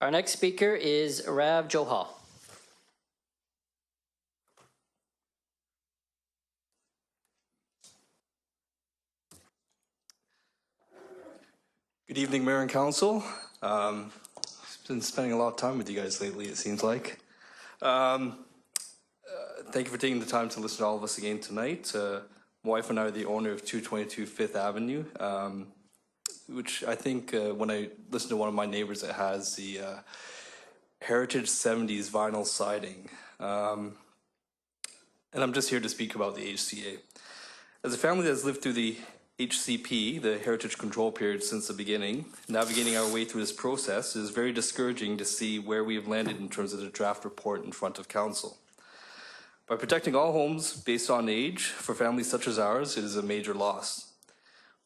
Our next speaker is Rav Johal. Good evening, Mayor and Council. Been spending a lot of time with you guys lately, it seems like. Thank you for taking the time to listen to all of us again tonight. My wife and I are the owner of 222 Fifth Avenue, which I think when I listen to one of my neighbors, it has the Heritage 70s vinyl siding. And I'm just here to speak about the HCA. As a family that's lived through the HCP, the Heritage Control Period, since the beginning, navigating our way through this process is very discouraging to see where we have landed in terms of the draft report in front of Council. By protecting all homes based on age, for families such as ours, it is a major loss.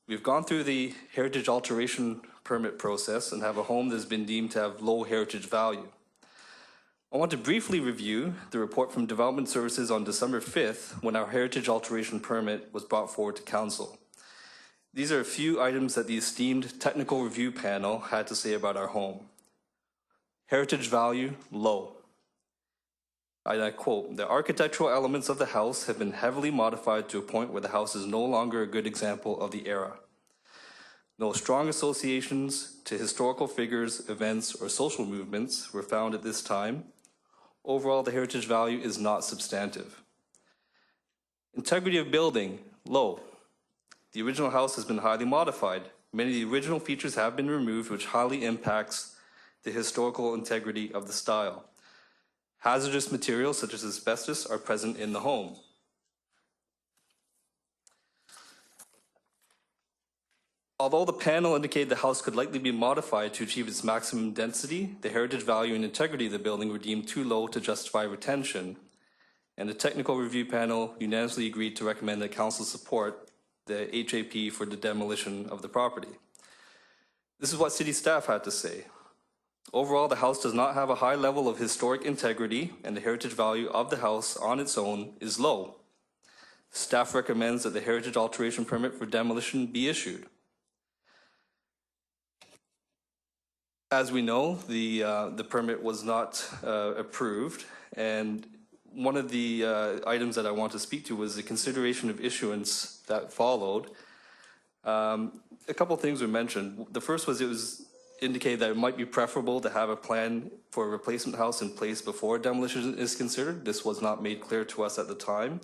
We've gone through the heritage alteration permit process and have a home that has been deemed to have low heritage value. I want to briefly review the report from Development Services on December 5th when our heritage alteration permit was brought forward to Council. These are a few items that the esteemed technical review panel had to say about our home. Heritage value, low. I quote, "The architectural elements of the house have been heavily modified to a point where the house is no longer a good example of the era. No strong associations to historical figures, events, or social movements were found at this time. Overall, the heritage value is not substantive. Integrity of building, low. The original house has been highly modified. Many of the original features have been removed, which highly impacts the historical integrity of the style. Hazardous materials such as asbestos are present in the home. Although the panel indicated the house could likely be modified to achieve its maximum density, the heritage value and integrity of the building were deemed too low to justify retention, and the technical review panel unanimously agreed to recommend that Council support the HAP for the demolition of the property. This is what city staff had to say. Overall, the house does not have a high level of historic integrity, and the heritage value of the house on its own is low. Staff recommends that the heritage alteration permit for demolition be issued. As we know, the permit was not approved, and one of the items that I want to speak to was the consideration of issuance that followed. A couple of things were mentioned. The first was it was indicated that it might be preferable to have a plan for a replacement house in place before demolition is considered. This was not made clear to us at the time.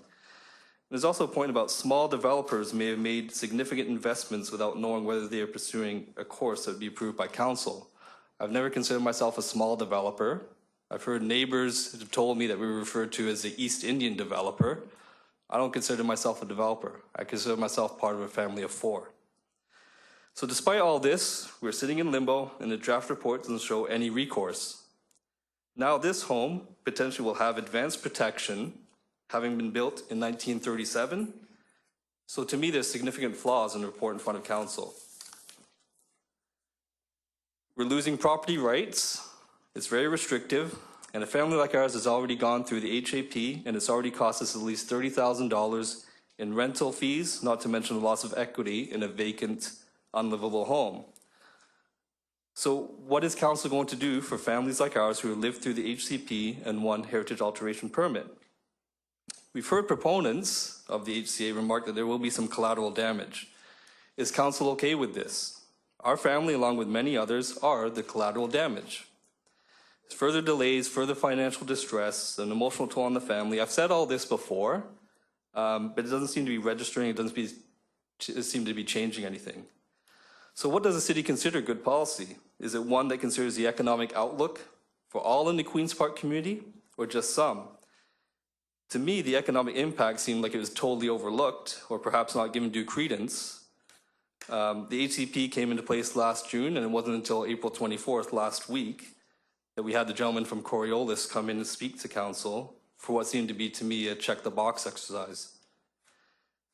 There's also a point about small developers may have made significant investments without knowing whether they are pursuing a course that would be approved by Council. I've never considered myself a small developer. I've heard neighbors have told me that we were referred to as the East Indian developer. I don't consider myself a developer. I consider myself part of a family of 4. So despite all this, we're sitting in limbo and the draft report doesn't show any recourse. Now this home potentially will have advanced protection, having been built in 1937. So to me, there's significant flaws in the report in front of Council. We're losing property rights. It's very restrictive, and a family like ours has already gone through the HAP, and it's already cost us at least $30,000 in rental fees, not to mention the loss of equity in a vacant, unlivable home. So what is Council going to do for families like ours who have lived through the HCP and won heritage alteration permit? We've heard proponents of the HCA remark that there will be some collateral damage. Is Council okay with this? Our family, along with many others, are the collateral damage. Further delays, further financial distress, an emotional toll on the family. I've said all this before, but it doesn't seem to be registering. It doesn't seem to be changing anything. So what does the city consider good policy? Is it one that considers the economic outlook for all in the Queen's Park community, or just some? To me, the economic impact seemed like it was totally overlooked, or perhaps not given due credence. The HCP came into place last June, and it wasn't until April 24th, last week, that we had the gentleman from Coriolis come in and speak to Council for what seemed to me, a check-the-box exercise.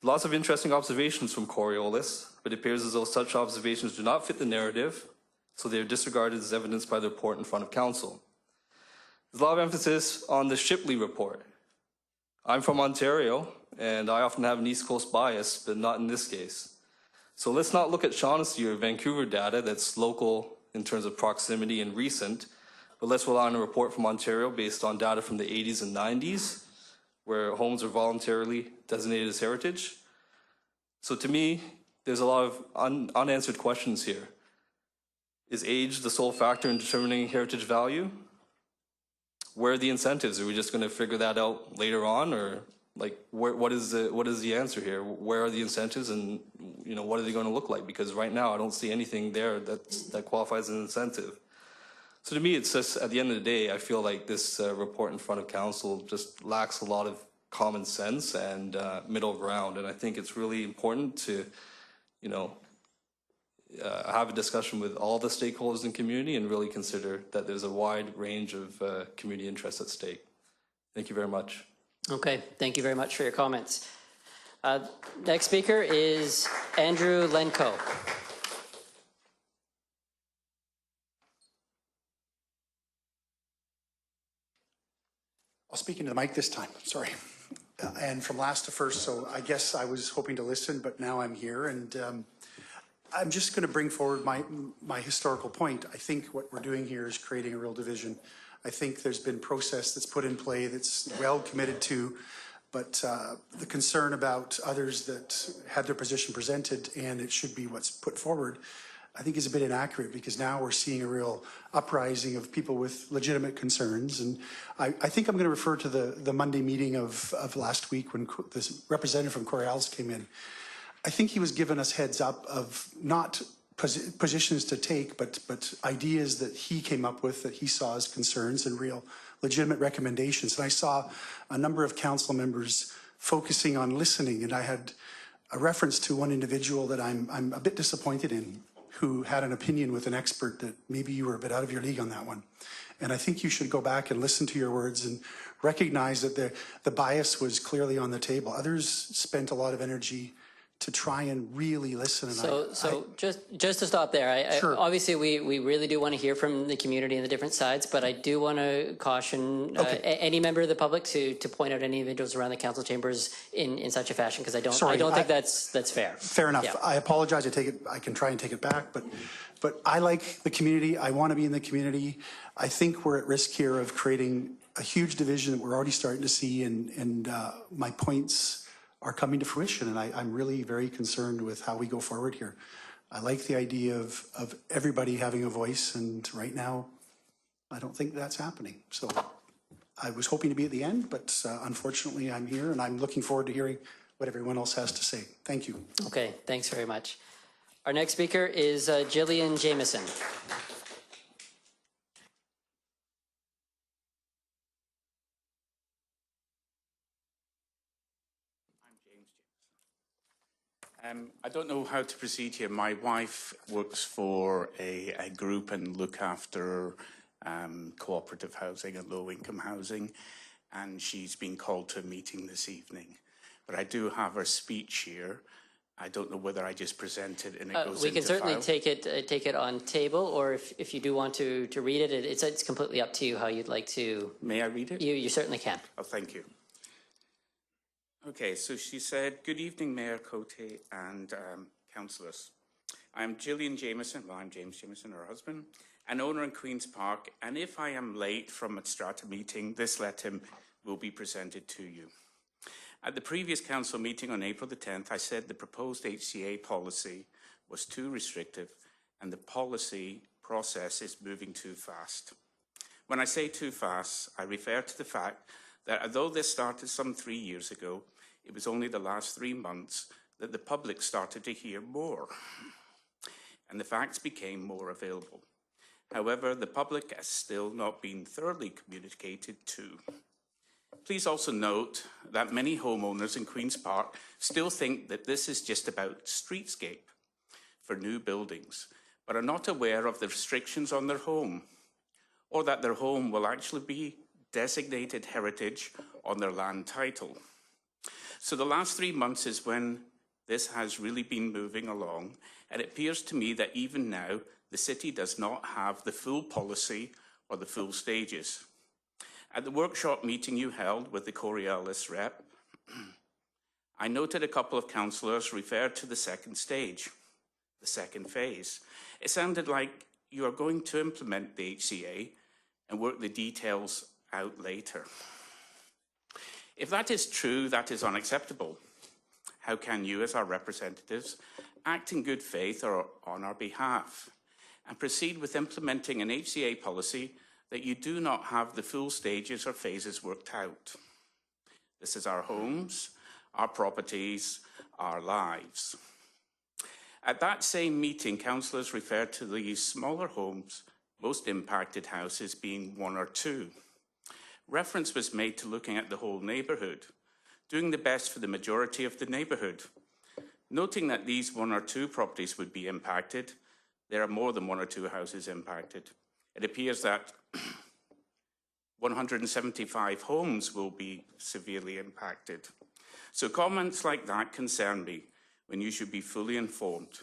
Lots of interesting observations from Coriolis, but it appears as though such observations do not fit the narrative, so they are disregarded as evidenced by the report in front of Council. There's a lot of emphasis on the Shipley report. I'm from Ontario, and I often have an East Coast bias, but not in this case. So let's not look at Shaughnessy or Vancouver data that's local in terms of proximity and recent, but let's rely on a report from Ontario based on data from the 80s and 90s, where homes are voluntarily designated as heritage. So to me, there's a lot of unanswered questions here. Is age the sole factor in determining heritage value? Where are the incentives? Are we just going to figure that out later on, or like what is the answer here? Where are the incentives, and what are they going to look like? Because right now I don't see anything there that qualifies as an incentive. So to me, it's just at the end of the day, I feel like this report in front of council just lacks a lot of common sense and middle ground, and I think it's really important to have a discussion with all the stakeholders in the community and really consider that there's a wide range of community interests at stake. Thank you very much. Okay, thank you very much for your comments. Next speaker is Andrew Lenko. I'll speak into the mic this time, sorry. And from last to first, so I guess I was hoping to listen, but now I'm here, and I'm just going to bring forward my historical point. I think what we're doing here is creating a real division. I think there's been process that's put in play that's well committed to, but the concern about others that had their position presented and it should be what's put forward, I think is a bit inaccurate, because now we're seeing a real uprising of people with legitimate concerns. And I think I'm going to refer to the Monday meeting of last week when this representative from Correals came in. I think he was giving us heads up of not positions to take, but ideas that he came up with that he saw as concerns and real legitimate recommendations. And I saw a number of council members focusing on listening, and I had a reference to one individual that I'm a bit disappointed in, who had an opinion with an expert that maybe you were a bit out of your league on that one. And I think you should go back and listen to your words and recognize that the bias was clearly on the table. Others spent a lot of energy to try and really listen. And Just to stop there, Sure. Obviously we really do want to hear from the community and the different sides, but I do want to caution any member of the public to point out any individuals around the council chambers in such a fashion, because I don't think that's fair. Fair enough. Yeah. I apologize. I can try and take it back, but I like the community. I want to be in the community. I think we're at risk here of creating a huge division that we're already starting to see, and my points are coming to fruition, and I'm really very concerned with how we go forward here. I like the idea of everybody having a voice, and right now, I don't think that's happening. So I was hoping to be at the end, but unfortunately I'm here, and I'm looking forward to hearing what everyone else has to say. Thank you. Okay, thanks very much. Our next speaker is Jillian Jameson. I don't know how to proceed here. My wife works for a group and look after cooperative housing and low-income housing, and she's been called to a meeting this evening. But I do have her speech here. I don't know whether I just present it and it goes we can into certainly file. take it on table, or if you do want to read it, it's completely up to you how you'd like to. May I read it? You certainly can. Oh, thank you. Okay, so she said, "Good evening, Mayor Cote and councillors. I'm Gillian Jameson, well, I'm James Jameson, her husband, an owner in Queen's Park, and if I am late from a strata meeting, this letter will be presented to you. At the previous council meeting on April the 10th, I said the proposed HCA policy was too restrictive and the policy process is moving too fast. When I say too fast, I refer to the fact that although this started some 3 years ago, it was only the last 3 months that the public started to hear more, and the facts became more available. However, the public has still not been thoroughly communicated to. Please also note that many homeowners in Queen's Park still think that this is just about streetscape for new buildings, but are not aware of the restrictions on their home, or that their home will actually be designated heritage on their land title. So the last 3 months is when this has really been moving along, and it appears to me that even now the city does not have the full policy or the full stages. At the workshop meeting you held with the Coriolis rep, I noted a couple of councillors referred to the second stage, the second phase. It sounded like you are going to implement the HCA and work the details out later. If that is true, that is unacceptable. How can you, as our representatives, act in good faith or on our behalf and proceed with implementing an HCA policy that you do not have the full stages or phases worked out? This is our homes, our properties, our lives. At that same meeting, councillors referred to these smaller homes, most impacted houses being 1 or 2. Reference was made to looking at the whole neighbourhood, doing the best for the majority of the neighbourhood. Noting that these 1 or 2 properties would be impacted, there are more than 1 or 2 houses impacted. It appears that 175 homes will be severely impacted. So comments like that concern me when you should be fully informed.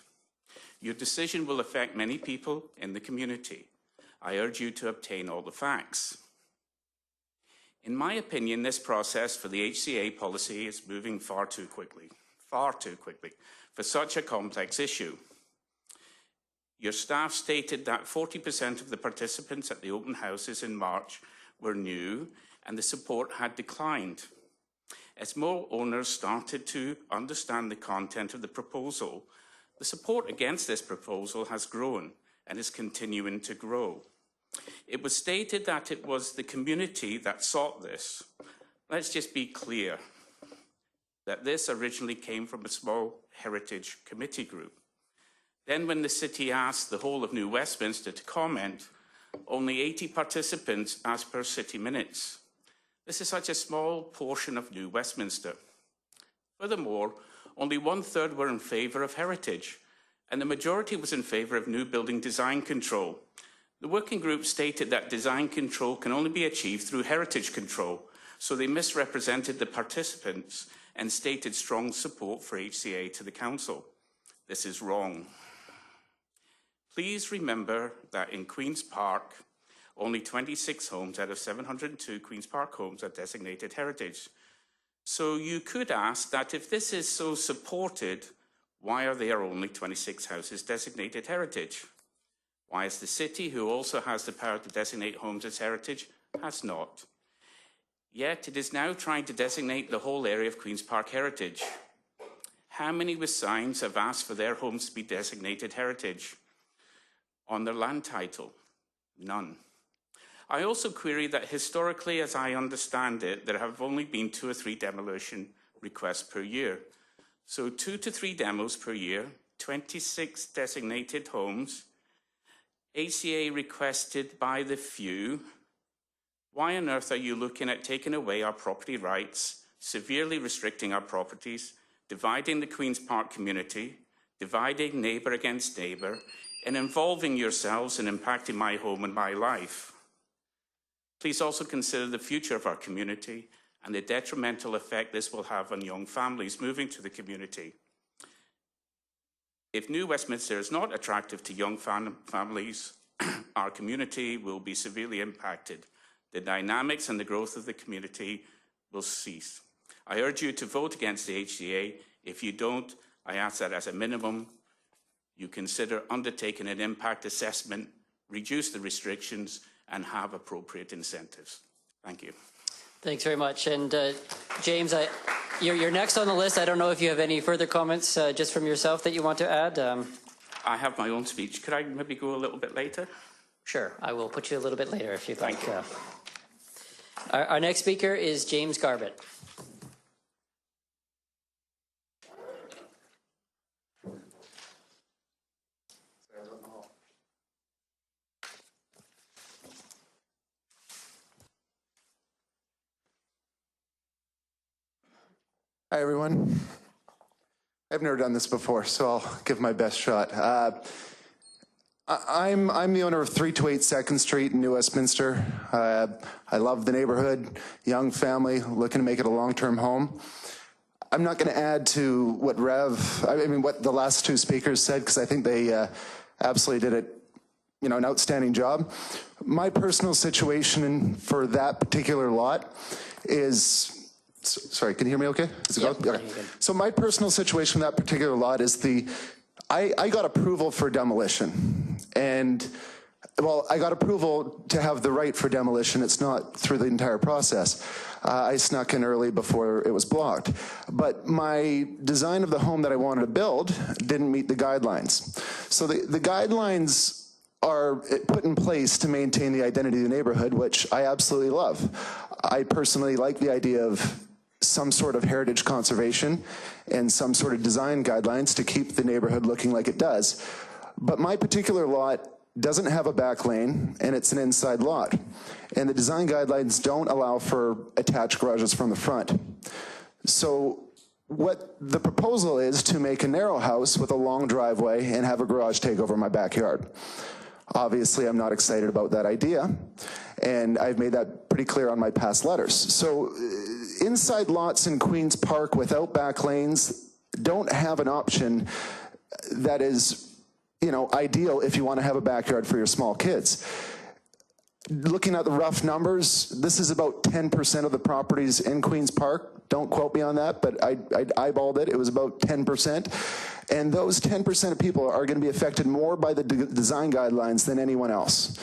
Your decision will affect many people in the community. I urge you to obtain all the facts. In my opinion, this process for the HCA policy is moving far too quickly for such a complex issue. Your staff stated that 40% of the participants at the open houses in March were new and the support had declined. As more owners started to understand the content of the proposal, the support against this proposal has grown and is continuing to grow. It was stated that it was the community that sought this. Let's just be clear that this originally came from a small heritage committee group. Then when the city asked the whole of New Westminster to comment, only 80 participants as per city minutes. This is such a small portion of New Westminster. Furthermore, only 1/3 were in favour of heritage, and the majority was in favour of new building design control. The working group stated that design control can only be achieved through heritage control, so they misrepresented the participants and stated strong support for HCA to the council. This is wrong. Please remember that in Queen's Park, only 26 homes out of 702 Queen's Park homes are designated heritage. So you could ask that if this is so supported, why are there only 26 houses designated heritage? Why is the city, who also has the power to designate homes as heritage, has not? Yet it is now trying to designate the whole area of Queen's Park heritage. How many with signs have asked for their homes to be designated heritage on their land title? None. I also query that historically, as I understand it, there have only been 2 or 3 demolition requests per year. So 2 to 3 demos per year, 26 designated homes, HCA requested by the few. Why on earth are you looking at taking away our property rights, severely restricting our properties, dividing the Queen's Park community, dividing neighbour against neighbour, and involving yourselves in impacting my home and my life? Please also consider the future of our community and the detrimental effect this will have on young families moving to the community. If New Westminster is not attractive to young families, our community will be severely impacted. The dynamics and the growth of the community will cease. I urge you to vote against the HCA. If you don't, I ask that as a minimum, you consider undertaking an impact assessment, reduce the restrictions, and have appropriate incentives. Thank you. Thanks very much. And James, you're next on the list. I don't know if you have any further comments just from yourself that you want to add. I have my own speech. Could I maybe go a little bit later? Sure, I will put you a little bit later if you'd like. Our next speaker is James Garbett. Hi, everyone. I've never done this before, so I'll give my best shot. I'm the owner of 328 2nd Street in New Westminster. I love the neighborhood, young family, looking to make it a long-term home. I'm not going to add to what what the last 2 speakers said, because I think they absolutely did an outstanding job. My personal situation for that particular lot is. Sorry, can you hear me okay? Is it going? Okay. So my personal situation with that particular lot is I got approval for demolition. And Well, I got approval to have the right for demolition. It's not through the entire process. I snuck in early before it was blocked. But my design of the home that I wanted to build didn't meet the guidelines. So the guidelines are put in place to maintain the identity of the neighborhood, which I absolutely love. I personally like the idea of some sort of heritage conservation and some sort of design guidelines to keep the neighborhood looking like it does. But my particular lot doesn't have a back lane, and it's an inside lot. And the design guidelines don't allow for attached garages from the front. So what the proposal is to make a narrow house with a long driveway and have a garage take over my backyard. Obviously, I'm not excited about that idea, and I've made that pretty clear on my past letters. So inside lots in Queen's Park without back lanes don't have an option that is, you know, ideal if you want to have a backyard for your small kids. Looking at the rough numbers, this is about 10% of the properties in Queen's Park. Don't quote me on that, but I eyeballed it. It was about 10%. And those 10% of people are going to be affected more by the design guidelines than anyone else.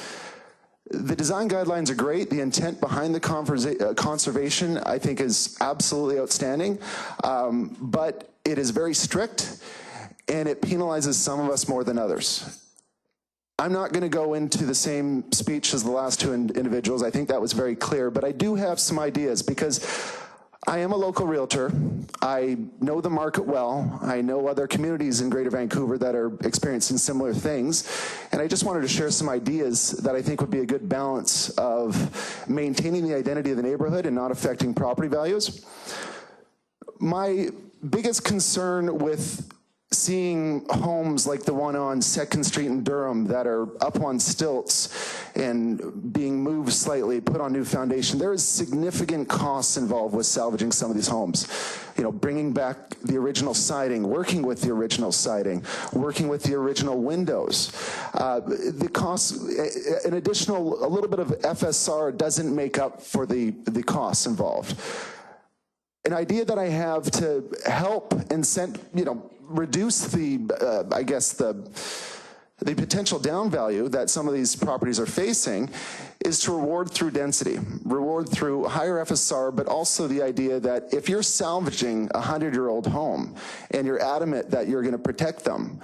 The design guidelines are great. The intent behind the conservation, I think, is absolutely outstanding. But it is very strict, and it penalizes some of us more than others. I'm not going to go into the same speech as the last two individuals. I think that was very clear, but I do have some ideas because I am a local realtor. I know the market well. I know other communities in Greater Vancouver that are experiencing similar things, and I just wanted to share some ideas that I think would be a good balance of maintaining the identity of the neighborhood and not affecting property values. My biggest concern with seeing homes like the one on 2nd Street in Durham that are up on stilts and being moved slightly, put on new foundation, there is significant costs involved with salvaging some of these homes. You know, bringing back the original siding, working with the original siding, working with the original windows. The costs, a little bit of FSR doesn't make up for the costs involved. An idea that I have to help reduce the, I guess, the potential down value that some of these properties are facing is to reward through density, reward through higher FSR, but also the idea that if you're salvaging a 100-year-old home and you're adamant that you're going to protect them,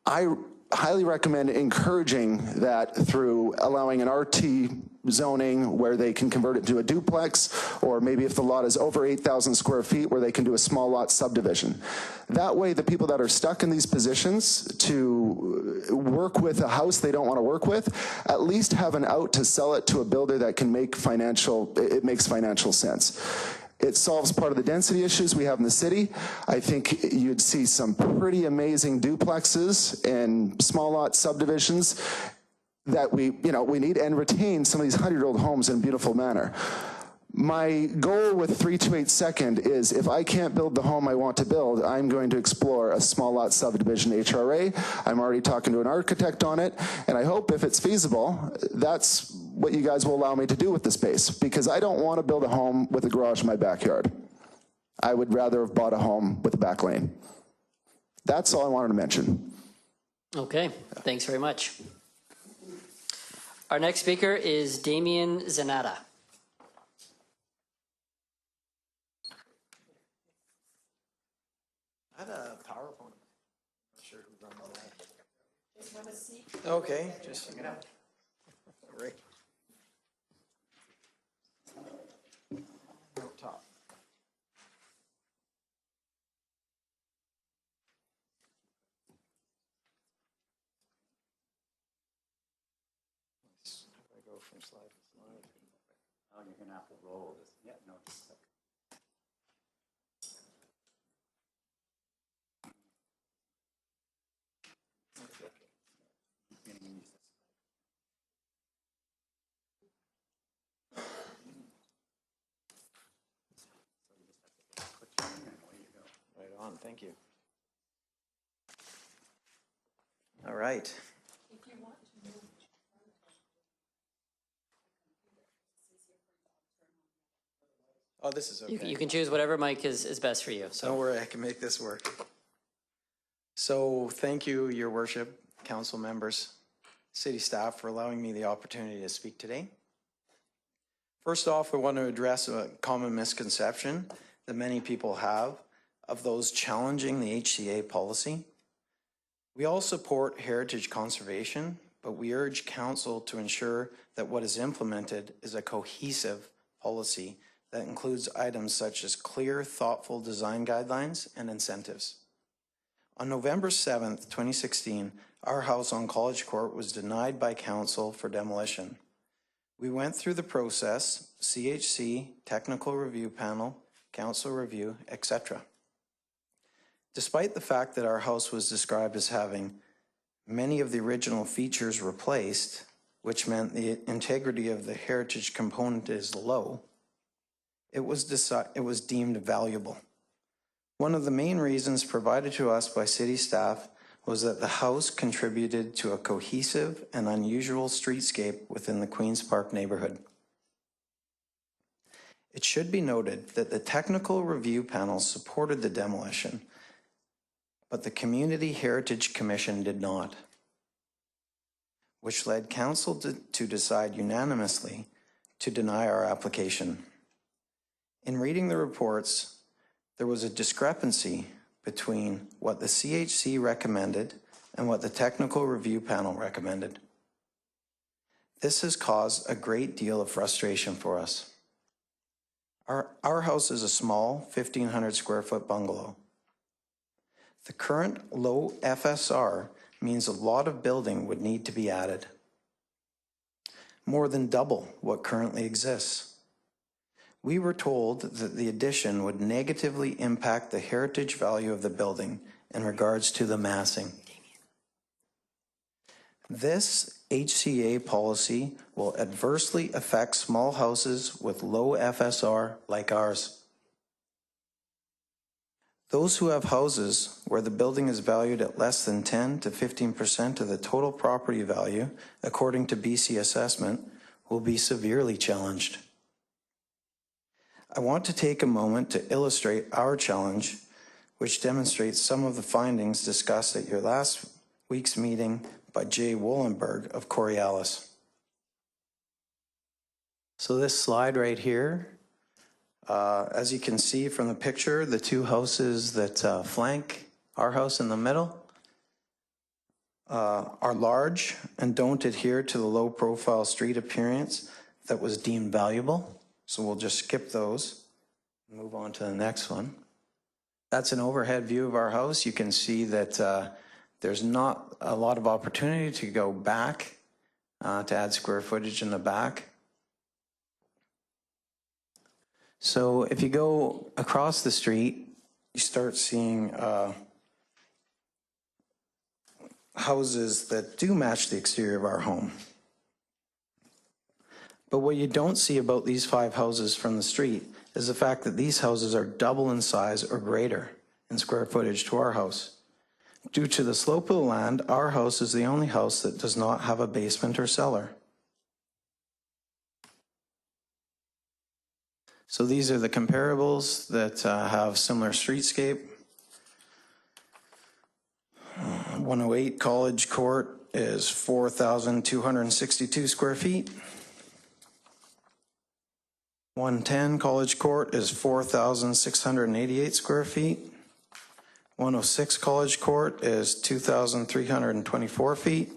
I highly recommend encouraging that through allowing an RT zoning where they can convert it to a duplex, or maybe if the lot is over 8,000 square feet where they can do a small lot subdivision. That way the people that are stuck in these positions to work with a house they don't want to work with at least have an out to sell it to a builder that can make it makes financial sense. It solves part of the density issues we have in the city. I think you'd see some pretty amazing duplexes and small lot subdivisions that we need, and retain some of these 100-year-old homes in a beautiful manner. My goal with 328 Second is if I can't build the home I want to build, I'm going to explore a small lot subdivision HRA. I'm already talking to an architect on it, and I hope if it's feasible, that's what you guys will allow me to do with the space, because I don't want to build a home with a garage in my backyard. I would rather have bought a home with a back lane. That's all I wanted to mention. Okay, thanks very much. Our next speaker is Damien Zanata. I had a PowerPoint. I'm not sure who runs that. Just have a seat. Okay, just hang it out. Great. Up top. How do I go from slide to slide? Oh, you're gonna have to roll this. Yeah, no, just a second. Right on, thank you. All right. Oh, this is okay. You can choose whatever mic is best for you. So Don't worry, I can make this work. So thank you, Your Worship, council members, city staff for allowing me the opportunity to speak today. First off, I want to address a common misconception that many people have of those challenging the HCA policy. We all support heritage conservation, but we urge council to ensure that what is implemented is a cohesive policy that includes items such as clear, thoughtful design guidelines and incentives. On November 7th, 2016, our house on College Court was denied by council for demolition. We went through the process, CHC, technical review panel, council review, etc. Despite the fact that our house was described as having many of the original features replaced, which meant the integrity of the heritage component is low, it was deemed valuable. One of the main reasons provided to us by city staff was that the house contributed to a cohesive and unusual streetscape within the Queen's Park neighborhood. It should be noted that the technical review panel supported the demolition, but the Community Heritage Commission did not, which led council to decide unanimously to deny our application. In reading the reports, there was a discrepancy between what the CHC recommended and what the technical review panel recommended. This has caused a great deal of frustration for us. Our house is a small 1,500 square foot bungalow. The current low FSR means a lot of building would need to be added, more than double what currently exists. We were told that the addition would negatively impact the heritage value of the building in regards to the massing. This HCA policy will adversely affect small houses with low FSR like ours. Those who have houses where the building is valued at less than 10 to 15% of the total property value, according to BC assessment, will be severely challenged. I want to take a moment to illustrate our challenge, which demonstrates some of the findings discussed at your last week's meeting by Jay Wollenberg of Coriolis. So this slide right here, as you can see from the picture, the two houses that flank our house in the middle are large and don't adhere to the low profile street appearance that was deemed valuable. So we'll just skip those and move on to the next one. That's an overhead view of our house. You can see that there's not a lot of opportunity to go back to add square footage in the back. So if you go across the street, you start seeing houses that do match the exterior of our home. But what you don't see about these 5 houses from the street is the fact that these houses are double in size or greater in square footage to our house. Due to the slope of the land, our house is the only house that does not have a basement or cellar. So these are the comparables that have similar streetscape. 108 College Court is 4,262 square feet. 110 College Court is 4,688 square feet. 106 College Court is 2,324 feet.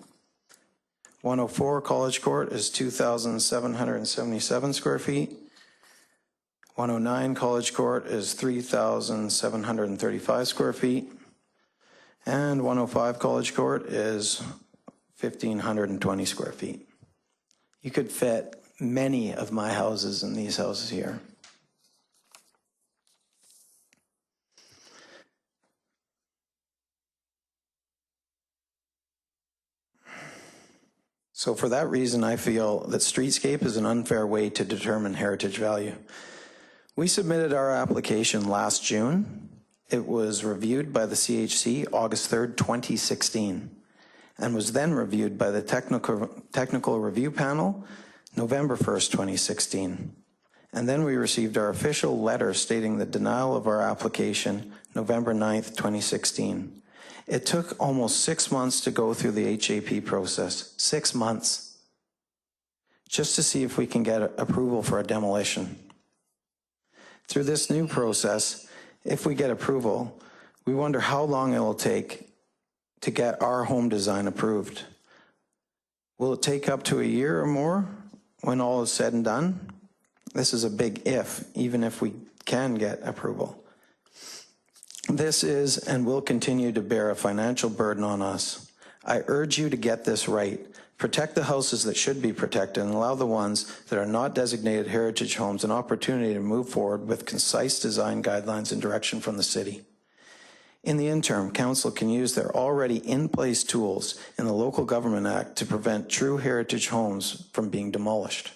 104 College Court is 2,777 square feet. 109 College Court is 3,735 square feet. And 105 College Court is 1,520 square feet. You could fit many of my houses in these houses here. So for that reason, I feel that streetscape is an unfair way to determine heritage value. We submitted our application last June. It was reviewed by the CHC August 3rd, 2016, and was then reviewed by the technical review panel November 1st, 2016. And then we received our official letter stating the denial of our application November 9th, 2016. It took almost 6 months to go through the HAP process. 6 months. Just to see if we can get approval for a demolition. Through this new process, if we get approval, we wonder how long it will take to get our home design approved. Will it take up to a year or more when all is said and done? This is a big if, even if we can get approval. This is and will continue to bear a financial burden on us. I urge you to get this right. Protect the houses that should be protected and allow the ones that are not designated heritage homes an opportunity to move forward with concise design guidelines and direction from the city. In the interim, Council can use their already in-place tools in the Local Government Act to prevent true heritage homes from being demolished.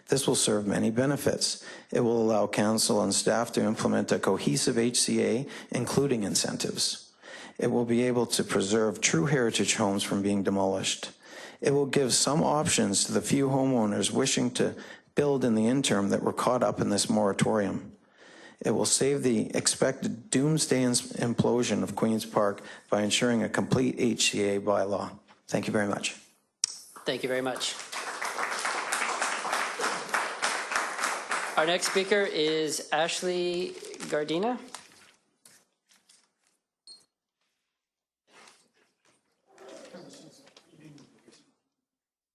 This will serve many benefits. It will allow Council and staff to implement a cohesive HCA, including incentives. It will be able to preserve true heritage homes from being demolished. It will give some options to the few homeowners wishing to build in the interim that were caught up in this moratorium. It will save the expected doomsday implosion of Queen's Park by ensuring a complete HCA bylaw. Thank you very much. Thank you very much. Our next speaker is Ashley Gardina.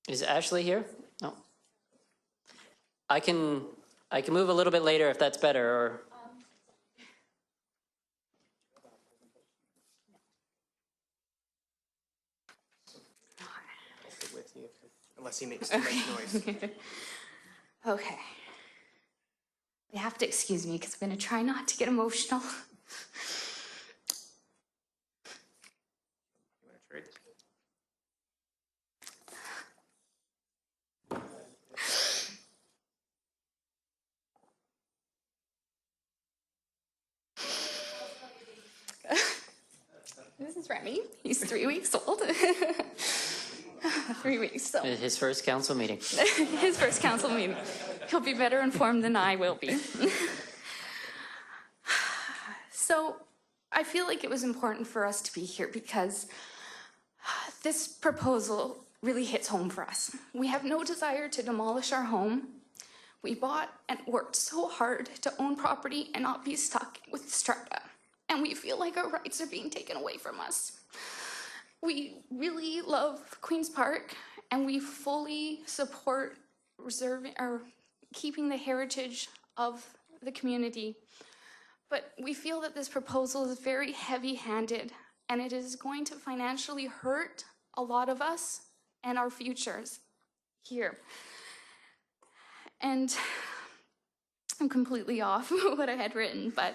Is Ashley here? No. I can move a little bit later if that's better, or with you, unless he makes too much noise. Okay. You have to excuse me because I'm going to try not to get emotional. You want to trade? This is Remy. He's 3 weeks old. 3 weeks. So his first council meeting. his first council meeting. He'll be better informed than I will be. So I feel like it was important for us to be here because this proposal really hits home for us. We have no desire to demolish our home. We bought and worked so hard to own property and not be stuck with strata. And we feel like our rights are being taken away from us. We really love Queen's Park and we fully support reserving or keeping the heritage of the community. But we feel that this proposal is very heavy-handed and it is going to financially hurt a lot of us and our futures here. And I'm completely off what I had written, but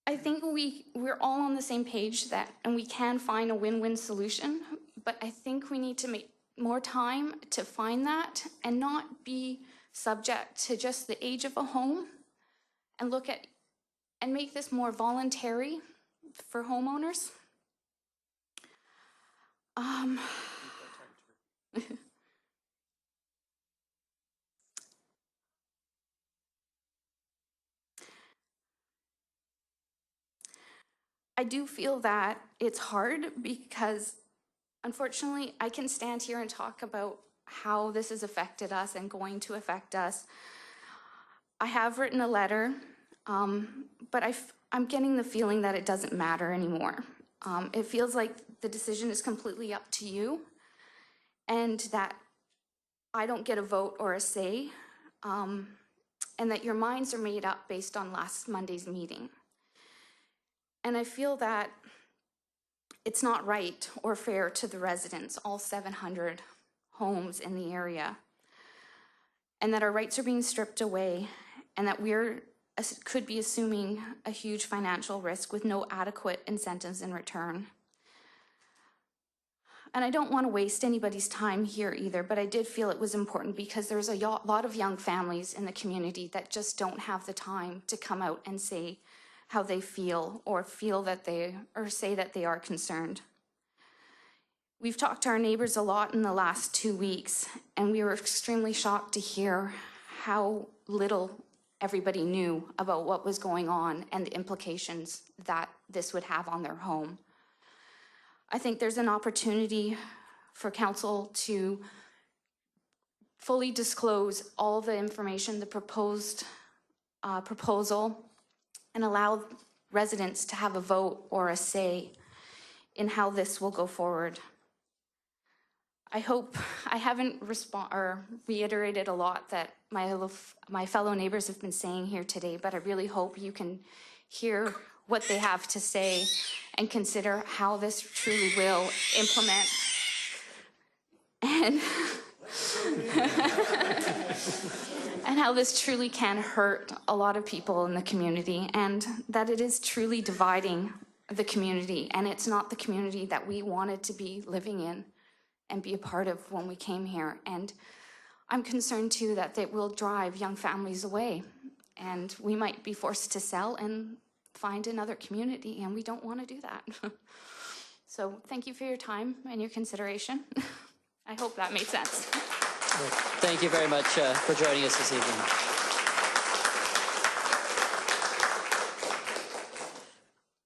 I think we're all on the same page and we can find a win-win solution, but I think we need to make more time to find that and not be subject to just the age of a home and look at and make this more voluntary for homeowners. I do feel that it's hard because unfortunately I can stand here and talk about how this has affected us and going to affect us. I have written a letter, but I'm getting the feeling that it doesn't matter anymore. It feels like the decision is completely up to you and that I don't get a vote or a say, and that your minds are made up based on last Monday's meeting. And I feel that it's not right or fair to the residents, all 700 homes in the area, and that our rights are being stripped away, and that could be assuming a huge financial risk with no adequate incentives in return. And I don't want to waste anybody's time here either, but I did feel it was important because there's a lot of young families in the community that just don't have the time to come out and say how they feel or say that they are concerned. We've talked to our neighbors a lot in the last 2 weeks, and we were extremely shocked to hear how little everybody knew about what was going on and the implications that this would have on their home. I think there's an opportunity for council to fully disclose all the information, the proposed proposal, and allow residents to have a vote or a say in how this will go forward. I hope I haven't reiterated a lot that my fellow neighbors have been saying here today, but I really hope you can hear what they have to say and consider how this truly will implement and and how this truly can hurt a lot of people in the community, and that it is truly dividing the community, and it's not the community that we wanted to be living in and be a part of when we came here. And I'm concerned too that it will drive young families away, and we might be forced to sell and find another community, and we don't want to do that. So thank you for your time and your consideration. I hope that made sense. Thank you very much for joining us this evening.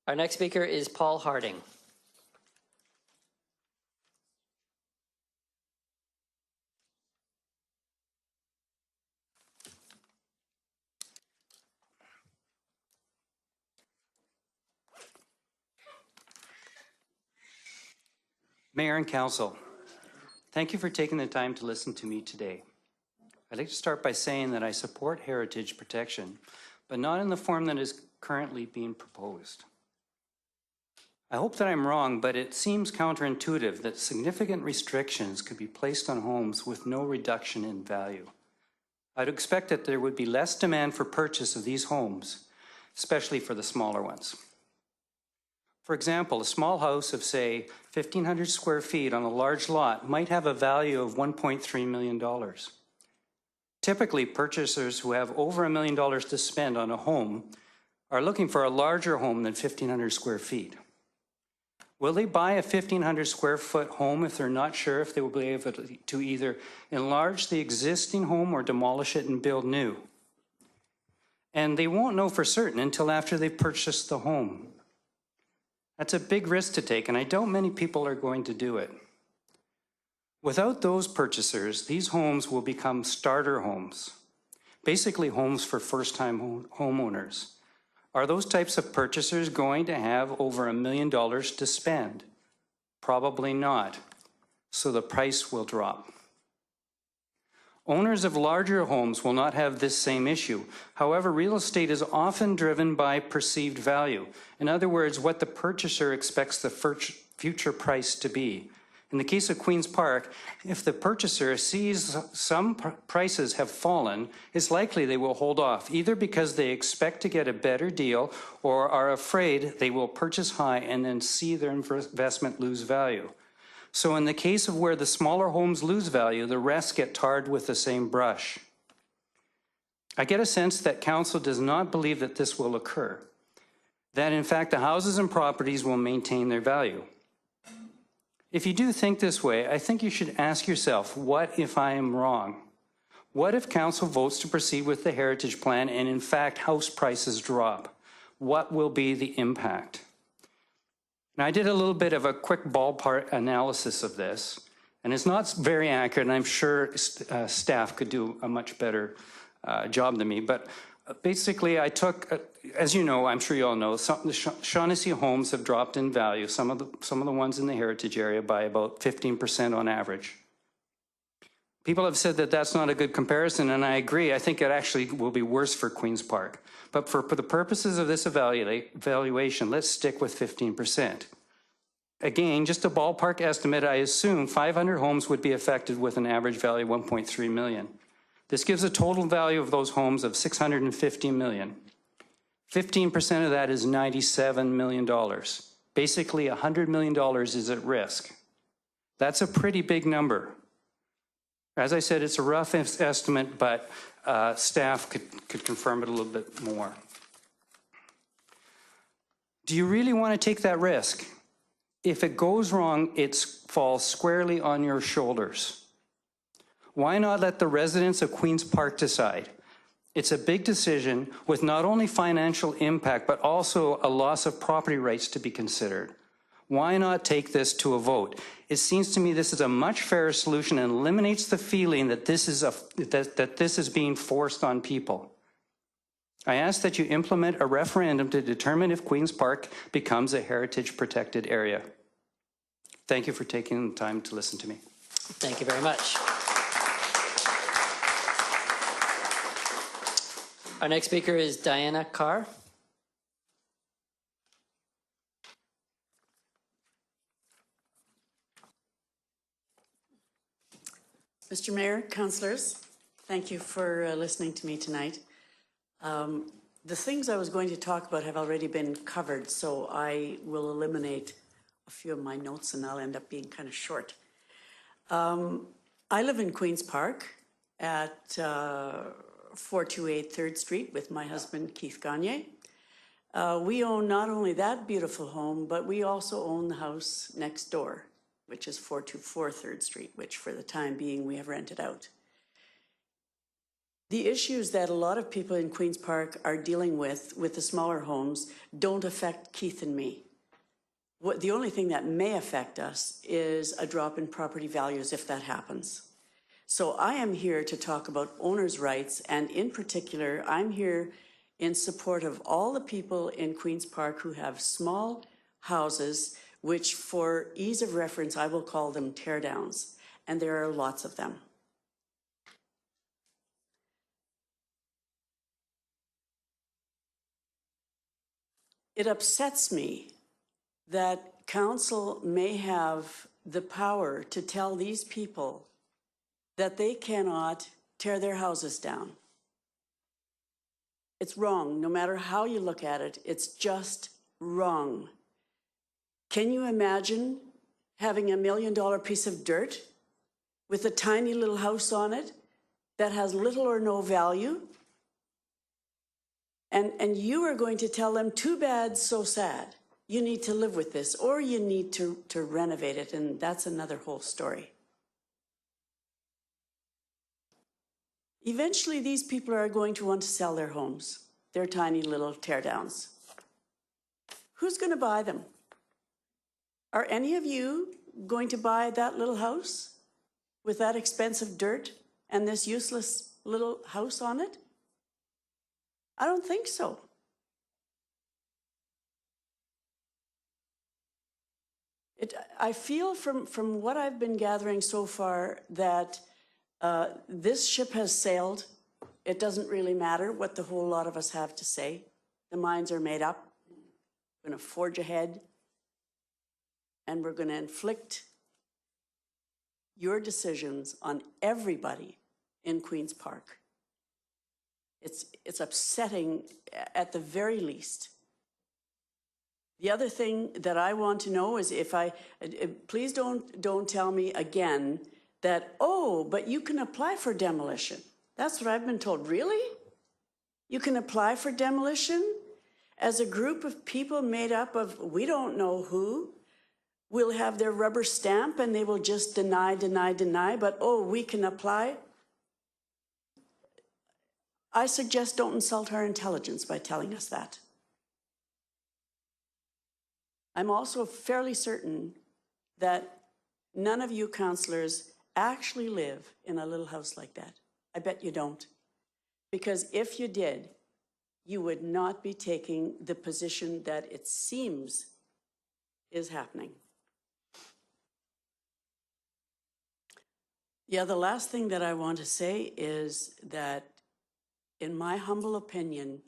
Our next speaker is Paul Harding. Mayor and Council, thank you for taking the time to listen to me today. I'd like to start by saying that I support heritage protection, but not in the form that is currently being proposed. I hope that I'm wrong, but it seems counterintuitive that significant restrictions could be placed on homes with no reduction in value. I'd expect that there would be less demand for purchase of these homes, especially for the smaller ones. For example, a small house of, say, 1,500 square feet on a large lot might have a value of $1.3 million. Typically, purchasers who have over $1 million to spend on a home are looking for a larger home than 1,500 square feet. Will they buy a 1,500 square foot home if they're not sure if they will be able to either enlarge the existing home or demolish it and build new? And they won't know for certain until after they've purchased the home. That's a big risk to take, and I doubt many people are going to do it. Without those purchasers, these homes will become starter homes, basically homes for first-time homeowners. Are those types of purchasers going to have over $1 million to spend? Probably not, so the price will drop. Owners of larger homes will not have this same issue. However, real estate is often driven by perceived value. In other words, what the purchaser expects the future price to be. In the case of Queen's Park, if the purchaser sees some prices have fallen, it's likely they will hold off, either because they expect to get a better deal or are afraid they will purchase high and then see their investment lose value. So in the case of where the smaller homes lose value, the rest get tarred with the same brush. I get a sense that council does not believe that this will occur, that in fact the houses and properties will maintain their value. If you do think this way, I think you should ask yourself, what if I am wrong? What if council votes to proceed with the heritage plan and in fact house prices drop? What will be the impact? Now, I did a little bit of a quick ballpark analysis of this, and it's not very accurate, and I'm sure staff could do a much better job than me, but basically I took, as you know, I'm sure you all know, the Shaughnessy homes have dropped in value, some of the ones in the heritage area by about 15% on average. People have said that that's not a good comparison, and I agree. I think it actually will be worse for Queen's Park. But for the purposes of this evaluation, let's stick with 15%. Again, just a ballpark estimate, I assume 500 homes would be affected with an average value of $1.3 million. This gives a total value of those homes of $650 million. 15% of that is $97 million. Basically, $100 million is at risk. That's a pretty big number. As I said, it's a rough estimate, but staff could confirm it a little bit more. Do you really want to take that risk? If it goes wrong, it falls squarely on your shoulders. Why not let the residents of Queen's Park decide? It's a big decision with not only financial impact, but also a loss of property rights to be considered. Why not take this to a vote? It seems to me this is a much fairer solution and eliminates the feeling that this is being forced on people. I ask that you implement a referendum to determine if Queen's Park becomes a heritage protected area. Thank you for taking the time to listen to me. Thank you very much. Our next speaker is Diana Carr. Mr. Mayor, councillors, thank you for listening to me tonight. The things I was going to talk about have already been covered, so I will eliminate a few of my notes and I'll end up being kind of short. I live in Queen's Park at 428 3rd Street with my husband, Keith Gagne. We own not only that beautiful home, but we also own the house next door, which is 424 3rd Street, which for the time being we have rented out. The issues that a lot of people in Queen's Park are dealing with the smaller homes don't affect Keith and me. The only thing that may affect us is a drop in property values if that happens. So I am here to talk about owners' rights, and in particular, I'm here in support of all the people in Queen's Park who have small houses, which for ease of reference, I will call them teardowns, and there are lots of them. It upsets me that council may have the power to tell these people that they cannot tear their houses down. It's wrong, no matter how you look at it, it's just wrong. Can you imagine having $1 million piece of dirt with a tiny little house on it that has little or no value? And you are going to tell them, too bad, so sad. You need to live with this, or you need to renovate it, and that's another whole story. Eventually, these people are going to want to sell their homes, their tiny little teardowns. Who's going to buy them? Are any of you going to buy that little house with that expensive dirt and this useless little house on it? I don't think so. I feel from what I've been gathering so far that this ship has sailed. It doesn't really matter what the whole lot of us have to say. The minds are made up. We're going to forge ahead, and we're going to inflict your decisions on everybody in Queen's Park. It's upsetting at the very least. The other thing that I want to know is please don't tell me again that, oh, but you can apply for demolition. That's what I've been told. Really? You can apply for demolition as a group of people made up of we don't know who will have their rubber stamp and they will just deny, but oh, we can apply. I suggest don't insult our intelligence by telling us that. I'm also fairly certain that none of you councillors actually live in a little house like that. I bet you don't. Because if you did, you would not be taking the position that it seems is happening. Yeah, the last thing that I want to say is that in my humble opinion,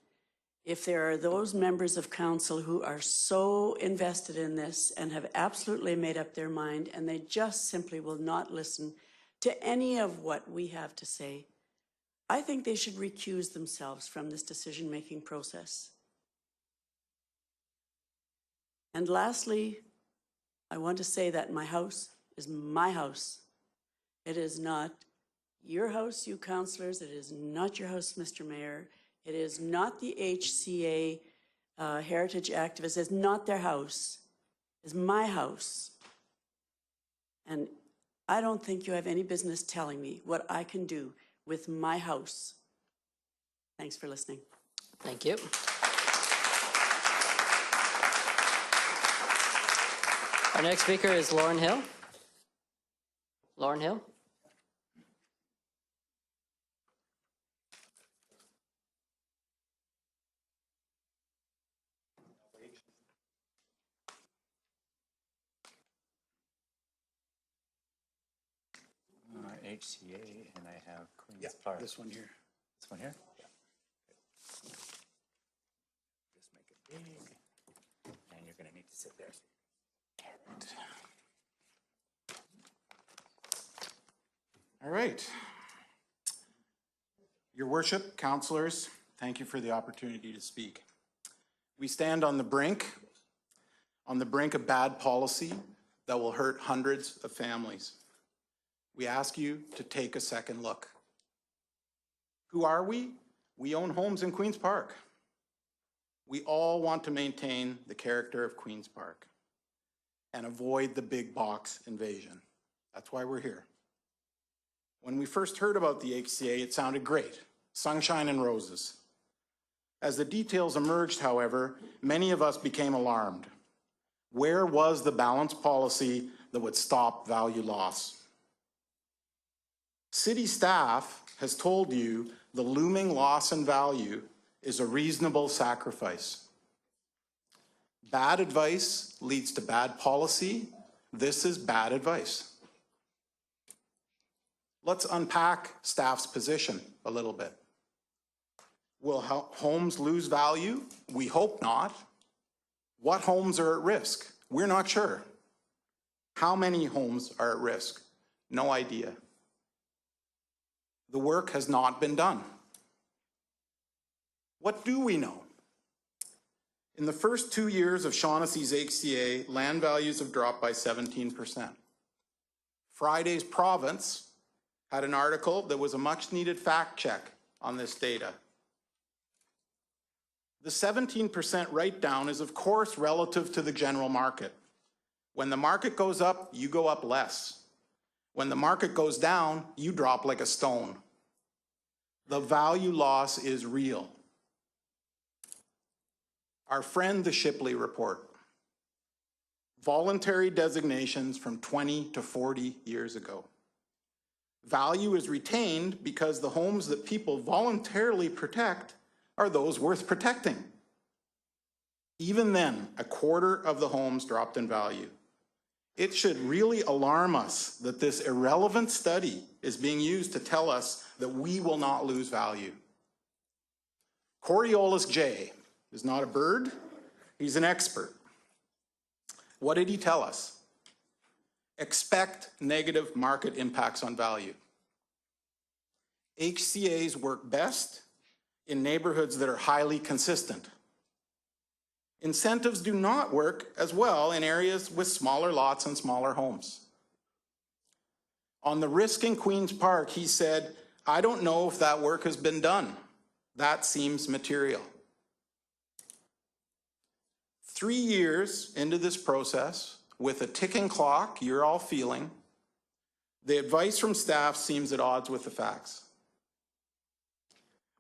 if there are those members of council who are so invested in this and have absolutely made up their mind and they just simply will not listen to any of what we have to say, I think they should recuse themselves from this decision-making process. And lastly, I want to say that my house is my house. It is not your house, you councillors. It is not your house, Mr. Mayor. It is not the HCA heritage activists. It's not their house. It's my house. And I don't think you have any business telling me what I can do with my house. Thanks for listening. Thank you. Our next speaker is Lauren Hill. Lauren Hill. HCA, and I have Queen's Park. This one here. This one here? Yeah. Just make it big. And you're going to need to sit there. All right. Your worship, councillors, thank you for the opportunity to speak. We stand on the brink of bad policy that will hurt hundreds of families. We ask you to take a second look. Who are we? We own homes in Queen's Park. We all want to maintain the character of Queen's Park and avoid the big box invasion. That's why we're here. When we first heard about the HCA, it sounded great, sunshine and roses. As the details emerged, however, many of us became alarmed. Where was the balanced policy that would stop value loss? City staff has told you the looming loss in value is a reasonable sacrifice. Bad advice leads to bad policy. This is bad advice. Let's unpack staff's position a little bit. Will homes lose value? We hope not. What homes are at risk? We're not sure. How many homes are at risk? No idea. The work has not been done. What do we know? In the first 2 years of Shaughnessy's HCA, land values have dropped by 17%. Friday's Province had an article that was a much-needed fact check on this data. The 17% write-down is, of course, relative to the general market. When the market goes up, you go up less. When the market goes down, you drop like a stone. The value loss is real. Our friend, the Shipley Report. Voluntary designations from 20 to 40 years ago. Value is retained because the homes that people voluntarily protect are those worth protecting. Even then, a quarter of the homes dropped in value. It should really alarm us that this irrelevant study is being used to tell us that we will not lose value. Coriolis J is not a bird, he's an expert. What did he tell us? Expect negative market impacts on value. HCAs work best in neighborhoods that are highly consistent. Incentives do not work as well in areas with smaller lots and smaller homes. On the risk in Queen's Park, he said, I don't know if that work has been done. That seems material. 3 years into this process, with a ticking clock you're all feeling, the advice from staff seems at odds with the facts.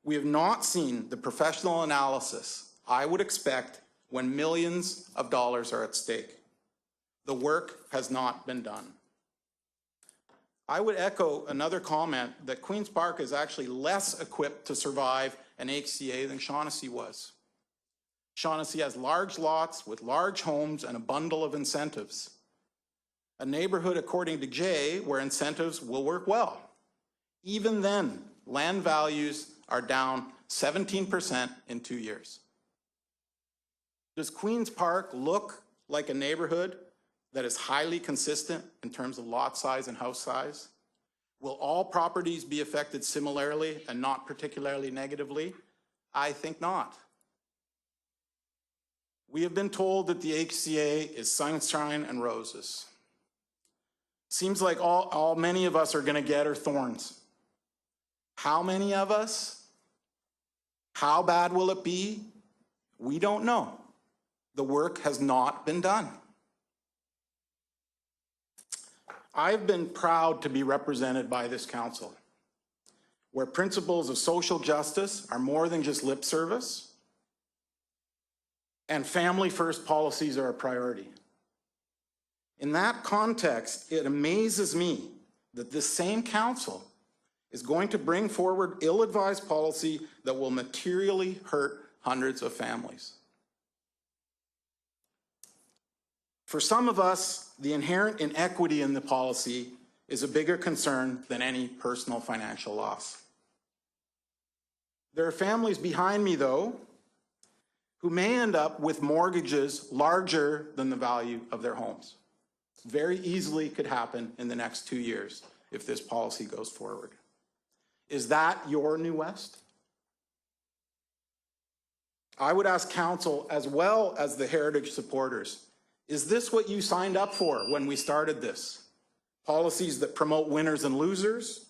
We have not seen the professional analysis I would expect when millions of dollars are at stake. The work has not been done. I would echo another comment that Queen's Park is actually less equipped to survive an HCA than Shaughnessy was. Shaughnessy has large lots with large homes and a bundle of incentives. A neighborhood, according to Jay, where incentives will work well. Even then, land values are down 17% in 2 years. Does Queen's Park look like a neighborhood that is highly consistent in terms of lot size and house size? Will all properties be affected similarly and not particularly negatively? I think not. We have been told that the HCA is sunshine and roses. Seems like all many of us are going to get are thorns. How many of us? How bad will it be? We don't know. The work has not been done. I've been proud to be represented by this council. where principles of social justice are more than just lip service, and family-first policies are a priority. In that context, it amazes me that this same council is going to bring forward ill-advised policy that will materially hurt hundreds of families. For some of us, the inherent inequity in the policy is a bigger concern than any personal financial loss. There are families behind me, though, who may end up with mortgages larger than the value of their homes. Very easily could happen in the next 2 years if this policy goes forward. Is that your New West? I would ask council, as well as the heritage supporters, is this what you signed up for when we started this? Policies that promote winners and losers,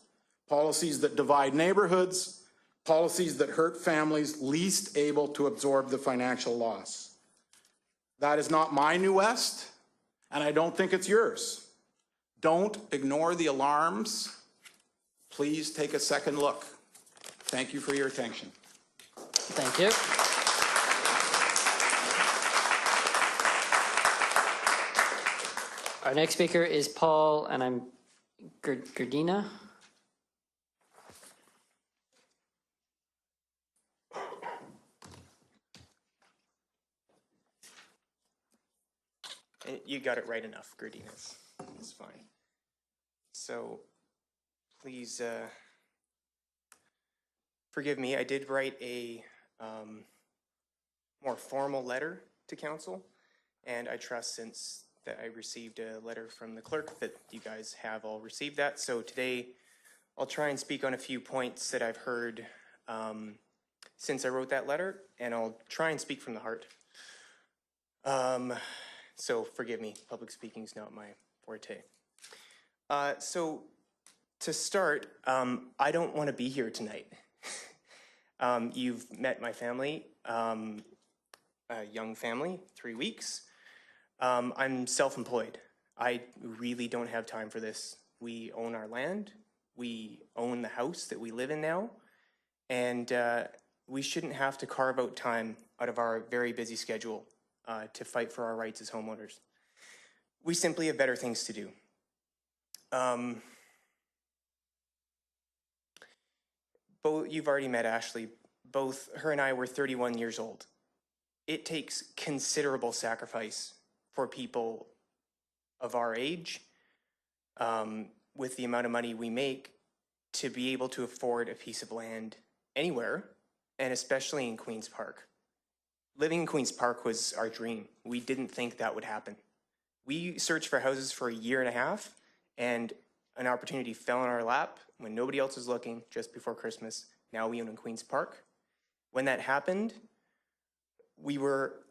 policies that divide neighborhoods, policies that hurt families least able to absorb the financial loss. That is not my New West, and I don't think it's yours. Don't ignore the alarms. Please take a second look. Thank you for your attention. Thank you. Our next speaker is Paul, and I'm Gardina. You got it right enough, Gardina's. It's fine. So please forgive me. I did write a more formal letter to council, and I trust since that I received a letter from the clerk that you guys have all received that. So today I'll try and speak on a few points that I've heard since I wrote that letter, and I'll try and speak from the heart. So forgive me, public speaking is not my forte. So to start, I don't want to be here tonight. You've met my family, a young family, 3 weeks. I'm self-employed. I really don't have time for this. We own our land. We own the house that we live in now. And we shouldn't have to carve out time out of our very busy schedule to fight for our rights as homeowners. We simply have better things to do. You've already met Ashley. Both her and I were 31 years old. It takes considerable sacrifice for people of our age, with the amount of money we make, to be able to afford a piece of land anywhere, and especially in Queen's Park. Living in Queen's Park was our dream. We didn't think that would happen. We searched for houses for 1.5 years, and an opportunity fell in our lap when nobody else was looking just before Christmas. Now we own in Queen's Park. When that happened, we were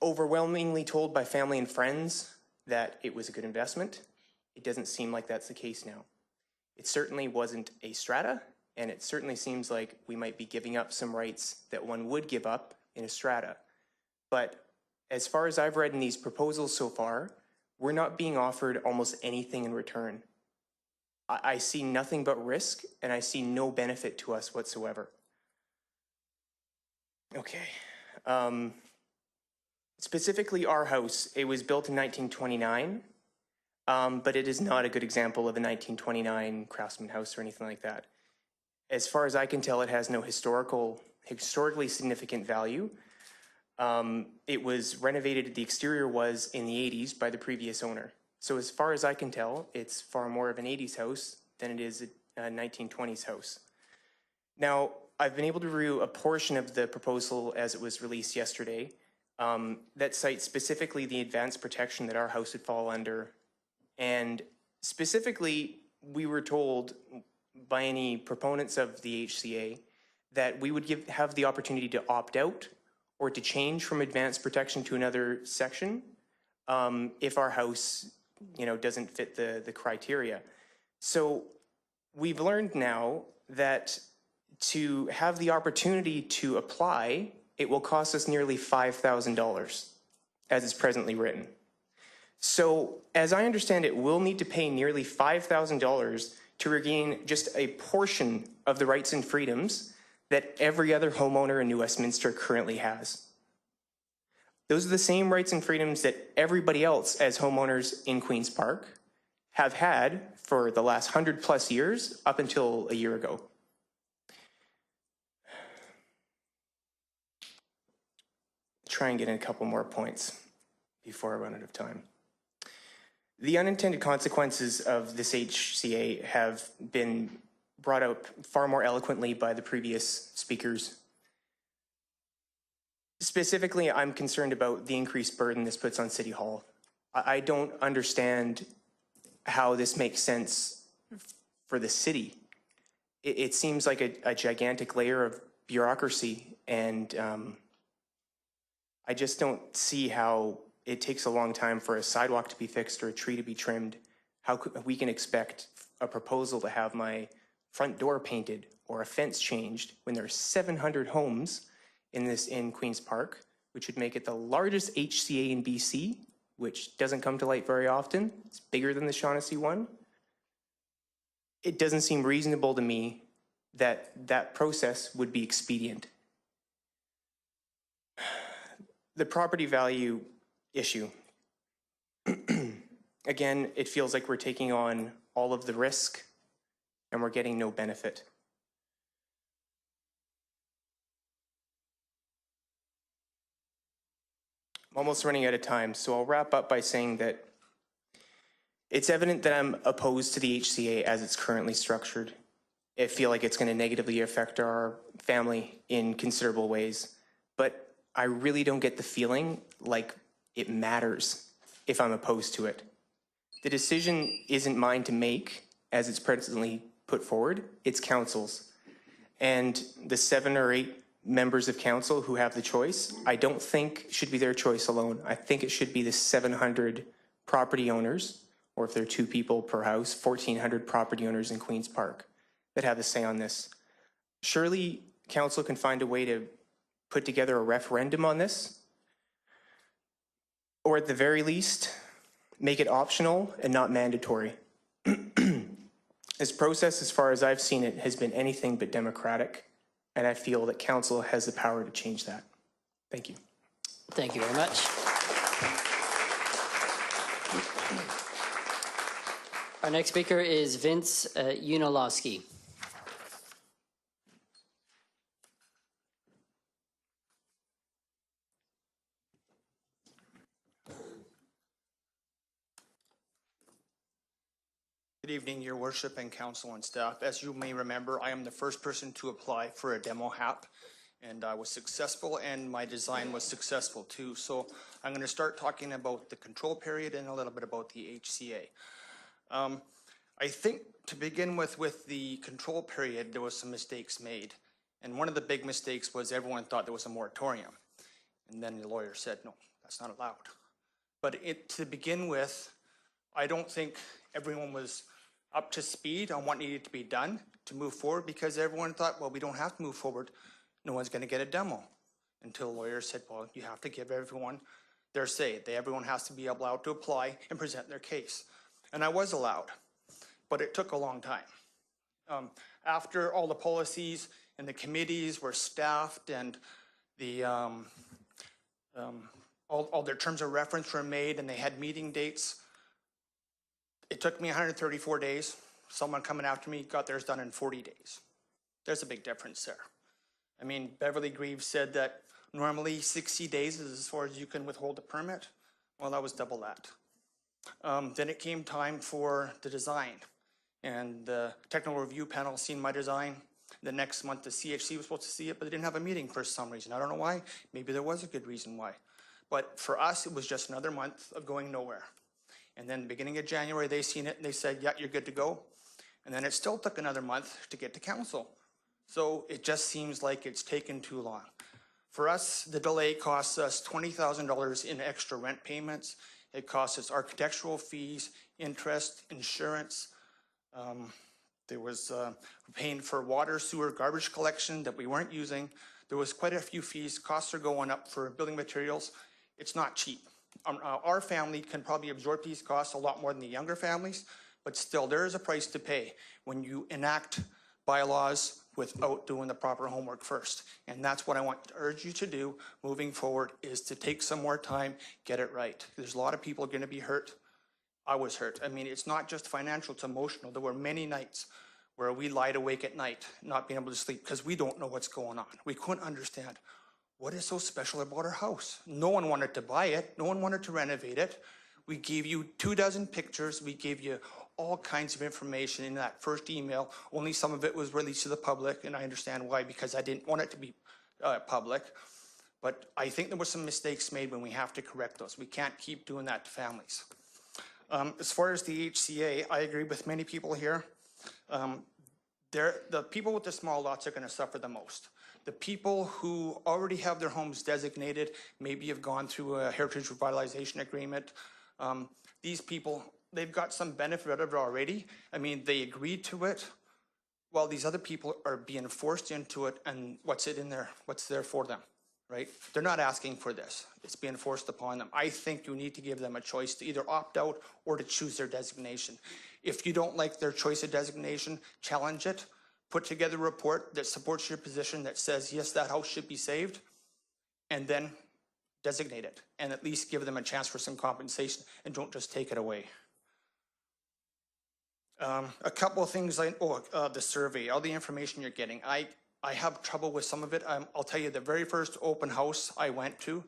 overwhelmingly told by family and friends that it was a good investment. It doesn't seem like that's the case now. It certainly wasn't a strata, and it certainly seems like we might be giving up some rights that one would give up in a strata. But as far as I've read in these proposals so far, we're not being offered almost anything in return. I see nothing but risk, and I see no benefit to us whatsoever. Okay. Specifically our house, it was built in 1929, but it is not a good example of a 1929 craftsman house or anything like that. As far as I can tell, it has no historically significant value. It was renovated, the exterior was in the 80s by the previous owner. So as far as I can tell, it's far more of an 80s house than it is a 1920s house. Now, I've been able to review a portion of the proposal as it was released yesterday that cites specifically the advanced protection that our house would fall under. And specifically, we were told by any proponents of the HCA that we would have the opportunity to opt out or to change from advanced protection to another section if our house, doesn't fit the criteria. So we've learned now that to have the opportunity to apply, it will cost us nearly $5,000 as it's presently written. So as I understand it, we'll need to pay nearly $5,000 to regain just a portion of the rights and freedoms that every other homeowner in New Westminster currently has. Those are the same rights and freedoms that everybody else as homeowners in Queen's Park have had for the last 100+ years up until a year ago. Try and get in a couple more points before I run out of time. The unintended consequences of this HCA have been brought out far more eloquently by the previous speakers. Specifically, I'm concerned about the increased burden this puts on City Hall. I don't understand how this makes sense for the city. It seems like a gigantic layer of bureaucracy, and I just don't see how it takes a long time for a sidewalk to be fixed or a tree to be trimmed. How we can expect a proposal to have my front door painted or a fence changed when there are 700 homes in Queen's Park, which would make it the largest HCA in BC, which doesn't come to light very often. It's bigger than the Shaughnessy one. It doesn't seem reasonable to me that that process would be expedient. The property value issue. Again, it feels like we're taking on all of the risk and we're getting no benefit. I'm almost running out of time, so I'll wrap up by saying that it's evident that I'm opposed to the HCA as it's currently structured. I feel like it's going to negatively affect our family in considerable ways, but I really don't get the feeling like it matters if I'm opposed to it. The decision isn't mine to make as it's presently put forward, it's council's. And the 7 or 8 members of council who have the choice, I don't think should be their choice alone. I think it should be the 700 property owners, or if there are 2 people per house, 1,400 property owners in Queen's Park that have a say on this. Surely council can find a way to put together a referendum on this, or at the very least, make it optional and not mandatory. This process, as far as I've seen it, has been anything but democratic, and I feel that council has the power to change that. Thank you. Thank you very much. Our next speaker is Vince Unolowski. Good evening, Your Worship and Council and staff. As you may remember, I am the first person to apply for a demo HAP, and I was successful, and my design was successful too. So I'm going to start talking about the control period and a little bit about the HCA. I think to begin with the control period, there was some mistakes made. And one of the big mistakes was everyone thought there was a moratorium. And then the lawyer said, no, that's not allowed. But to begin with, I don't think everyone was up to speed on what needed to be done to move forward, because everyone thought, well, we don't have to move forward. No one's going to get a demo. Until lawyers said, well, you have to give everyone their say. Everyone has to be allowed to apply and present their case. And I was allowed, but it took a long time. After all the policies and the committees were staffed and the all their terms of reference were made and they had meeting dates, it took me 134 days. Someone coming after me got theirs done in 40 days. There's a big difference there. I mean, Beverly Greaves said that normally 60 days is as far as you can withhold a permit. Well, that was double that. Then it came time for the design. And the technical review panel seen my design. The next month, the CHC was supposed to see it, but they didn't have a meeting for some reason. I don't know why. Maybe there was a good reason why. But for us, it was just another month of going nowhere. And then beginning of January, they seen it and they said, yeah, you're good to go. And then it still took another month to get to council. So it just seems like it's taken too long. For us, the delay costs us $20,000 in extra rent payments. It costs us architectural fees, interest, insurance. There was paying for water, sewer, garbage collection that we weren't using. There was quite a few fees. Costs are going up for building materials. It's not cheap. Our family can probably absorb these costs a lot more than the younger families, But still, there is a price to pay when you enact bylaws without doing the proper homework first. And that's what I want to urge you to do moving forward, is to take some more time, get it right. There's a lot of people going to be hurt. I was hurt. I mean, it's not just financial, it's emotional. There were many nights where we lied awake at night, not being able to sleep, because we don't know what's going on. We couldn't understand what is so special about our house. No one wanted to buy it. No one wanted to renovate it. We gave you 24 pictures. We gave you all kinds of information in that first email. Only some of it was released to the public, and I understand why, because I didn't want it to be public. But I think there were some mistakes made when we have to correct those. We can't keep doing that to families. As far as the HCA, I agree with many people here. The people with the small lots are going to suffer the most. The people who already have their homes designated, maybe have gone through a heritage revitalization agreement. These people, they've got some benefit out of it already. I mean, they agreed to it, while these other people are being forced into it, and what's there for them, right? They're not asking for this. It's being forced upon them. I think you need to give them a choice to either opt out or to choose their designation. If you don't like their choice of designation, challenge it. Put together a report that supports your position, that says, yes, that house should be saved, and then designate it, and at least give them a chance for some compensation, and don't just take it away. A couple of things, the survey, all the information you're getting. I have trouble with some of it. I'll tell you, the very first open house I went to,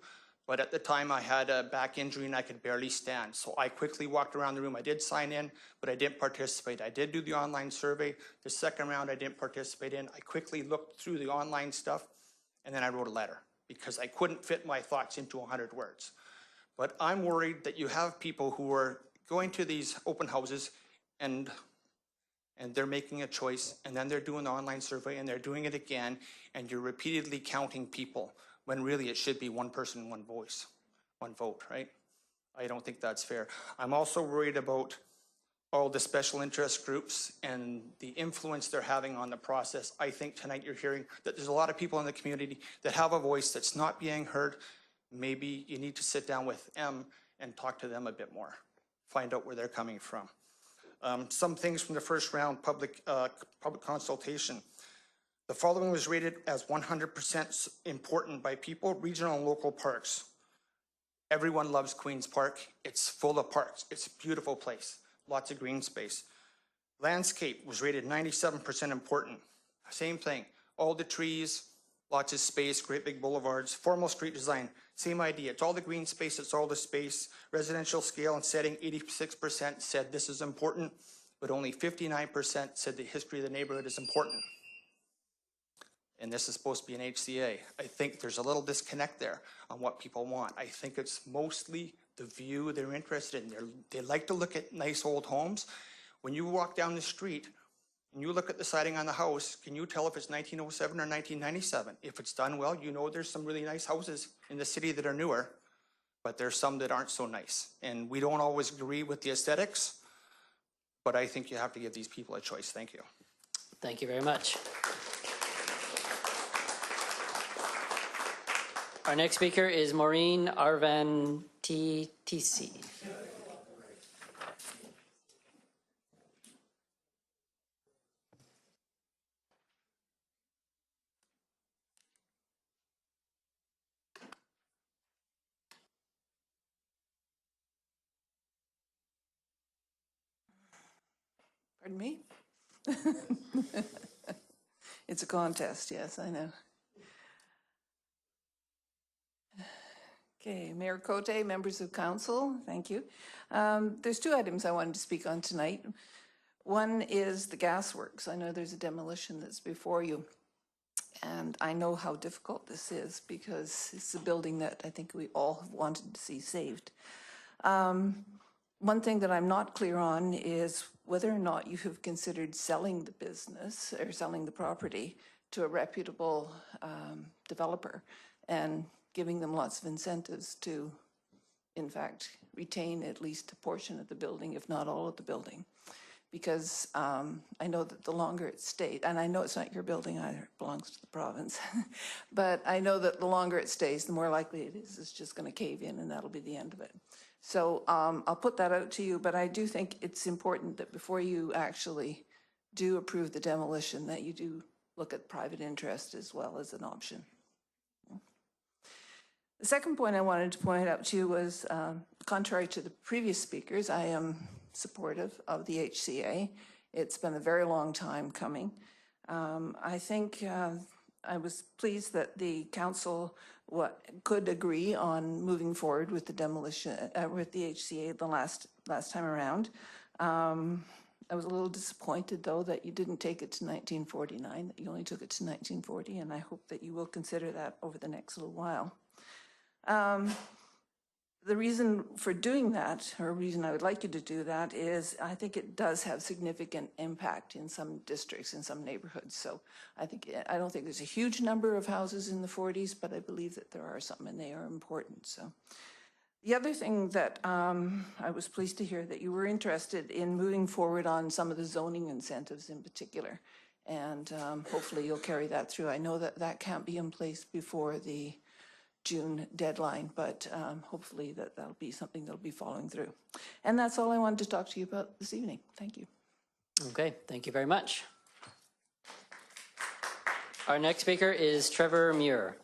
but at the time I had a back injury and I could barely stand. So I quickly walked around the room. I did sign in, but I didn't participate. I did do the online survey. The second round I didn't participate in. I quickly looked through the online stuff, and then I wrote a letter because I couldn't fit my thoughts into 100 words. But I'm worried that you have people who are going to these open houses and they're making a choice, and then they're doing the online survey, and they're doing it again, and you're repeatedly counting people, when really it should be one person, one voice, one vote, right? I don't think that's fair. I'm also worried about all the special interest groups and the influence they're having on the process. I think tonight you're hearing that there's a lot of people in the community that have a voice that's not being heard. Maybe you need to sit down with them and talk to them a bit more, find out where they're coming from. Some things from the first round public consultation. The following was rated as 100% important by people: regional and local parks. Everyone loves Queen's Park. It's full of parks. It's a beautiful place, lots of green space. Landscape was rated 97% important. Same thing, all the trees, lots of space, great big boulevards. Formal street design, same idea. It's all the green space, it's all the space. Residential scale and setting, 86% said this is important, but only 59% said the history of the neighborhood is important. And this is supposed to be an HCA. I think there's a little disconnect there on what people want. I think it's mostly the view they're interested in. They like to look at nice old homes. When you walk down the street and you look at the siding on the house, can you tell if it's 1907 or 1997? If it's done well, you know there's some really nice houses in the city that are newer, but there's some that aren't so nice. And we don't always agree with the aesthetics, but I think you have to give these people a choice. Thank you. Thank you very much. Our next speaker is Maureen Arvan TTC. Pardon me? It's a contest, yes, I know. Okay, Mayor Cote, members of council, thank you. There's two items I wanted to speak on tonight. One is the gasworks. I know there's a demolition that's before you, and I know how difficult this is because it's a building that I think we all have wanted to see saved. One thing that I'm not clear on is whether or not you have considered selling the business or selling the property to a reputable developer and giving them lots of incentives to, in fact, retain at least a portion of the building, if not all of the building. Because I know that the longer it stays, and I know it's not your building either, it belongs to the province, but I know that the longer it stays, the more likely it is it's just going to cave in and that'll be the end of it. So I'll put that out to you, but I do think it's important that before you actually do approve the demolition, that you do look at private interest as well as an option. The second point I wanted to point out to you was, contrary to the previous speakers, I am supportive of the HCA. It's been a very long time coming. I think I was pleased that the council could agree on moving forward with the demolition, with the HCA the last time around. I was a little disappointed, though, that you didn't take it to 1949, that you only took it to 1940, and I hope that you will consider that over the next little while. The reason for doing that, or reason I would like you to do that, is I think it does have significant impact in some districts, in some neighborhoods. So I don't think there's a huge number of houses in the 40s, but I believe that there are some, and they are important. So the other thing that I was pleased to hear that you were interested in moving forward on some of the zoning incentives in particular, and hopefully you'll carry that through. I know that that can't be in place before the June deadline, but hopefully that'll be something that'll be following through. And that's all I wanted to talk to you about this evening. Thank you. Okay, thank you very much. Our next speaker is Trevor Muir.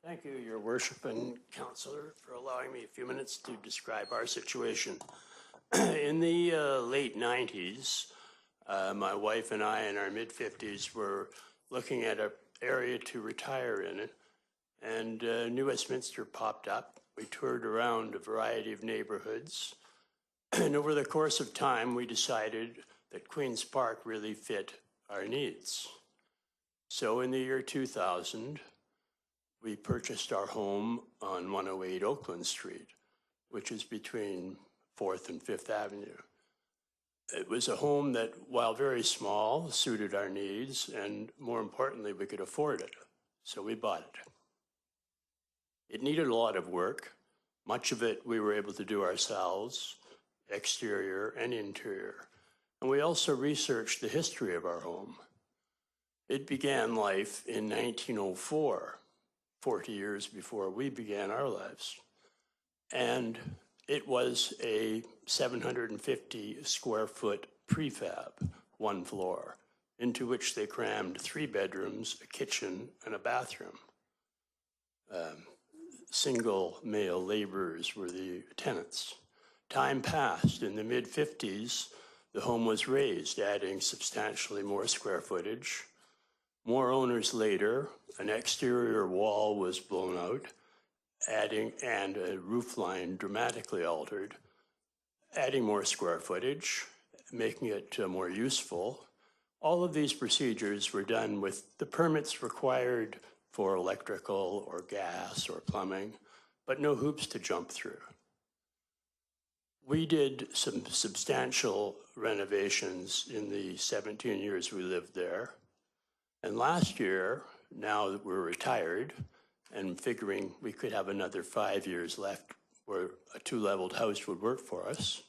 Thank you, Your Worship and Councillor, for allowing me a few minutes to describe our situation. In the late 90s, my wife and I in our mid-50s were looking at an area to retire in it, and New Westminster popped up. We toured around a variety of neighborhoods, and over the course of time, we decided that Queen's Park really fit our needs. So in the year 2000, we purchased our home on 108 Oakland Street, which is between 4th and 5th Avenue. It was a home that, while very small, suited our needs, and more importantly, we could afford it. So we bought it. It needed a lot of work. Much of it we were able to do ourselves, exterior and interior. And we also researched the history of our home. It began life in 1904. 40 years before we began our lives. And it was a 750 square foot prefab, one floor, into which they crammed 3 bedrooms, a kitchen, and a bathroom. Single male laborers were the tenants. Time passed. In the mid-50s, the home was raised, adding substantially more square footage. More owners later, an exterior wall was blown out, and a roof line dramatically altered, adding more square footage, making it more useful. All of these procedures were done with the permits required for electrical or gas or plumbing, but no hoops to jump through. We did some substantial renovations in the 17 years we lived there. And last year, now that we're retired and figuring we could have another 5 years left where a 2-leveled house would work for us,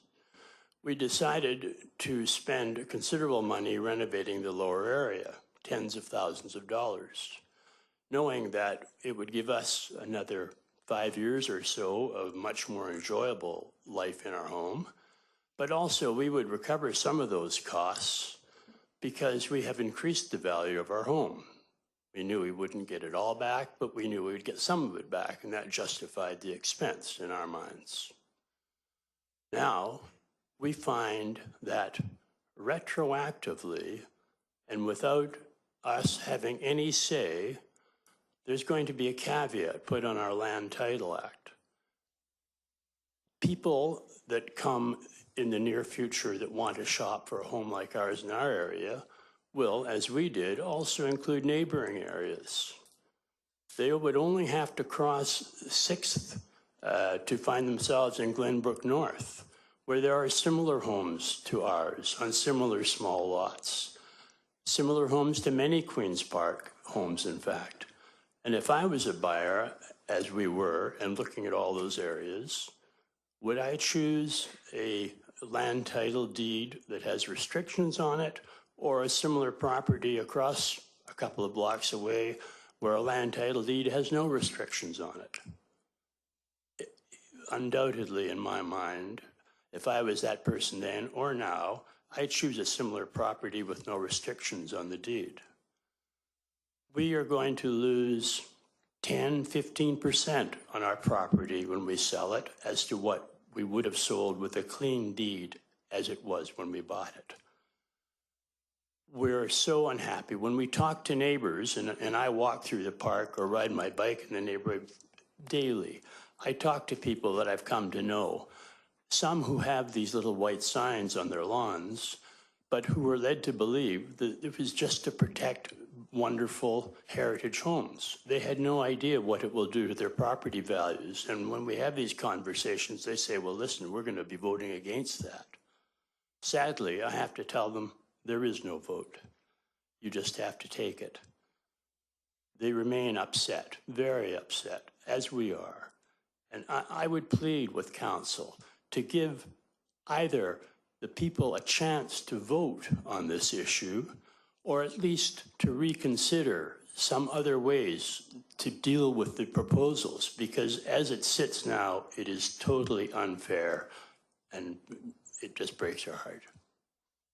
we decided to spend considerable money renovating the lower area, tens of thousands of dollars, knowing that it would give us another 5 years or so of much more enjoyable life in our home, but also we would recover some of those costs because we have increased the value of our home. We knew we wouldn't get it all back, but we knew we would get some of it back, and that justified the expense in our minds. Now, we find that retroactively, and without us having any say, there's going to be a caveat put on our Land Title Act. People that come in the near future that want to shop for a home like ours in our area will, as we did, also include neighboring areas. They would only have to cross 6th to find themselves in Glenbrook North, where there are similar homes to ours on similar small lots. Similar homes to many Queen's Park homes, in fact. And if I was a buyer, as we were, and looking at all those areas, would I choose a land title deed that has restrictions on it, or a similar property across a couple of blocks away where a land title deed has no restrictions on it. Undoubtedly, in my mind, if I was that person then or now, I'd choose a similar property with no restrictions on the deed. We are going to lose 10, 15% on our property when we sell it as to what we would have sold with a clean deed as it was when we bought it. We're so unhappy. When we talk to neighbors, and I walk through the park or ride my bike in the neighborhood daily, I talk to people that I've come to know, some who have these little white signs on their lawns, but who were led to believe that it was just to protect wonderful heritage homes. They had no idea what it will do to their property values. And when we have these conversations, they say, well, listen, we're going to be voting against that. Sadly, I have to tell them there is no vote. You just have to take it. They remain upset, very upset, as we are. And I would plead with council to give either the people a chance to vote on this issue, or at least to reconsider some other ways to deal with the proposals, because as it sits now, it is totally unfair, and it just breaks our heart.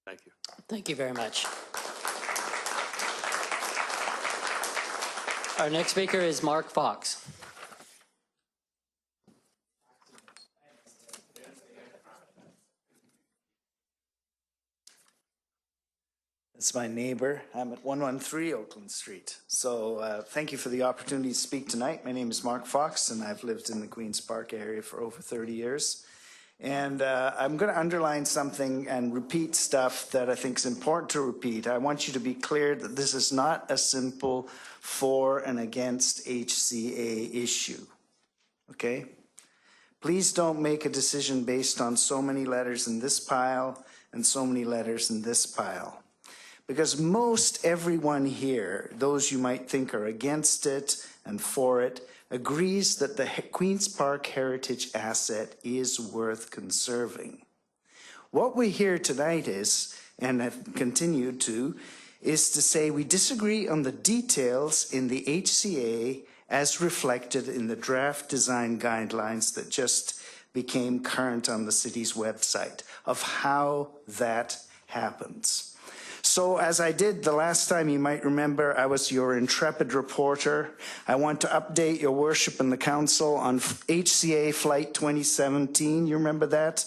Thank you. Thank you very much. Our next speaker is Mark Fox. It's my neighbor. I'm at 113 Oakland Street. So thank you for the opportunity to speak tonight. My name is Mark Fox, and I've lived in the Queen's Park area for over 30 years. And I'm going to underline something and repeat stuff that I think is important to repeat. I want you to be clear that this is not a simple for and against HCA issue. Okay? Please don't make a decision based on so many letters in this pile and so many letters in this pile. Because most everyone here, those you might think are against it and for it, agrees that the Queen's Park heritage asset is worth conserving. What we hear tonight is, and have continued to, is to say we disagree on the details in the HCA as reflected in the draft design guidelines that just became current on the city's website of how that happens. So as I did the last time, you might remember, I was your intrepid reporter. I want to update your worship and the council on HCA Flight 2017. You remember that?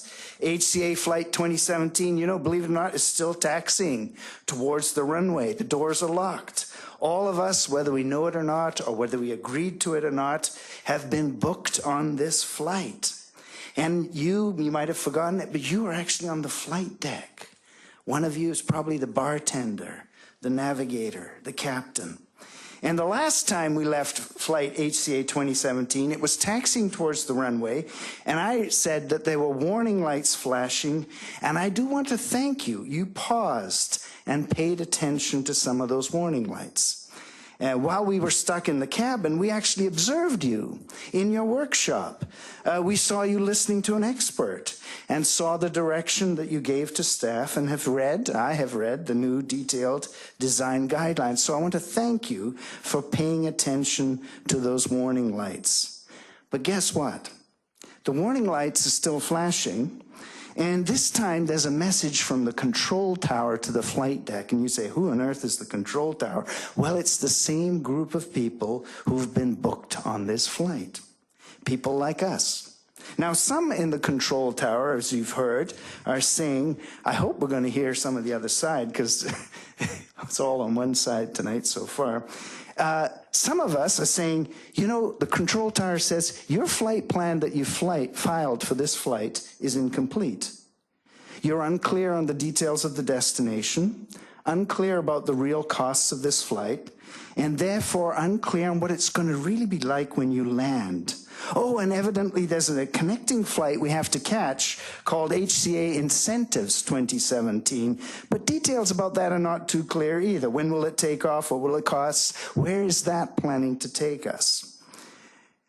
HCA Flight 2017, you know, believe it or not, is still taxiing towards the runway. The doors are locked. All of us, whether we know it or not, or whether we agreed to it or not, have been booked on this flight. And you might have forgotten it, but you were actually on the flight deck. One of you is probably the bartender, the navigator, the captain. And the last time we left flight HCA 2017, it was taxiing towards the runway, and I said that there were warning lights flashing, and I do want to thank you. You paused and paid attention to some of those warning lights. While we were stuck in the cabin, we actually observed you in your workshop. We saw you listening to an expert and saw the direction that you gave to staff and I have read the new detailed design guidelines. So I want to thank you for paying attention to those warning lights. But guess what? The warning lights are still flashing. And this time there's a message from the control tower to the flight deck. And you say, who on earth is the control tower? Well, it's the same group of people who've been booked on this flight. People like us. Now, some in the control tower, as you've heard, are saying, I hope we're going to hear some of the other side, because it's all on one side tonight so far. Some of us are saying, you know, the control tower says your flight plan that you filed for this flight is incomplete. You're unclear on the details of the destination, unclear about the real costs of this flight, and therefore unclear on what it's going to really be like when you land. Oh, and evidently there's a connecting flight we have to catch called HCA Incentives 2017. But details about that are not too clear either. When will it take off? What will it cost? Where is that planning to take us?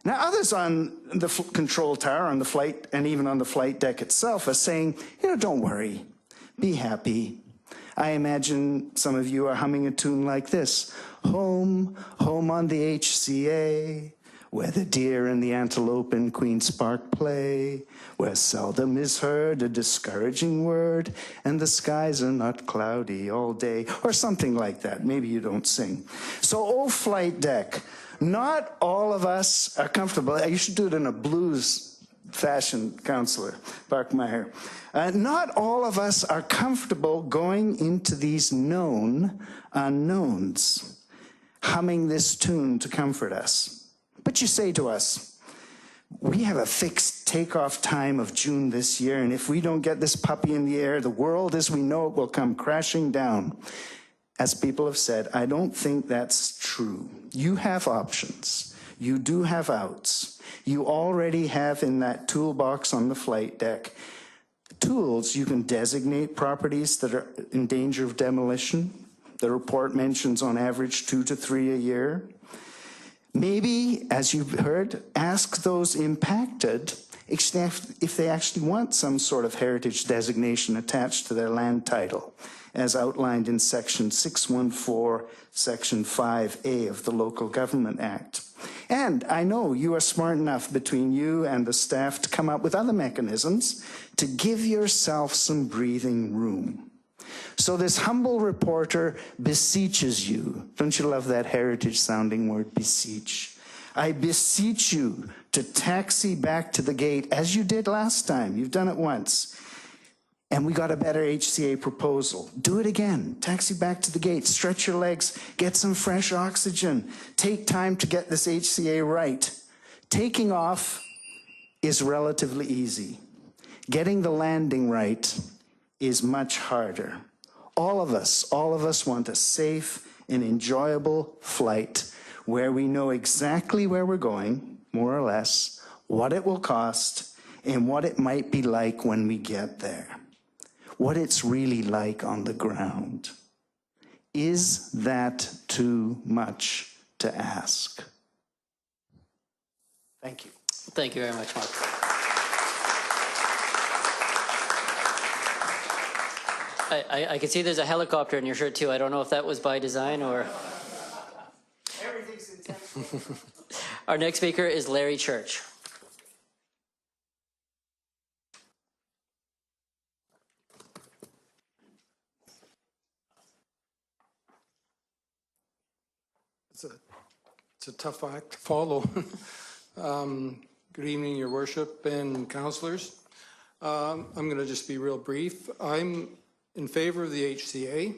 Now, others on the control tower, on the flight, and even on the flight deck itself are saying, don't worry, be happy. I imagine some of you are humming a tune like this. Home, home on the HCA, where the deer and the antelope in Queen's Park play, where seldom is heard a discouraging word, and the skies are not cloudy all day, or something like that. Maybe you don't sing. So, old flight deck, not all of us are comfortable. You should do it in a blues fashion, Councillor Barkmeyer. Not all of us are comfortable going into these known unknowns, humming this tune to comfort us. But you say to us, we have a fixed takeoff time of June this year, and if we don't get this puppy in the air, the world as we know it will come crashing down. As people have said, I don't think that's true. You have options. You do have outs. You already have in that toolbox on the flight deck tools. You can designate properties that are in danger of demolition. The report mentions on average 2 to 3 a year. Maybe, as you've heard, ask those impacted if they actually want some sort of heritage designation attached to their land title, as outlined in Section 614, Section 5A of the Local Government Act. And I know you are smart enough between you and the staff to come up with other mechanisms to give yourself some breathing room. So this humble reporter beseeches you. Don't you love that heritage-sounding word, beseech? I beseech you to taxi back to the gate, as you did last time. You've done it once. And we got a better HCA proposal. Do it again. Taxi back to the gate. Stretch your legs. Get some fresh oxygen. Take time to get this HCA right. Taking off is relatively easy. Getting the landing right is much harder. All of us want a safe and enjoyable flight where we know exactly where we're going, more or less, what it will cost, and what it might be like when we get there. What it's really like on the ground. Is that too much to ask? Thank you. Thank you very much, Mark. I can see there's a helicopter in your shirt too. I don't know if that was by design or... Everything's intentional. Our next speaker is Larry Church. It's a tough act to follow. Good evening, Your Worship and councillors. I'm going to just be real brief. I'm in favor of the HCA,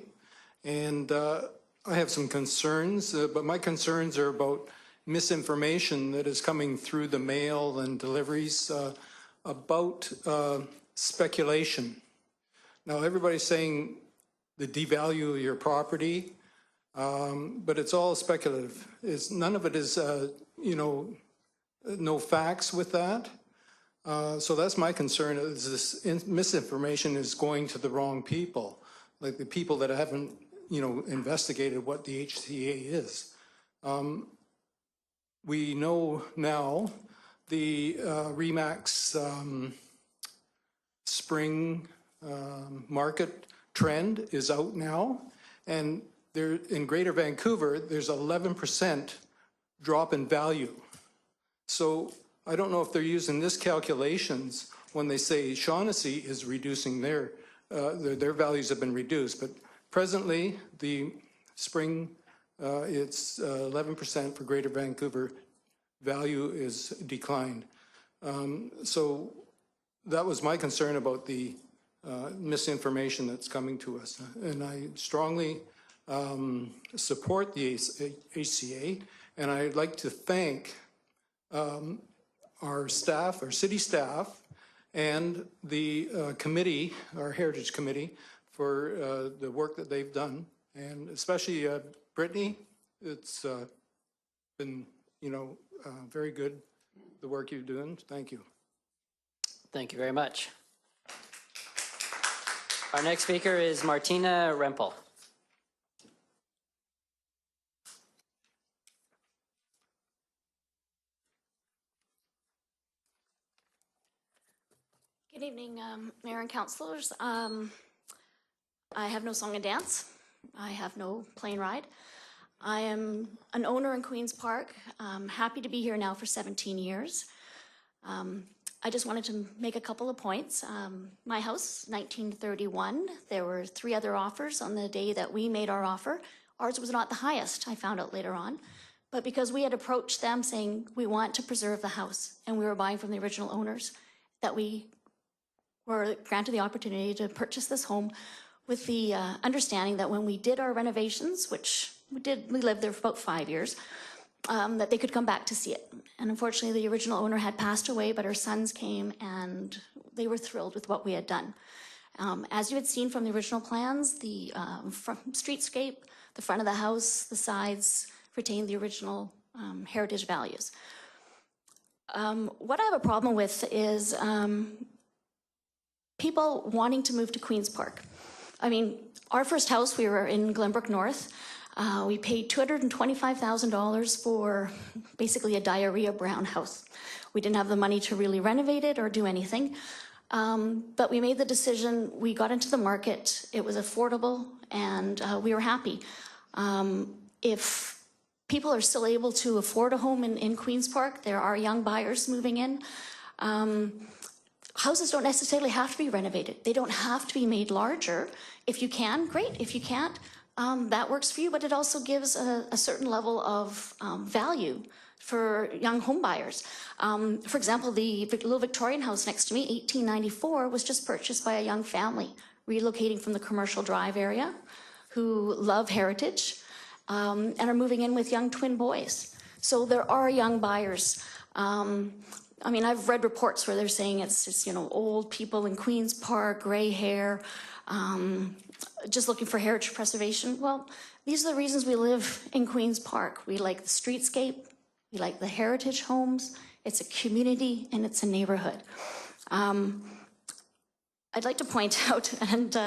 and I have some concerns, but my concerns are about misinformation that is coming through the mail and deliveries about speculation. Now, everybody's saying the devalue of your property, but it's all speculative. None of it is, no facts with that. So that's my concern, is this misinformation is going to the wrong people, like the people that haven't, investigated what the HCA is. We know now the RE/MAX spring market trend is out now, and there in Greater Vancouver, there's 11% drop in value. So I don't know if they're using this calculations when they say Shaughnessy is reducing their values have been reduced, but presently the spring it's 11% for Greater Vancouver. Value is declined. So that was my concern about the misinformation that's coming to us, and I strongly support the HCA, and I'd like to thank our staff, our city staff, and the committee, our Heritage Committee, for the work that they've done, and especially Brittany. It's been, very good, the work you're doing. Thank you. Thank you very much. Our next speaker is Martina Rempel. Good evening, Mayor and councillors. I have no song and dance. I have no plane ride. I am an owner in Queen's Park. I'm happy to be here now for 17 years. I just wanted to make a couple of points. My house, 1931, there were 3 other offers on the day that we made our offer. Ours was not the highest, I found out later on. But because we had approached them saying we want to preserve the house and we were buying from the original owners, that we were granted the opportunity to purchase this home with the understanding that when we did our renovations, which we lived there for about 5 years, that they could come back to see it. And unfortunately, the original owner had passed away, but her sons came and they were thrilled with what we had done. As you had seen from the original plans, the streetscape, the front of the house, the sides retain the original heritage values. What I have a problem with is people wanting to move to Queen's Park. I mean, our first house, we were in Glenbrook North. We paid $225,000 for basically a diarrhea brown house. We didn't have the money to really renovate it or do anything. But we made the decision, we got into the market, it was affordable, and we were happy. If people are still able to afford a home in Queen's Park, there are young buyers moving in. Houses don't necessarily have to be renovated. They don't have to be made larger. If you can, great. If you can't, that works for you, but it also gives a certain level of value for young home buyers. For example, the little Victorian house next to me, 1894, was just purchased by a young family relocating from the Commercial Drive area who love heritage and are moving in with young twin boys. So there are young buyers. I mean, I've read reports where they're saying it's you know, old people in Queen's Park, gray hair, just looking for heritage preservation. Well, these are the reasons we live in Queen's Park. We like the streetscape, we like the heritage homes, it's a community, and it's a neighborhood. I'd like to point out, and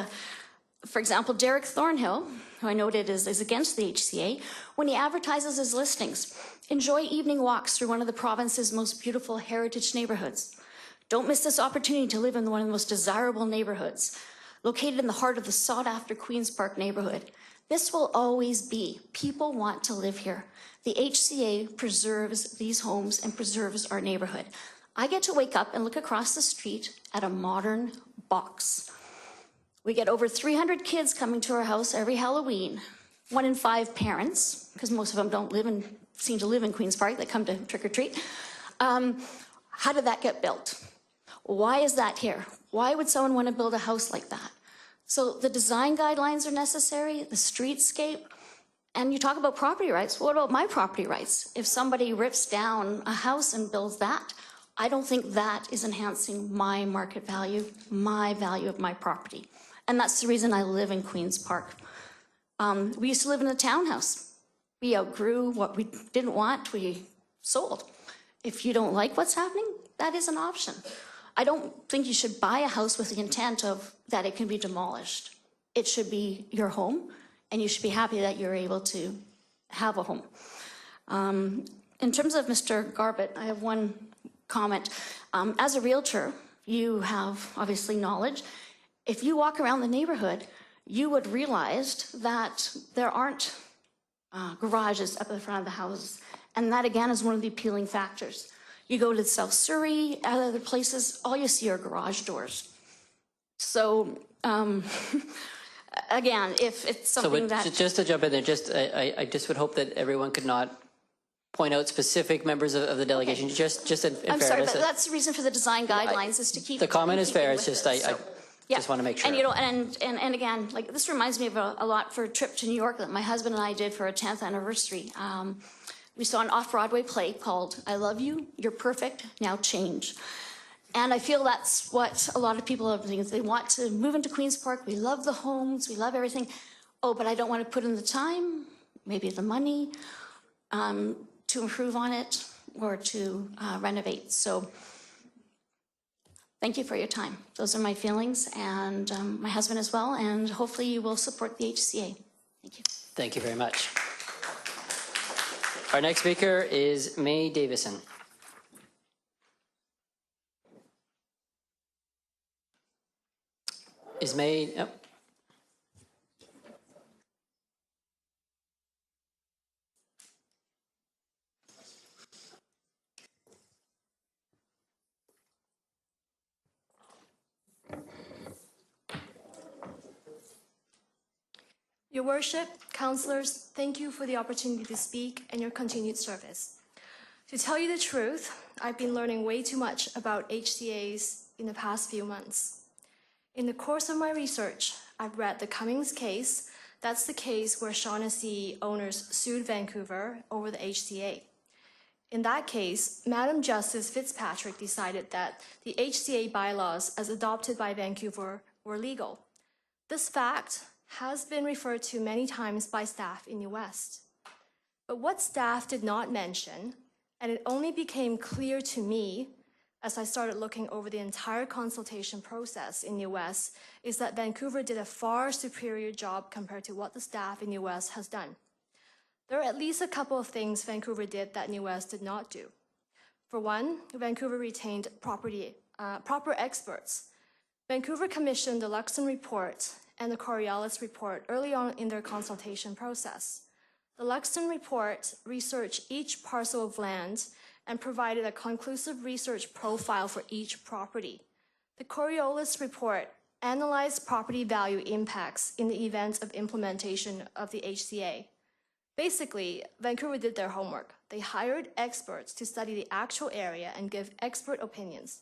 for example, Derek Thornhill, who I noted is against the HCA, when he advertises his listings, enjoy evening walks through one of the province's most beautiful heritage neighborhoods. Don't miss this opportunity to live in one of the most desirable neighborhoods, located in the heart of the sought-after Queen's Park neighborhood. This will always be. People want to live here. The HCA preserves these homes and preserves our neighborhood. I get to wake up and look across the street at a modern box. We get over 300 kids coming to our house every Halloween. 1 in 5 parents, because most of them don't seem to live in Queen's Park, that come to trick or treat. How did that get built? Why is that here? Why would someone want to build a house like that? So the design guidelines are necessary, the streetscape, and you talk about property rights. What about my property rights? If somebody rips down a house and builds that, I don't think that is enhancing my market value, my value of my property. And that's the reason I live in Queen's Park. We used to live in a townhouse. We outgrew what we didn't want, we sold. If you don't like what's happening, that is an option. I don't think you should buy a house with the intent of that it can be demolished. It should be your home, and you should be happy that you're able to have a home. In terms of Mr. Garbett, I have one comment. As a realtor, you have obviously knowledge. If you walk around the neighborhood, you would realize that there aren't garages up at the front of the houses. And that, again, is one of the appealing factors. You go to South Surrey, other places, all you see are garage doors. So, again, if it's something that... Just to jump in there, I just would hope that everyone could not point out specific members of the delegation, okay. just in fairness. I'm sorry, but that's the reason for the design guidelines, is to keep... The comment is fair, it's just, Yeah. Just want to make sure. And, you know, and again, like, this reminds me of a lot for a trip to New York that my husband and I did for a 10th anniversary. We saw an off-Broadway play called I Love You, You're Perfect, Now Change. And I feel that's what a lot of people are thinking. They want to move into Queen's Park. We love the homes. We love everything. Oh, but I don't want to put in the time, maybe the money, to improve on it or to renovate. So thank you for your time. Those are my feelings, and my husband as well, and hopefully you will support the HCA. Thank you. Thank you very much. Our next speaker is May Davison. is made. Oh. Your Worship, councillors, thank you for the opportunity to speak and your continued service. To tell you the truth, I've been learning way too much about HCAs in the past few months. In the course of my research, I've read the Cummings case. That's the case where Shaughnessy owners sued Vancouver over the HCA. In that case, Madam Justice Fitzpatrick decided that the HCA bylaws as adopted by Vancouver were legal. This fact has been referred to many times by staff in New West. But what staff did not mention, and it only became clear to me as I started looking over the entire consultation process in New West, is that Vancouver did a far superior job compared to what the staff in New West has done. There are at least a couple of things Vancouver did that New West did not do. For one, Vancouver retained proper experts. Vancouver commissioned the Luxon report and the Coriolis report early on in their consultation process. The Luxon report researched each parcel of land and provided a conclusive research profile for each property. The Coriolis report analyzed property value impacts in the event of implementation of the HCA. Basically, Vancouver did their homework. They hired experts to study the actual area and give expert opinions.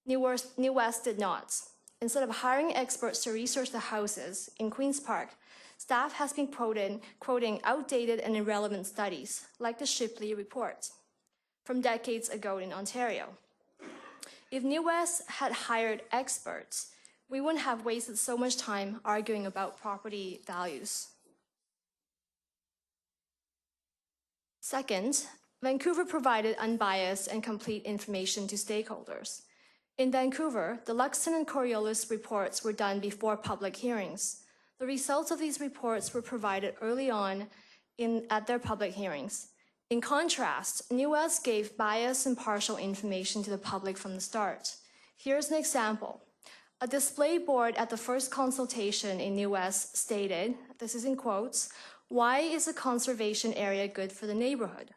New West did not. Instead of hiring experts to research the houses in Queen's Park, staff has been quoting outdated and irrelevant studies, like the Shipley report from decades ago in Ontario. If New West had hired experts, we wouldn't have wasted so much time arguing about property values. Second, Vancouver provided unbiased and complete information to stakeholders. In Vancouver, the Luxon and Coriolis reports were done before public hearings. The results of these reports were provided early on at their public hearings. In contrast, New West gave biased and partial information to the public from the start. Here's an example. A display board at the first consultation in New West stated, this is in quotes, "Why is a conservation area good for the neighborhood?"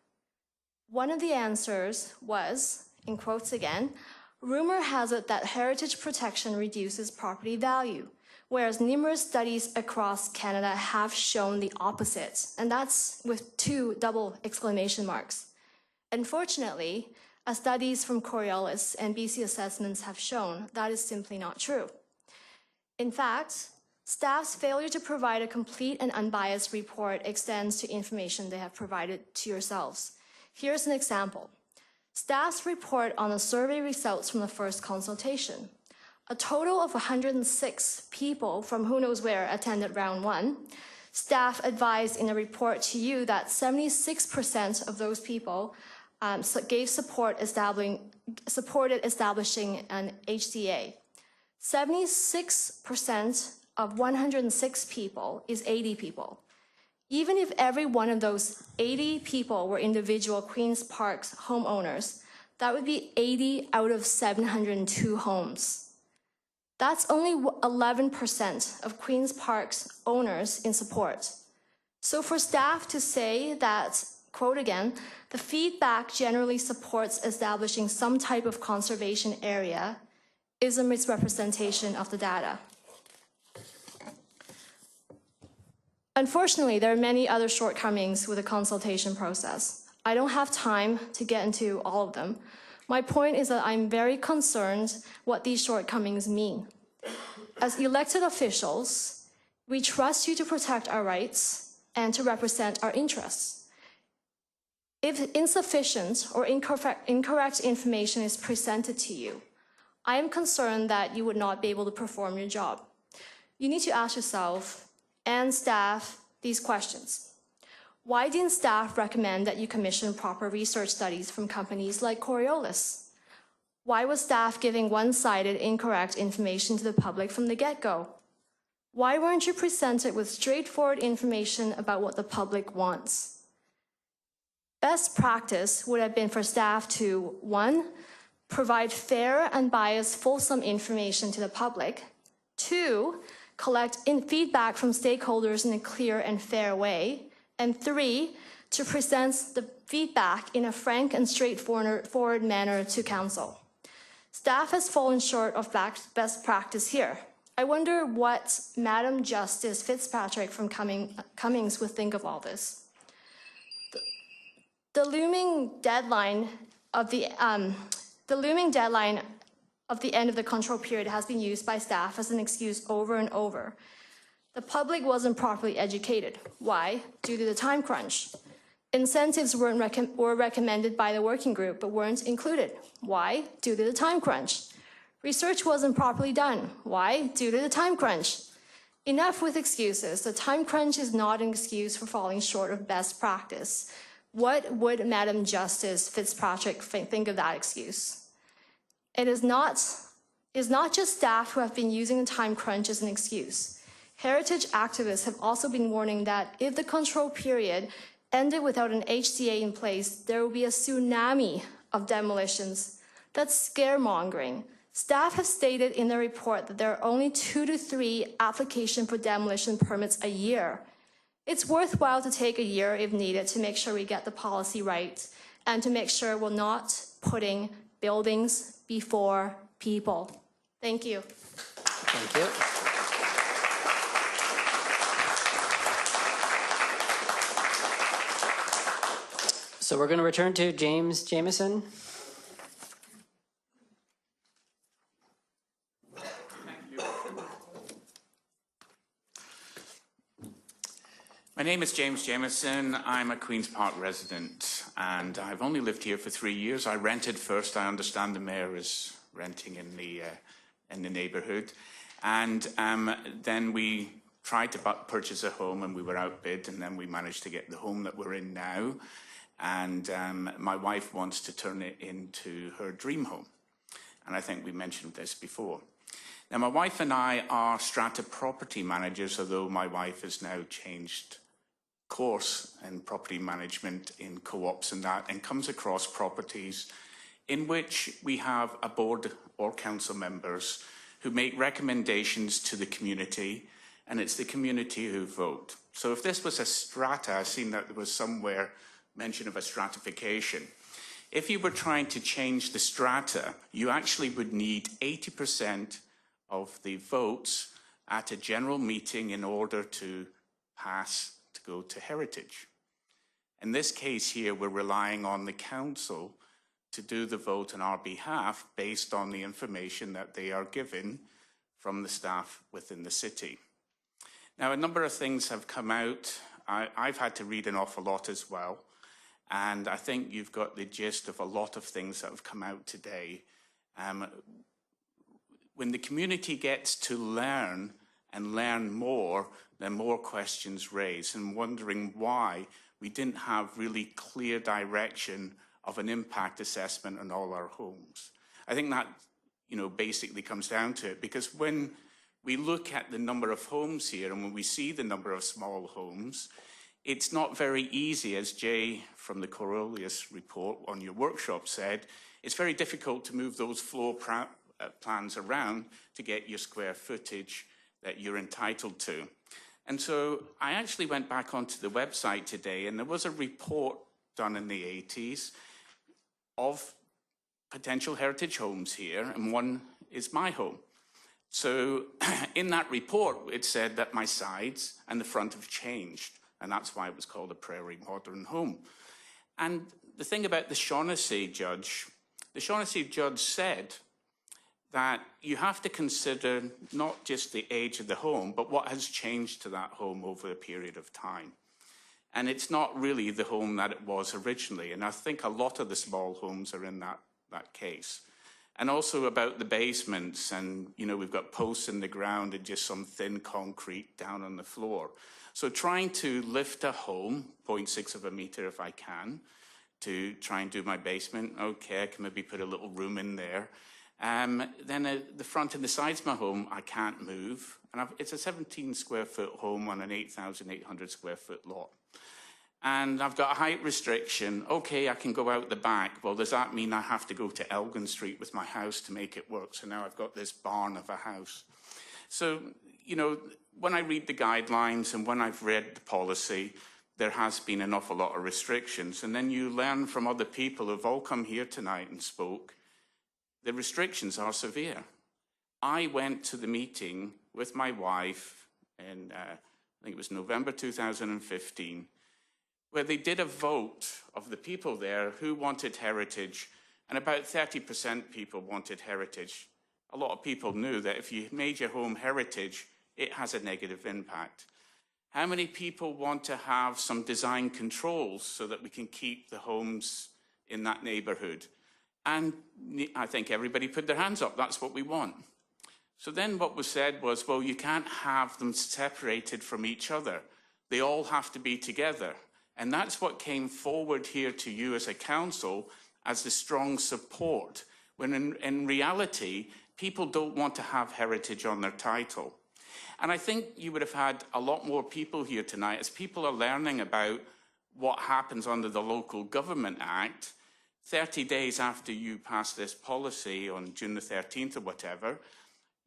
One of the answers was, in quotes again, "Rumor has it that heritage protection reduces property value, whereas numerous studies across Canada have shown the opposite." And that's with 2 double exclamation marks. Unfortunately, as studies from Coriolis and BC assessments have shown, that is simply not true. In fact, staff's failure to provide a complete and unbiased report extends to information they have provided to yourselves. Here's an example. Staff's report on the survey results from the first consultation. A total of 106 people from who knows where attended round 1. Staff advised in a report to you that 76% of those people supported establishing an HCA. 76% of 106 people is 80 people. Even if every one of those 80 people were individual Queen's Park's homeowners, that would be 80 out of 702 homes. That's only 11% of Queen's Park's owners in support. So for staff to say that, quote again, "The feedback generally supports establishing some type of conservation area," is a misrepresentation of the data. Unfortunately, there are many other shortcomings with the consultation process. I don't have time to get into all of them. My point is that I'm very concerned what these shortcomings mean. As elected officials, we trust you to protect our rights and to represent our interests. If insufficient or incorrect information is presented to you, I am concerned that you would not be able to perform your job. You need to ask yourself and staff these questions. Why didn't staff recommend that you commission proper research studies from companies like Coriolis? Why was staff giving one-sided, incorrect information to the public from the get-go? Why weren't you presented with straightforward information about what the public wants? Best practice would have been for staff to, 1, provide fair, unbiased, fulsome information to the public. 2, collect feedback from stakeholders in a clear and fair way. And 3, to present the feedback in a frank and straightforward manner to council. Staff has fallen short of best practice here. I wonder what Madam Justice Fitzpatrick from Cummings would think of all this. The looming deadline of the end of the control period has been used by staff as an excuse over and over. The public wasn't properly educated. Why? Due to the time crunch. Incentives were recommended by the working group but weren't included. Why? Due to the time crunch. Research wasn't properly done. Why? Due to the time crunch. Enough with excuses. The time crunch is not an excuse for falling short of best practice. What would Madam Justice Fitzpatrick think of that excuse? It is not just staff who have been using the time crunch as an excuse. Heritage activists have also been warning that if the control period ended without an HCA in place, there will be a tsunami of demolitions. That's scaremongering. Staff have stated in their report that there are only 2 to 3 applications for demolition permits a year. It's worthwhile to take a year if needed to make sure we get the policy right and to make sure we're not putting buildings before people. Thank you. Thank you. So we're going to return to James Jameson. My name is James Jameson. I'm a Queen's Park resident, and I've only lived here for 3 years. I rented first. I understand the mayor is renting in the neighbourhood, and then we tried to purchase a home, and we were outbid, and then we managed to get the home that we're in now. And my wife wants to turn it into her dream home, and I think we mentioned this before. Now, my wife and I are strata property managers, although my wife has now changed course in property management in co-ops and that, and comes across properties in which we have a board or council members who make recommendations to the community, and it's the community who vote. So if this was a strata, I've seen that there was somewhere mention of a stratification. If you were trying to change the strata, you actually would need 80% of the votes at a general meeting in order to pass to go to heritage. In this case here, we're relying on the council to do the vote on our behalf based on the information that they are given from the staff within the city. Now, a number of things have come out. I've had to read an awful lot as well, and I think you've got the gist of a lot of things that have come out today. When the community gets to learn and learn more, then more questions raised, and wondering why we didn't have really clear direction of an impact assessment on all our homes. I think that, basically comes down to it, because when we look at the number of homes here and when we see the number of small homes, it's not very easy, as Jay from the Corollius report on your workshop said, it's very difficult to move those floor plans around to get your square footage that you're entitled to. And so I actually went back onto the website today, and there was a report done in the 80s of potential heritage homes here, and one is my home. So in that report, it said that my sides and the front have changed, and that's why it was called a Prairie Modern Home. And the thing about the Shaughnessy judge said that you have to consider not just the age of the home, but what has changed to that home over a period of time. And it's not really the home that it was originally. And I think a lot of the small homes are in that case. And also about the basements, and we've got posts in the ground and just some thin concrete down on the floor. So trying to lift a home, 0.6 of a meter if I can, to try and do my basement, okay, I can maybe put a little room in there. Then the front and the sides of my home, I can't move. And it's a 17 square foot home on an 8,800 square foot lot. And I've got a height restriction. Okay, I can go out the back. Well, does that mean I have to go to Elgin Street with my house to make it work? So now I've got this barn of a house. So, you know, when I read the guidelines and when I've read the policy, there has been an awful lot of restrictions. And then you learn from other people who've all come here tonight and spoke, the restrictions are severe. I went to the meeting with my wife in, I think it was November 2015, where they did a vote of the people there who wanted heritage, and about 30% people wanted heritage. A lot of people knew that if you made your home heritage, it has a negative impact. How many people want to have some design controls so that we can keep the homes in that neighborhood? And I think everybody put their hands up. That's what we want. So then what was said was, well, you can't have them separated from each other. They all have to be together. And that's what came forward here to you as a council as the strong support, when in reality, people don't want to have heritage on their title. And I think you would have had a lot more people here tonight as people are learning about what happens under the Local Government Act. 30 days after you pass this policy on June the 13th or whatever,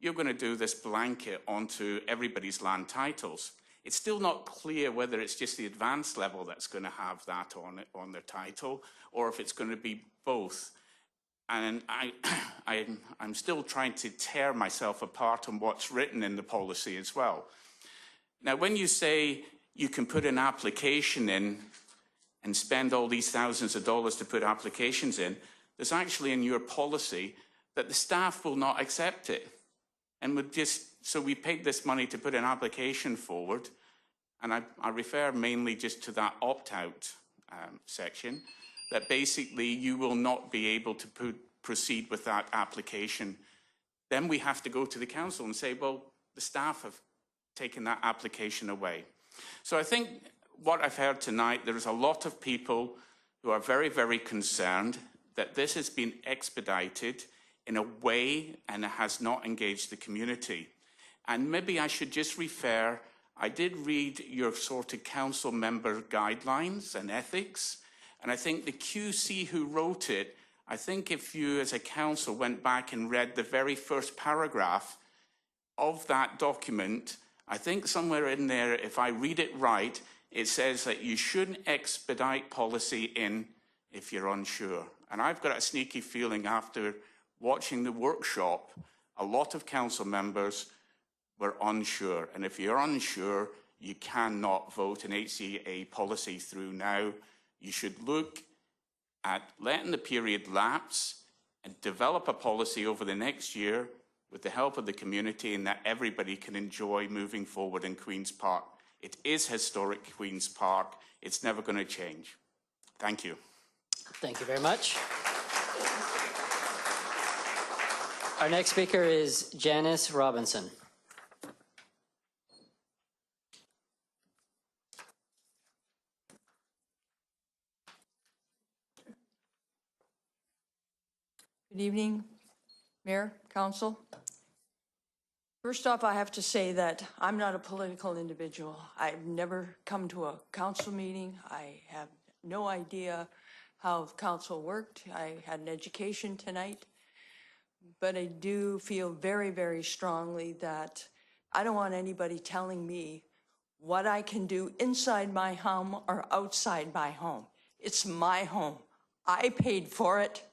you're going to do this blanket onto everybody's land titles. It's still not clear whether it's just the advanced level that's going to have that on their title, or if it's going to be both. And I'm still trying to tear myself apart on what's written in the policy as well. Now, when you say you can put an application in and spend all these thousands of dollars to put applications in, there's actually in your policy that the staff will not accept it. And would just, so we paid this money to put an application forward, and I refer mainly just to that opt-out section, that basically you will not be able to proceed with that application. Then we have to go to the council and say, well, the staff have taken that application away. So I think what I've heard tonight, there's a lot of people who are very, very concerned that this has been expedited in a way and it has not engaged the community. And maybe I should just refer, I did read your sort of council member guidelines and ethics, and I think the QC who wrote it, I think if you as a council went back and read the very first paragraph of that document, I think somewhere in there, if I read it right, it says that you shouldn't expedite policy in if you're unsure. And I've got a sneaky feeling after watching the workshop, a lot of council members were unsure. And if you're unsure, you cannot vote an HCA policy through now. You should look at letting the period lapse and develop a policy over the next year with the help of the community, and that everybody can enjoy moving forward in Queen's Park. It is historic Queen's Park. It's never going to change. Thank you. Thank you very much. Our next speaker is Janice Robinson. Good evening, Mayor, Council. First off, I have to say that I'm not a political individual. I've never come to a council meeting. I have no idea how council worked. I had an education tonight, but I do feel very, very strongly that I don't want anybody telling me what I can do inside my home or outside my home. It's my home. I paid for it.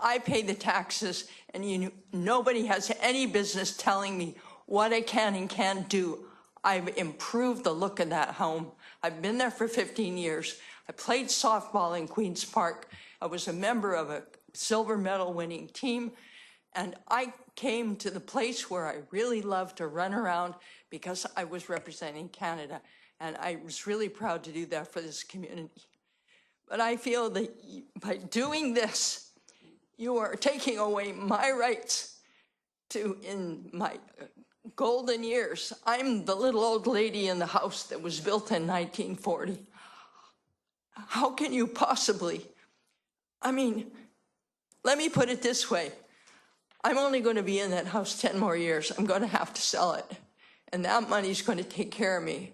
I pay the taxes, and nobody has any business telling me what I can and can't do. I've improved the look of that home. I've been there for 15 years. I played softball in Queen's Park. I was a member of a silver medal winning team, and I came to the place where I really love to run around because I was representing Canada, and I was really proud to do that for this community. But I feel that by doing this, you are taking away my rights to, in my golden years. I'm the little old lady in the house that was built in 1940. How can you possibly? I mean, let me put it this way. I'm only going to be in that house 10 more years. I'm going to have to sell it. And that money's going to take care of me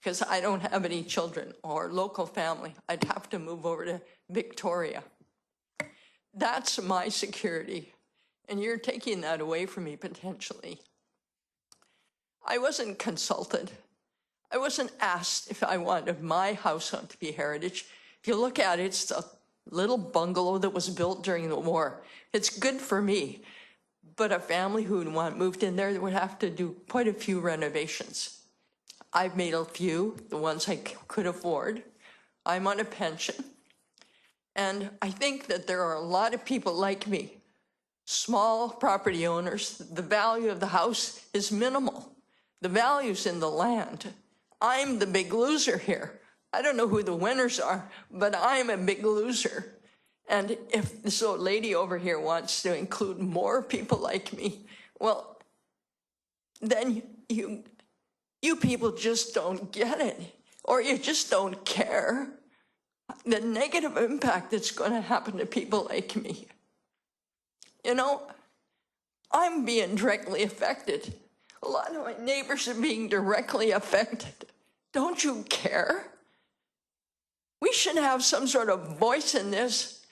because I don't have any children or local family. I'd have to move over to Victoria. That's my security, and you're taking that away from me potentially. I wasn't consulted. I wasn't asked if I wanted my house to be heritage. If you look at it, it's a little bungalow that was built during the war. It's good for me, but a family who moved in there would have to do quite a few renovations. I've made a few, the ones I could afford. I'm on a pension. And I think that there are a lot of people like me, small property owners. The value of the house is minimal. The value's in the land. I'm the big loser here. I don't know who the winners are, but I'm a big loser. And if this old lady over here wants to include more people like me, well, then you people just don't get it, or you just don't care the negative impact that's going to happen to people like me. You know, I'm being directly affected. A lot of my neighbors are being directly affected. Don't you care? We should have some sort of voice in this.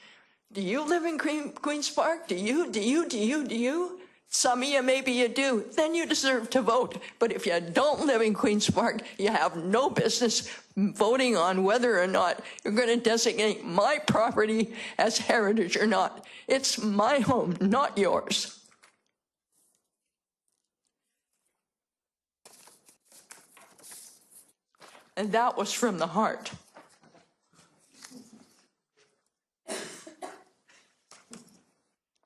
Do you live in Queen's Park? Do you? Some of you, maybe you do. Then you deserve to vote. But if you don't live in Queen's Park, you have no business voting on whether or not you're going to designate my property as heritage or not. It's my home, not yours. And that was from the heart.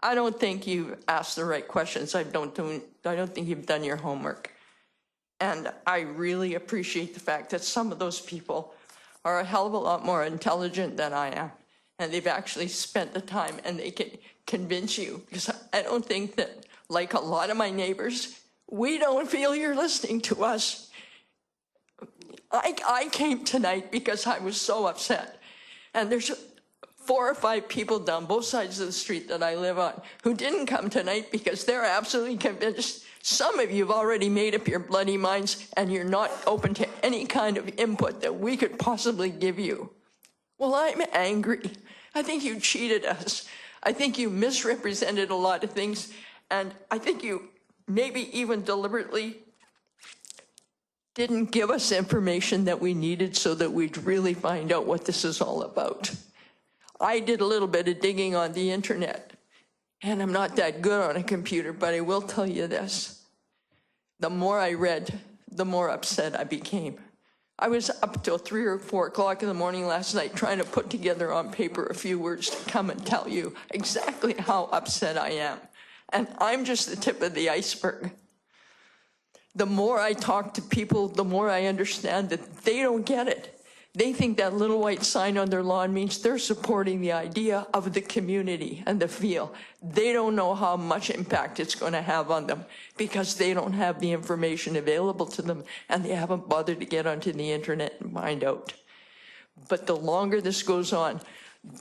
I don't think you've asked the right questions. I don't think you've done your homework. And I really appreciate the fact that some of those people are a hell of a lot more intelligent than I am. And they've actually spent the time and they can convince you. Because I don't think that, like a lot of my neighbors, we don't feel you're listening to us. I came tonight because I was so upset. And there's 4 or 5 people down both sides of the street that I live on who didn't come tonight because they're absolutely convinced. Some of you have already made up your bloody minds and you're not open to any kind of input that we could possibly give you. Well, I'm angry. I think you cheated us. I think you misrepresented a lot of things, and I think you maybe even deliberately didn't give us information that we needed so that we'd really find out what this is all about. I did a little bit of digging on the internet, and I'm not that good on a computer, but I will tell you this. The more I read, the more upset I became. I was up till 3 or 4 o'clock in the morning last night trying to put together on paper a few words to come and tell you exactly how upset I am. And I'm just the tip of the iceberg. The more I talk to people, the more I understand that they don't get it. They think that little white sign on their lawn means they're supporting the idea of the community and the feel. They don't know how much impact it's going to have on them because they don't have the information available to them and they haven't bothered to get onto the internet and find out. But the longer this goes on,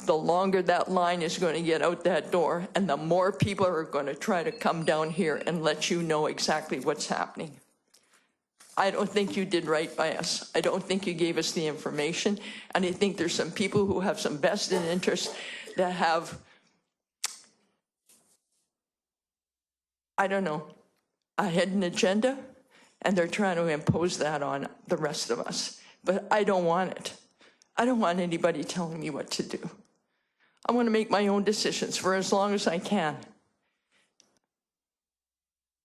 the longer that line is going to get out that door and the more people are going to try to come down here and let you know exactly what's happening. I don't think you did right by us. I don't think you gave us the information. And I think there's some people who have some vested interest that have, I don't know, a hidden agenda, and they're trying to impose that on the rest of us. But I don't want it. I don't want anybody telling me what to do. I want to make my own decisions for as long as I can.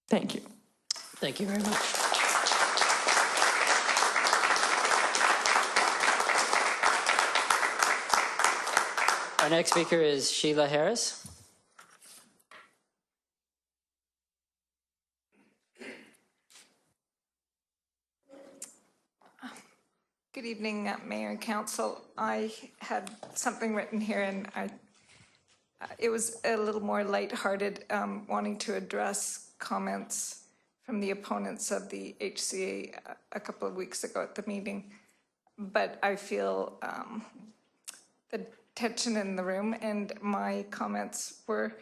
Thank you. Thank you very much. Our next speaker is Sheila Harris. Good evening, Mayor and Council. I had something written here, and it was a little more lighthearted, wanting to address comments from the opponents of the HCA a couple of weeks ago at the meeting. But I feel the tension in the room, and my comments were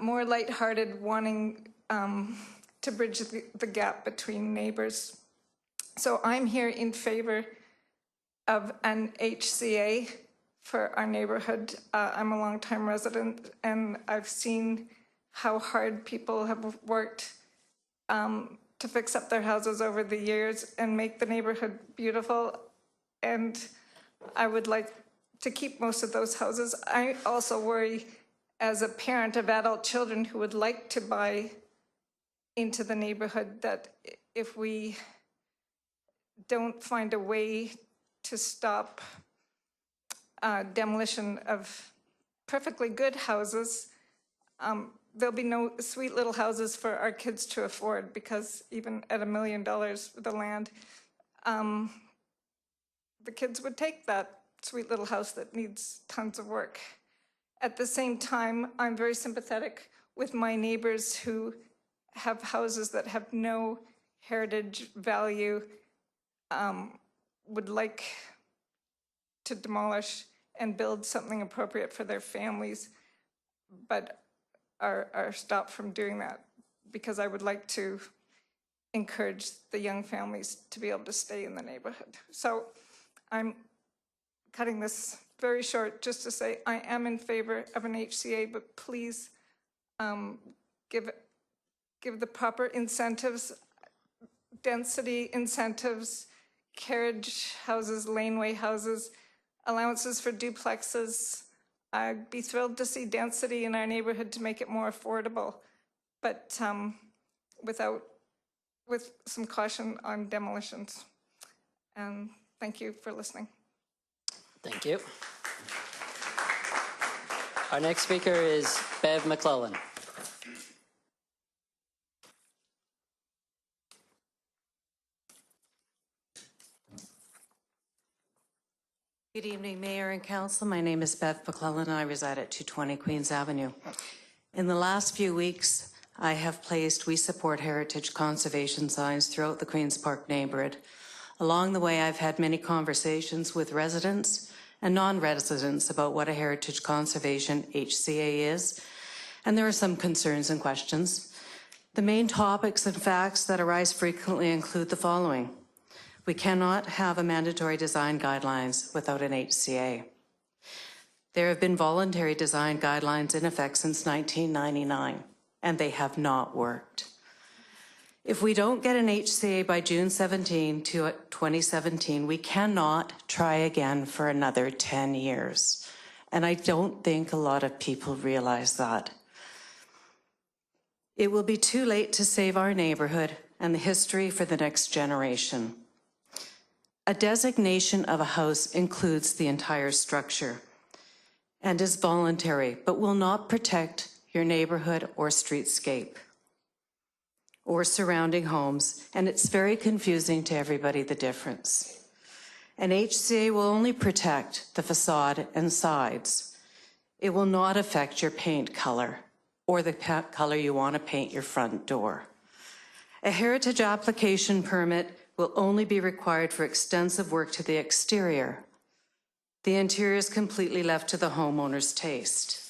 more lighthearted, wanting to bridge the gap between neighbors. So I'm here in favor of an HCA for our neighborhood. I'm a longtime resident, and I've seen how hard people have worked to fix up their houses over the years and make the neighborhood beautiful. And I would like to keep most of those houses. I also worry as a parent of adult children who would like to buy into the neighborhood that if we don't find a way to stop demolition of perfectly good houses, there'll be no sweet little houses for our kids to afford, because even at $1 million for the land, the kids would take that sweet little house that needs tons of work. At the same time, I'm very sympathetic with my neighbors who have houses that have no heritage value, would like to demolish and build something appropriate for their families, but are stopped from doing that, because I would like to encourage the young families to be able to stay in the neighborhood. So I'm cutting this very short just to say I am in favor of an HCA, but please give the proper incentives, density incentives, carriage houses, laneway houses, allowances for duplexes. I'd be thrilled to see density in our neighborhood to make it more affordable, but with some caution on demolitions. And thank you for listening. Thank you. Our next speaker is Bev McClellan. Good evening, Mayor and Council. My name is Bev McClellan. I reside at 220 Queens Avenue. In the last few weeks, I have placed "We Support Heritage" conservation signs throughout the Queens Park neighborhood. Along the way, I've had many conversations with residents and non-residents about what a heritage conservation HCA is, and there are some concerns and questions. The main topics and facts that arise frequently include the following. We cannot have a mandatory design guidelines without an HCA. There have been voluntary design guidelines in effect since 1999, and they have not worked. If we don't get an HCA by June 17, 2017, we cannot try again for another 10 years. And I don't think a lot of people realize that. It will be too late to save our neighborhood and the history for the next generation. A designation of a house includes the entire structure and is voluntary, but will not protect your neighborhood or streetscape or surrounding homes, and it's very confusing to everybody, the difference. An HCA will only protect the facade and sides. It will not affect your paint color or the color you want to paint your front door. A heritage application permit will only be required for extensive work to the exterior. The interior is completely left to the homeowner's taste.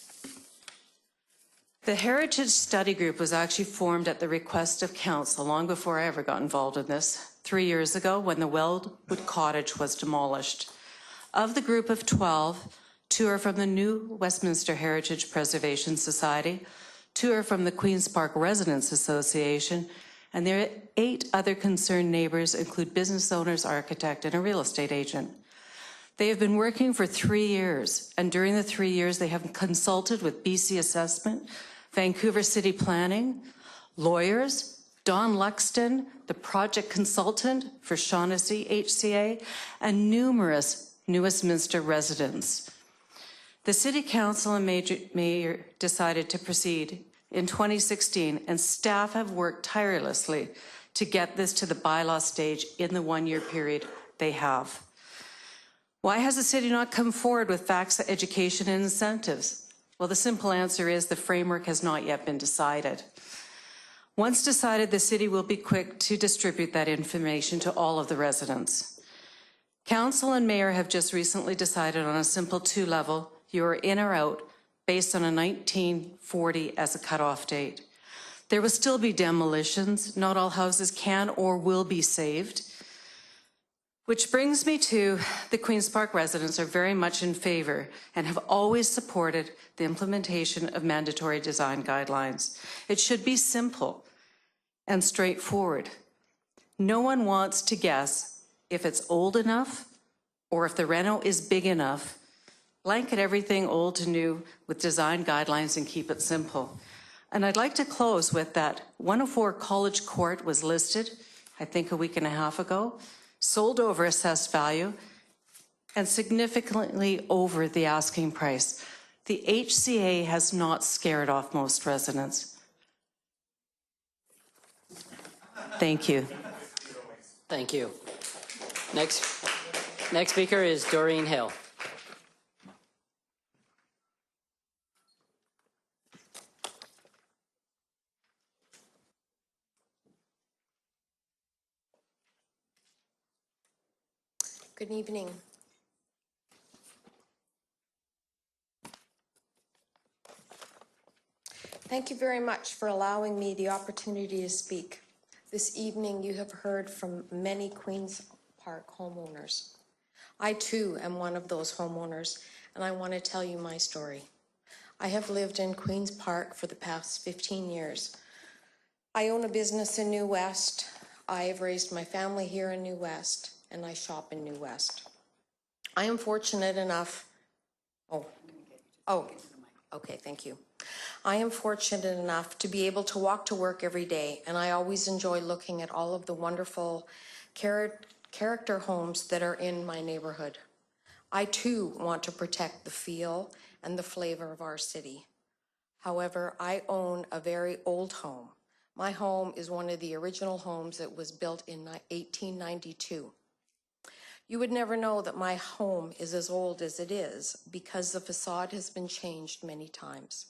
The Heritage Study Group was actually formed at the request of council long before I ever got involved in this, 3 years ago when the Wellwood Cottage was demolished. Of the group of 12, 2 are from the New Westminster Heritage Preservation Society, 2 are from the Queen's Park Residents Association, and their 8 other concerned neighbors include business owners, architect, and a real estate agent. They have been working for 3 years, and during the 3 years, they have consulted with BC Assessment, Vancouver City Planning, lawyers, Don Luxton, the project consultant for Shaughnessy HCA, and numerous New Westminster residents. The City Council and Mayor decided to proceed in 2016, and staff have worked tirelessly to get this to the bylaw stage in the 1-year period they have. Why has the city not come forward with facts, education, and incentives? Well, the simple answer is the framework has not yet been decided. Once decided, the city will be quick to distribute that information to all of the residents. Council and Mayor have just recently decided on a simple 2-level, you are in or out, based on a 1940 as a cutoff date. There will still be demolitions. Not all houses can or will be saved. Which brings me to the Queen's Park residents are very much in favor and have always supported the implementation of mandatory design guidelines. It should be simple. and straightforward. No one wants to guess if it's old enough or if the reno is big enough. Blanket everything old to new with design guidelines and keep it simple. And I'd like to close with that 104 College Court was listed, I think a week and a half ago, sold over assessed value, and significantly over the asking price. The HCA has not scared off most residents. Thank you. Thank you. Next speaker is Doreen Hill. Good evening. Thank you very much for allowing me the opportunity to speak. This evening you have heard from many Queen's Park homeowners. I too am one of those homeowners, and I want to tell you my story. I have lived in Queen's Park for the past 15 years. I own a business in New West. I have raised my family here in New West, and I shop in New West. I am fortunate enough, okay, thank you. I am fortunate enough to be able to walk to work every day, and I always enjoy looking at all of the wonderful character homes that are in my neighborhood. I too want to protect the feel and the flavor of our city. However, I own a very old home. My home is one of the original homes that was built in 1892. You would never know that my home is as old as it is because the facade has been changed many times.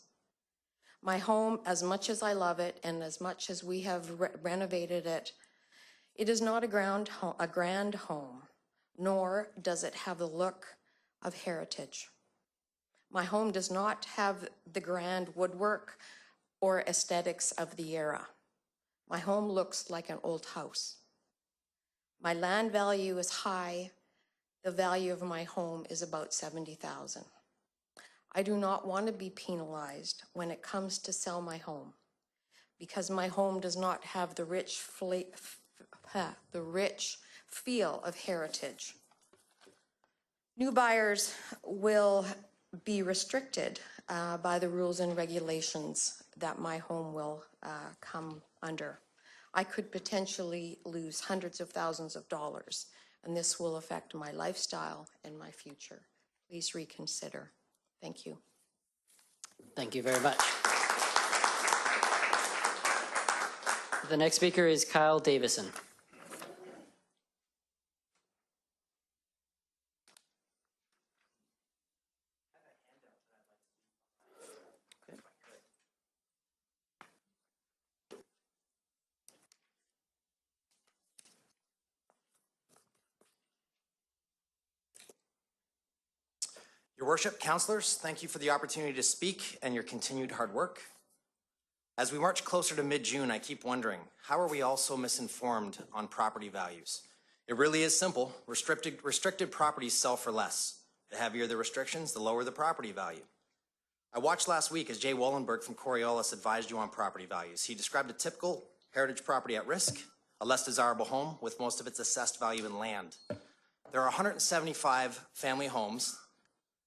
My home, as much as I love it and as much as we have renovated it, it is not a grand home, nor does it have the look of heritage. My home does not have the grand woodwork or aesthetics of the era. My home looks like an old house. My land value is high. The value of my home is about $70,000. I do not want to be penalized when it comes to sell my home because my home does not have the rich feel of heritage. New buyers will be restricted by the rules and regulations that my home will come under. I could potentially lose hundreds of thousands of dollars, and this will affect my lifestyle and my future. Please reconsider. Thank you. Thank you very much. The next speaker is Kyle Davison. Your Worship, councillors, thank you for the opportunity to speak and your continued hard work. As we march closer to mid-June, I keep wondering, how are we all so misinformed on property values? It really is simple. Restricted properties sell for less. The heavier the restrictions, the lower the property value. I watched last week as Jay Wallenberg from Coriolis advised you on property values. He described a typical heritage property at risk, a less desirable home with most of its assessed value in land. There are 175 family homes,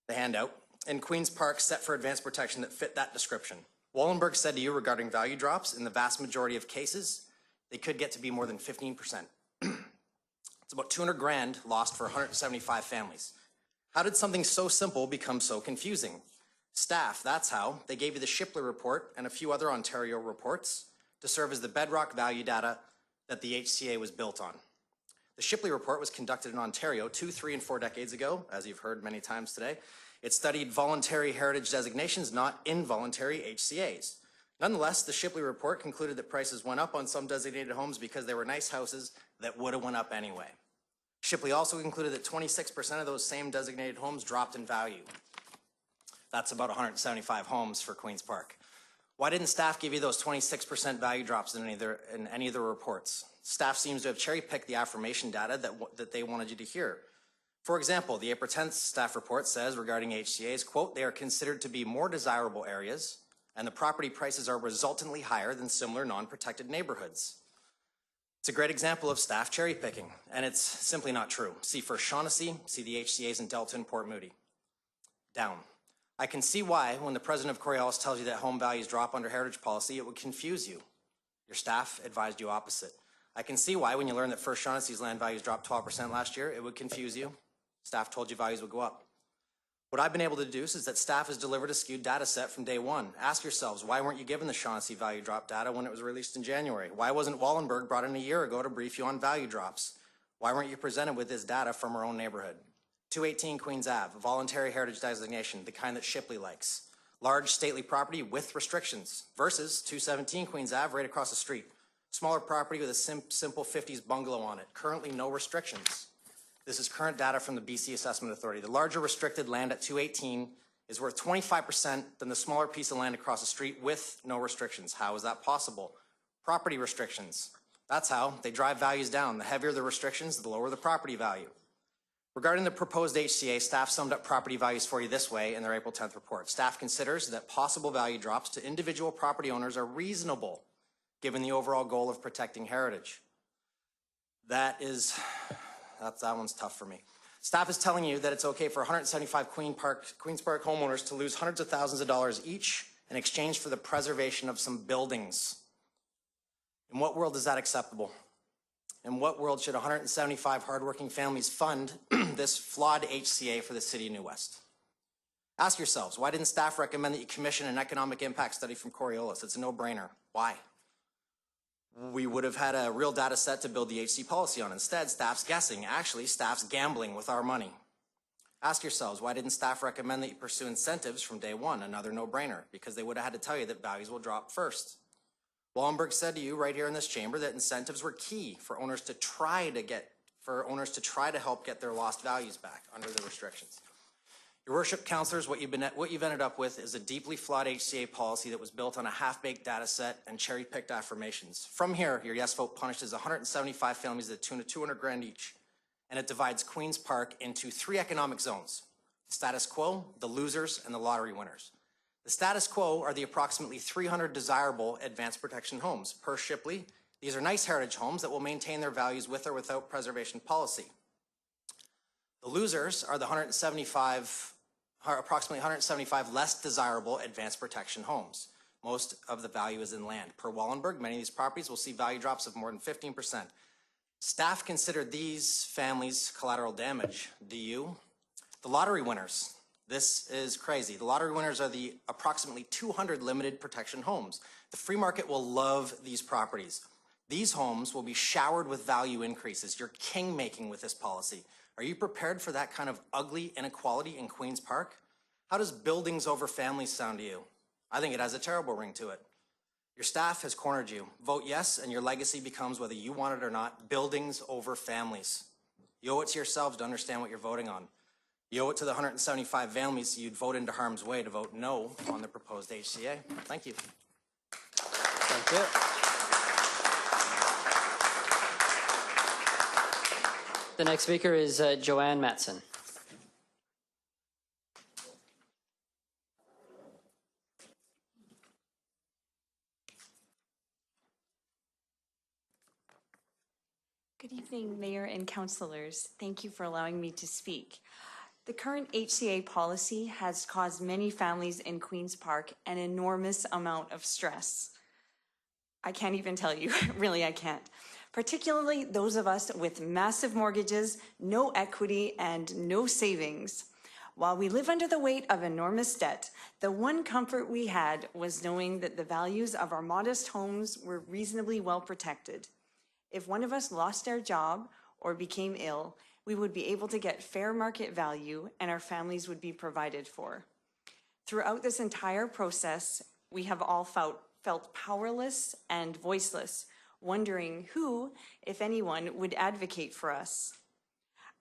the handout, in Queen's Park set for advanced protection that fit that description. Wallenberg said to you regarding value drops, in the vast majority of cases, they could get to be more than 15%. It's about 200 grand lost for 175 families. How did something so simple become so confusing? Staff, that's how. They gave you the Shipley report and a few other Ontario reports to serve as the bedrock value data that the HCA was built on. The Shipley report was conducted in Ontario 2, 3, and 4 decades ago, as you've heard many times today. It studied voluntary heritage designations, not involuntary HCAs. Nonetheless, the Shipley report concluded that prices went up on some designated homes because they were nice houses that would have went up anyway. Shipley also concluded that 26% of those same designated homes dropped in value. That's about 175 homes for Queen's Park. Why didn't staff give you those 26% value drops in any of the reports? Staff seems to have cherry-picked the affirmation data that they wanted you to hear. For example, the April 10th staff report says regarding HCAs, quote, they are considered to be more desirable areas and the property prices are resultantly higher than similar non-protected neighborhoods. It's a great example of staff cherry picking, and it's simply not true. See First Shaughnessy, see the HCAs in Delta and Port Moody. Down. I can see why, when the president of Coriolis tells you that home values drop under heritage policy, it would confuse you. Your staff advised you opposite. I can see why, when you learn that First Shaughnessy's land values dropped 12% last year, it would confuse you. Staff told you values would go up. What I've been able to deduce is that staff has delivered a skewed data set from day one. Ask yourselves, why weren't you given the Shaughnessy value drop data when it was released in January? Why wasn't Wallenberg brought in a year ago to brief you on value drops? Why weren't you presented with this data from our own neighborhood? 218 Queens Ave, a voluntary heritage designation, the kind that Shipley likes. Large stately property with restrictions versus 217 Queens Ave right across the street. Smaller property with a simple 50s bungalow on it. Currently no restrictions. This is current data from the BC Assessment Authority. The larger restricted land at 218 is worth 25% than the smaller piece of land across the street with no restrictions. How is that possible? Property restrictions. That's how. They drive values down. The heavier the restrictions, the lower the property value. Regarding the proposed HCA, staff summed up property values for you this way in their April 10th report. Staff considers that possible value drops to individual property owners are reasonable given the overall goal of protecting heritage. That one's tough for me. Staff is telling you that it's okay for 175 Queens Park homeowners to lose hundreds of thousands of dollars each in exchange for the preservation of some buildings. In what world is that acceptable? In what world should 175 hardworking families fund this flawed HCA for the city of New West? Ask yourselves, why didn't staff recommend that you commission an economic impact study from Coriolis? It's a no-brainer. Why? We would have had a real data set to build the HC policy on. Instead, staff's guessing. Actually, staff's gambling with our money. Ask yourselves, why didn't staff recommend that you pursue incentives from day one? Another no-brainer, because they would have had to tell you that values will drop first. Wallenberg said to you right here in this chamber that incentives were key for owners to try to help get their lost values back under the restrictions. Your worship, councillors, what you've ended up with is a deeply flawed HCA policy that was built on a half-baked data set and cherry-picked affirmations. From here, your yes vote punishes 175 families to the tune of 200 grand each, and it divides Queens Park into 3 economic zones: the status quo, the losers, and the lottery winners. The status quo are the approximately 300 desirable advanced protection homes. Per Shipley, these are nice heritage homes that will maintain their values with or without preservation policy. The losers are the approximately 175 less desirable advanced protection homes. Most of the value is in land. Per Wallenberg, many of these properties will see value drops of more than 15%. Staff considered these families collateral damage. Do you? The lottery winners. This is crazy. The lottery winners are the approximately 200 limited protection homes. The free market will love these properties. These homes will be showered with value increases. You're king-making with this policy. Are you prepared for that kind of ugly inequality in Queens Park? How does buildings over families sound to you? I think it has a terrible ring to it. Your staff has cornered you. Vote yes, and your legacy becomes, whether you want it or not, buildings over families. You owe it to yourselves to understand what you're voting on. You owe it to the 175 families you'd vote into harm's way to vote no on the proposed HCA. Thank you. Thank you. The next speaker is Joanne Matson. Good evening, Mayor and councillors. Thank you for allowing me to speak. The current HCA policy has caused many families in Queens Park an enormous amount of stress. I can't even tell you, really I can't. Particularly those of us with massive mortgages, no equity, and no savings. While we live under the weight of enormous debt, the one comfort we had was knowing that the values of our modest homes were reasonably well protected. If one of us lost our job or became ill, we would be able to get fair market value and our families would be provided for. Throughout this entire process, we have all felt powerless and voiceless, wondering who, if anyone, would advocate for us.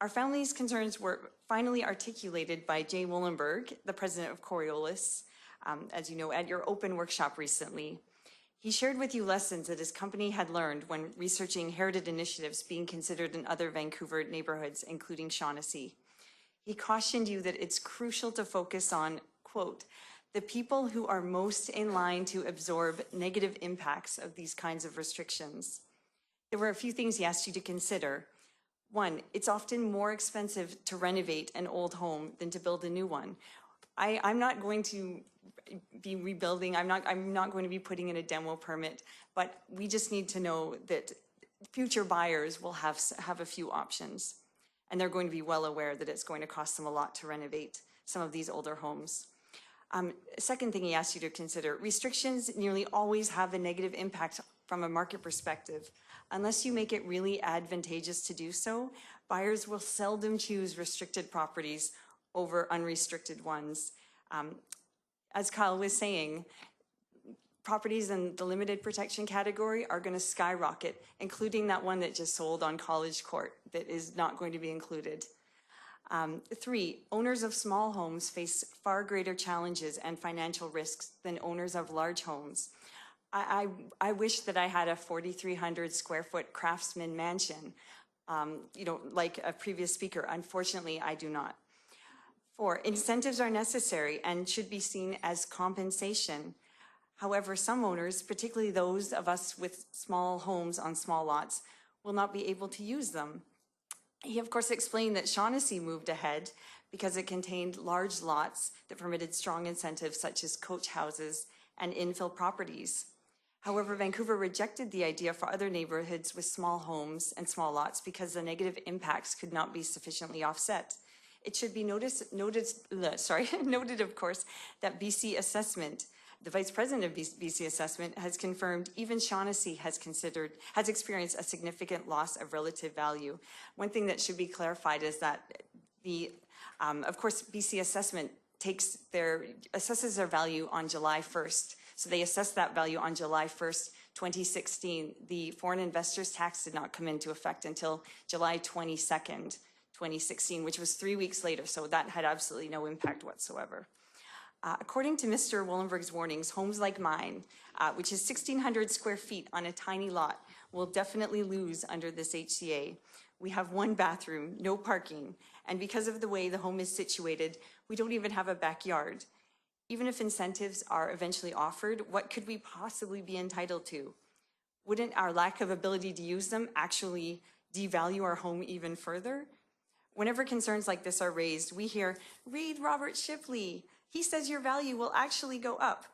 Our family's concerns were finally articulated by Jay Wollenberg, the president of Coriolis, as you know, at your open workshop recently. He shared with you lessons that his company had learned when researching heritage initiatives being considered in other Vancouver neighborhoods, including Shaughnessy. He cautioned you that it's crucial to focus on, quote, the people who are most in line to absorb negative impacts of these kinds of restrictions. There were a few things he asked you to consider. One, it's often more expensive to renovate an old home than to build a new one. I'm not going to be rebuilding, I'm not going to be putting in a demo permit, but we just need to know that future buyers will have a few options, and they're going to be well aware that it's going to cost them a lot to renovate some of these older homes. Second thing he asked you to consider, restrictions nearly always have a negative impact from a market perspective. Unless you make it really advantageous to do so, buyers will seldom choose restricted properties over unrestricted ones. As Kyle was saying, properties in the limited protection category are going to skyrocket, including that one that just sold on College Court that is not going to be included. 3, owners of small homes face far greater challenges and financial risks than owners of large homes. I wish that I had a 4,300 square foot craftsman mansion, like a previous speaker. Unfortunately, I do not. 4, incentives are necessary and should be seen as compensation. However, some owners, particularly those of us with small homes on small lots, will not be able to use them. He, of course, explained that Shaughnessy moved ahead because it contained large lots that permitted strong incentives such as coach houses and infill properties. However, Vancouver rejected the idea for other neighborhoods with small homes and small lots because the negative impacts could not be sufficiently offset. It should be noted, of course, that BC Assessment, the Vice President of BC Assessment, has confirmed even Shaughnessy has experienced a significant loss of relative value. One thing that should be clarified is that of course, BC Assessment assesses their value on July 1st. So they assessed that value on July 1st, 2016. The foreign investors tax did not come into effect until July 22nd, 2016, which was 3 weeks later. So that had absolutely no impact whatsoever. According to Mr. Wollenberg's warnings, homes like mine, which is 1,600 square feet on a tiny lot, will definitely lose under this HCA. We have 1 bathroom, no parking, and because of the way the home is situated, we don't even have a backyard. Even if incentives are eventually offered, what could we possibly be entitled to? Wouldn't our lack of ability to use them actually devalue our home even further? Whenever concerns like this are raised, we hear, read Robert Shipley. He says your value will actually go up.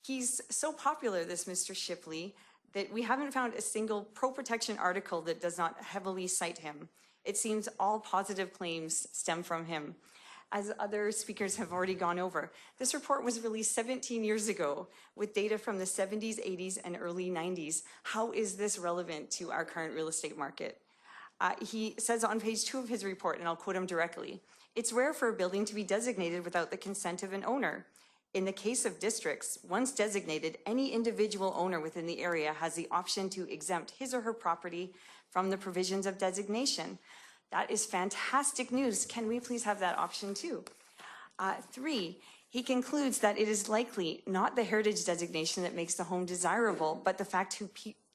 He's so popular, this Mr. Shipley, that we haven't found a single pro-protection article that does not heavily cite him. It seems all positive claims stem from him. As other speakers have already gone over, this report was released 17 years ago with data from the 70s, 80s, and early 90s. How is this relevant to our current real estate market? He says on page 2 of his report, and I'll quote him directly, "It's rare for a building to be designated without the consent of an owner. In the case of districts, once designated, any individual owner within the area has the option to exempt his or her property from the provisions of designation." That is fantastic news. Can we please have that option too? 3, he concludes that it is likely not the heritage designation that makes the home desirable, but the fact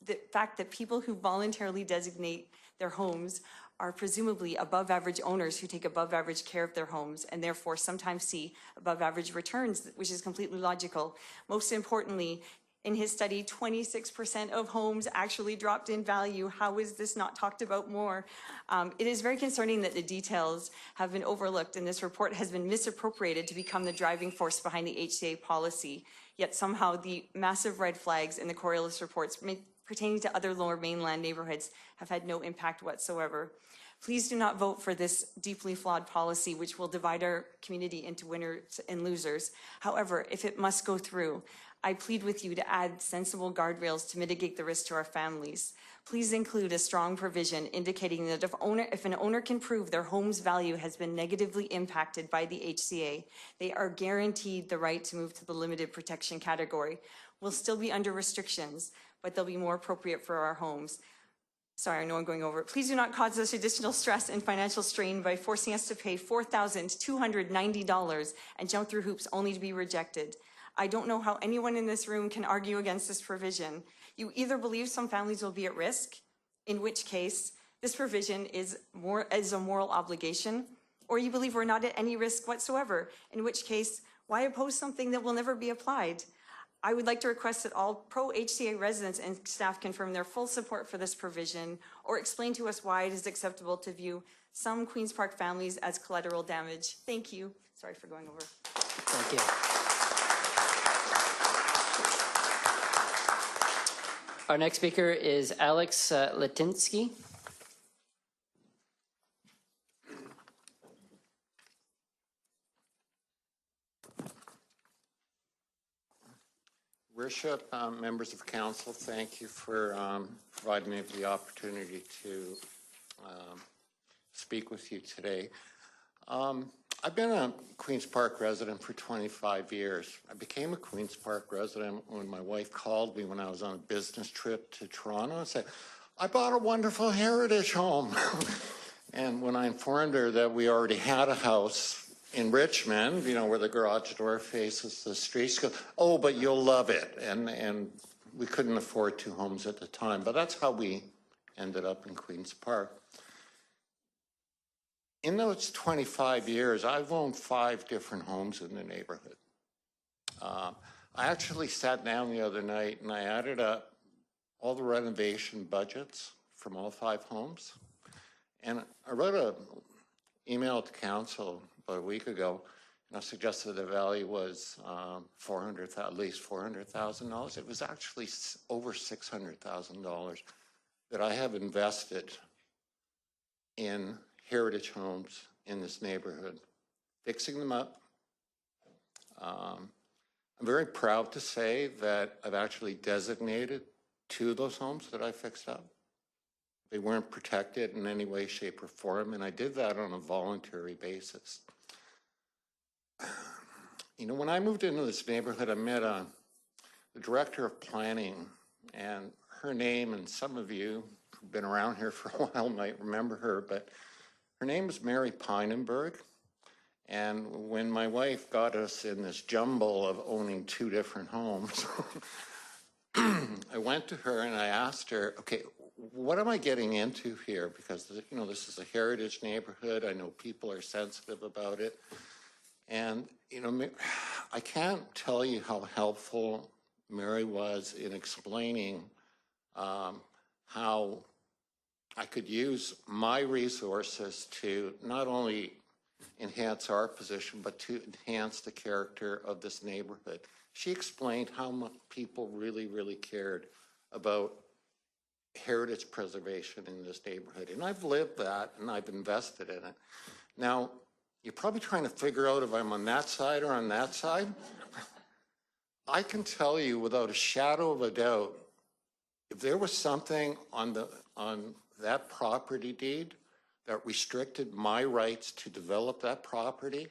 that people who voluntarily designate their homes are presumably above average owners who take above average care of their homes and therefore sometimes see above average returns, which is completely logical. Most importantly, in his study, 26% of homes actually dropped in value. How is this not talked about more? It is very concerning that the details have been overlooked and this report has been misappropriated to become the driving force behind the HCA policy. Yet somehow the massive red flags in the Coriolis reports pertaining to other lower mainland neighborhoods have had no impact whatsoever. Please do not vote for this deeply flawed policy, which will divide our community into winners and losers. However, if it must go through, I plead with you to add sensible guardrails to mitigate the risk to our families. Please include a strong provision indicating that if an owner can prove their home's value has been negatively impacted by the HCA, they are guaranteed the right to move to the limited protection category. We'll still be under restrictions, but they'll be more appropriate for our homes. Sorry, I know I'm going over it. Please do not cause us additional stress and financial strain by forcing us to pay $4,290 and jump through hoops only to be rejected. I don't know how anyone in this room can argue against this provision. You either believe some families will be at risk, in which case this provision is a moral obligation, or you believe we're not at any risk whatsoever, in which case Why oppose something that will never be applied? I would like to request that all pro-HCA residents and staff confirm their full support for this provision or explain to us why it is acceptable to view some Queen's Park families as collateral damage. Thank you. Sorry for going over. Thank you. Our next speaker is Alex Latinsky. Worship, members of council, thank you for providing me with the opportunity to speak with you today. I've been a Queen's Park resident for 25 years. I became a Queen's Park resident when my wife called me when I was on a business trip to Toronto and said, I bought a wonderful heritage home. And when I informed her that we already had a house in Richmond, you know, where the garage door faces the street, she goes, oh, but you'll love it. And we couldn't afford 2 homes at the time, but that's how we ended up in Queen's Park. In those 25 years, I've owned 5 different homes in the neighborhood. I actually sat down the other night and I added up all the renovation budgets from all 5 homes. And I wrote an email to council about a week ago, and I suggested the value was at least $400,000. It was actually over $600,000 that I have invested in heritage homes in this neighborhood, fixing them up. I'm very proud to say that I've actually designated 2 of those homes that I fixed up. They weren't protected in any way, shape, or form, and I did that on a voluntary basis. You know, when I moved into this neighborhood, I met the director of planning, and her name, and some of you who've been around here for a while might remember her, but her name is Mary Pinenberg. And when my wife got us in this jumble of owning 2 different homes, I went to her and I asked her, okay, what am I getting into here? Because, you know, this is a heritage neighborhood. I know people are sensitive about it. And, you know, I can't tell you how helpful Mary was in explaining how I could use my resources to not only enhance our position, but to enhance the character of this neighborhood. She explained how much people really, really cared about heritage preservation in this neighborhood. And I've lived that and I've invested in it. Now, you're probably trying to figure out if I'm on that side or on that side. I can tell you without a shadow of a doubt, if there was something on that property deed that restricted my rights to develop that property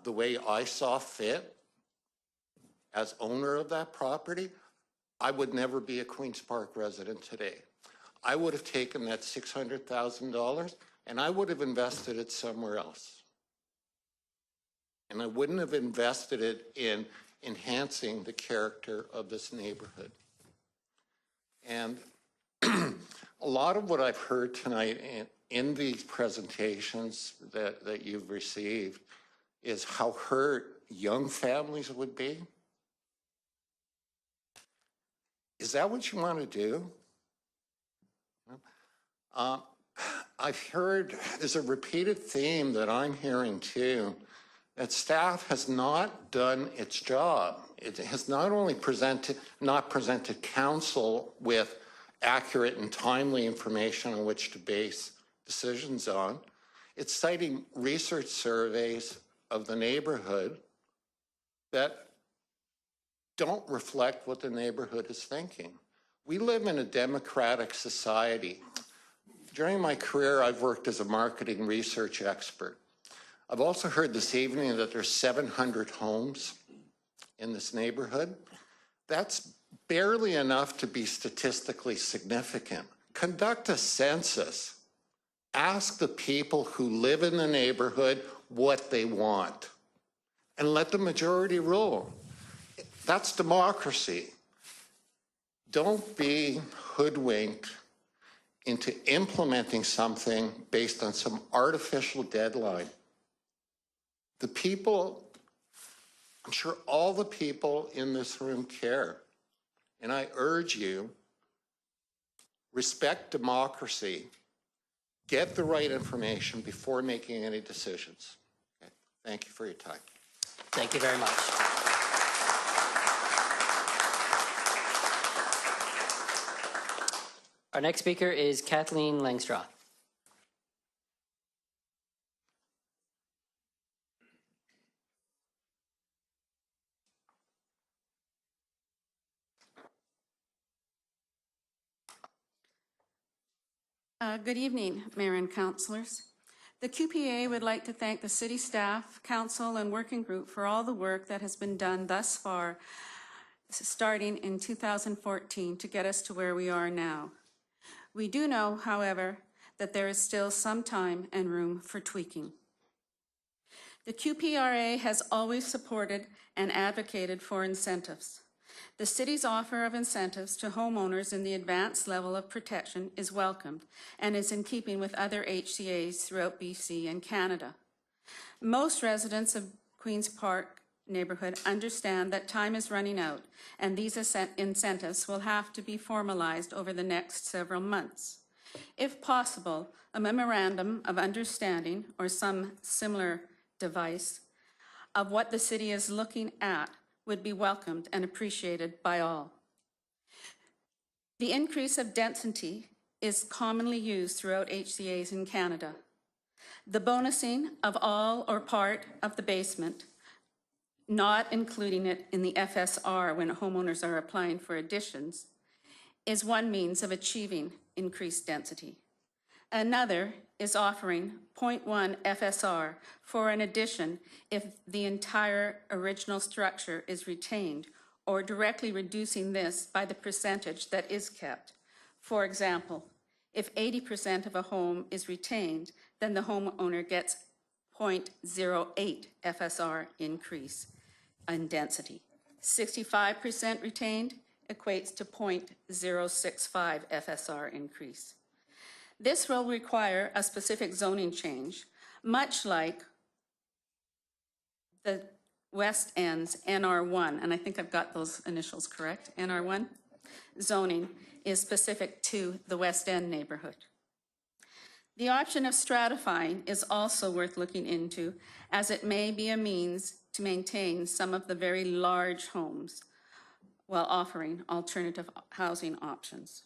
the way I saw fit as owner of that property, I would never be a Queen's Park resident today. I would have taken that $600,000 and I would have invested it somewhere else. And I wouldn't have invested it in enhancing the character of this neighborhood. And a lot of what I've heard tonight in these presentations that you've received is how hurt young families would be. Is that what you want to do? I've heard, there's a repeated theme that I'm hearing too, that staff has not done its job. It has not only not presented council with accurate and timely information on which to base decisions on, it's citing research surveys of the neighborhood that don't reflect what the neighborhood is thinking. We live in a democratic society. During my career, I've worked as a marketing research expert. I've also heard this evening that there's 700 homes in this neighborhood. That's barely enough to be statistically significant. Conduct a census. Ask the people who live in the neighborhood what they want, and let the majority rule. That's democracy. Don't be hoodwinked into implementing something based on some artificial deadline. The people I'm sure all the people in this room care. And I urge you, respect democracy, get the right information before making any decisions. Okay. Thank you for your time. Thank you very much. Our next speaker is Kathleen Langstroth. Good evening, Mayor and Councillors. The QPA would like to thank the City staff, Council, and Working Group for all the work that has been done thus far, starting in 2014 to get us to where we are now. We do know, however, that there is still some time and room for tweaking. The QPRA has always supported and advocated for incentives. The City's offer of incentives to homeowners in the advanced level of protection is welcomed and is in keeping with other HCAs throughout BC and Canada. Most residents of Queen's Park neighborhood understand that time is running out and these incentives will have to be formalized over the next several months. If possible, a memorandum of understanding or some similar device of what the City is looking at would be welcomed and appreciated by all. The increase of density is commonly used throughout HCAs in Canada. The bonusing of all or part of the basement, not including it in the FSR when homeowners are applying for additions, is one means of achieving increased density. Another is offering 0.1 FSR for an addition if the entire original structure is retained, or directly reducing this by the percentage that is kept. For example, if 80% of a home is retained, then the homeowner gets 0.08 FSR increase in density. 65% retained equates to 0.065 FSR increase. This will require a specific zoning change, much like the West End's NR1, and I think I've got those initials correct, NR1 zoning is specific to the West End neighborhood. The option of stratifying is also worth looking into, as it may be a means to maintain some of the very large homes while offering alternative housing options.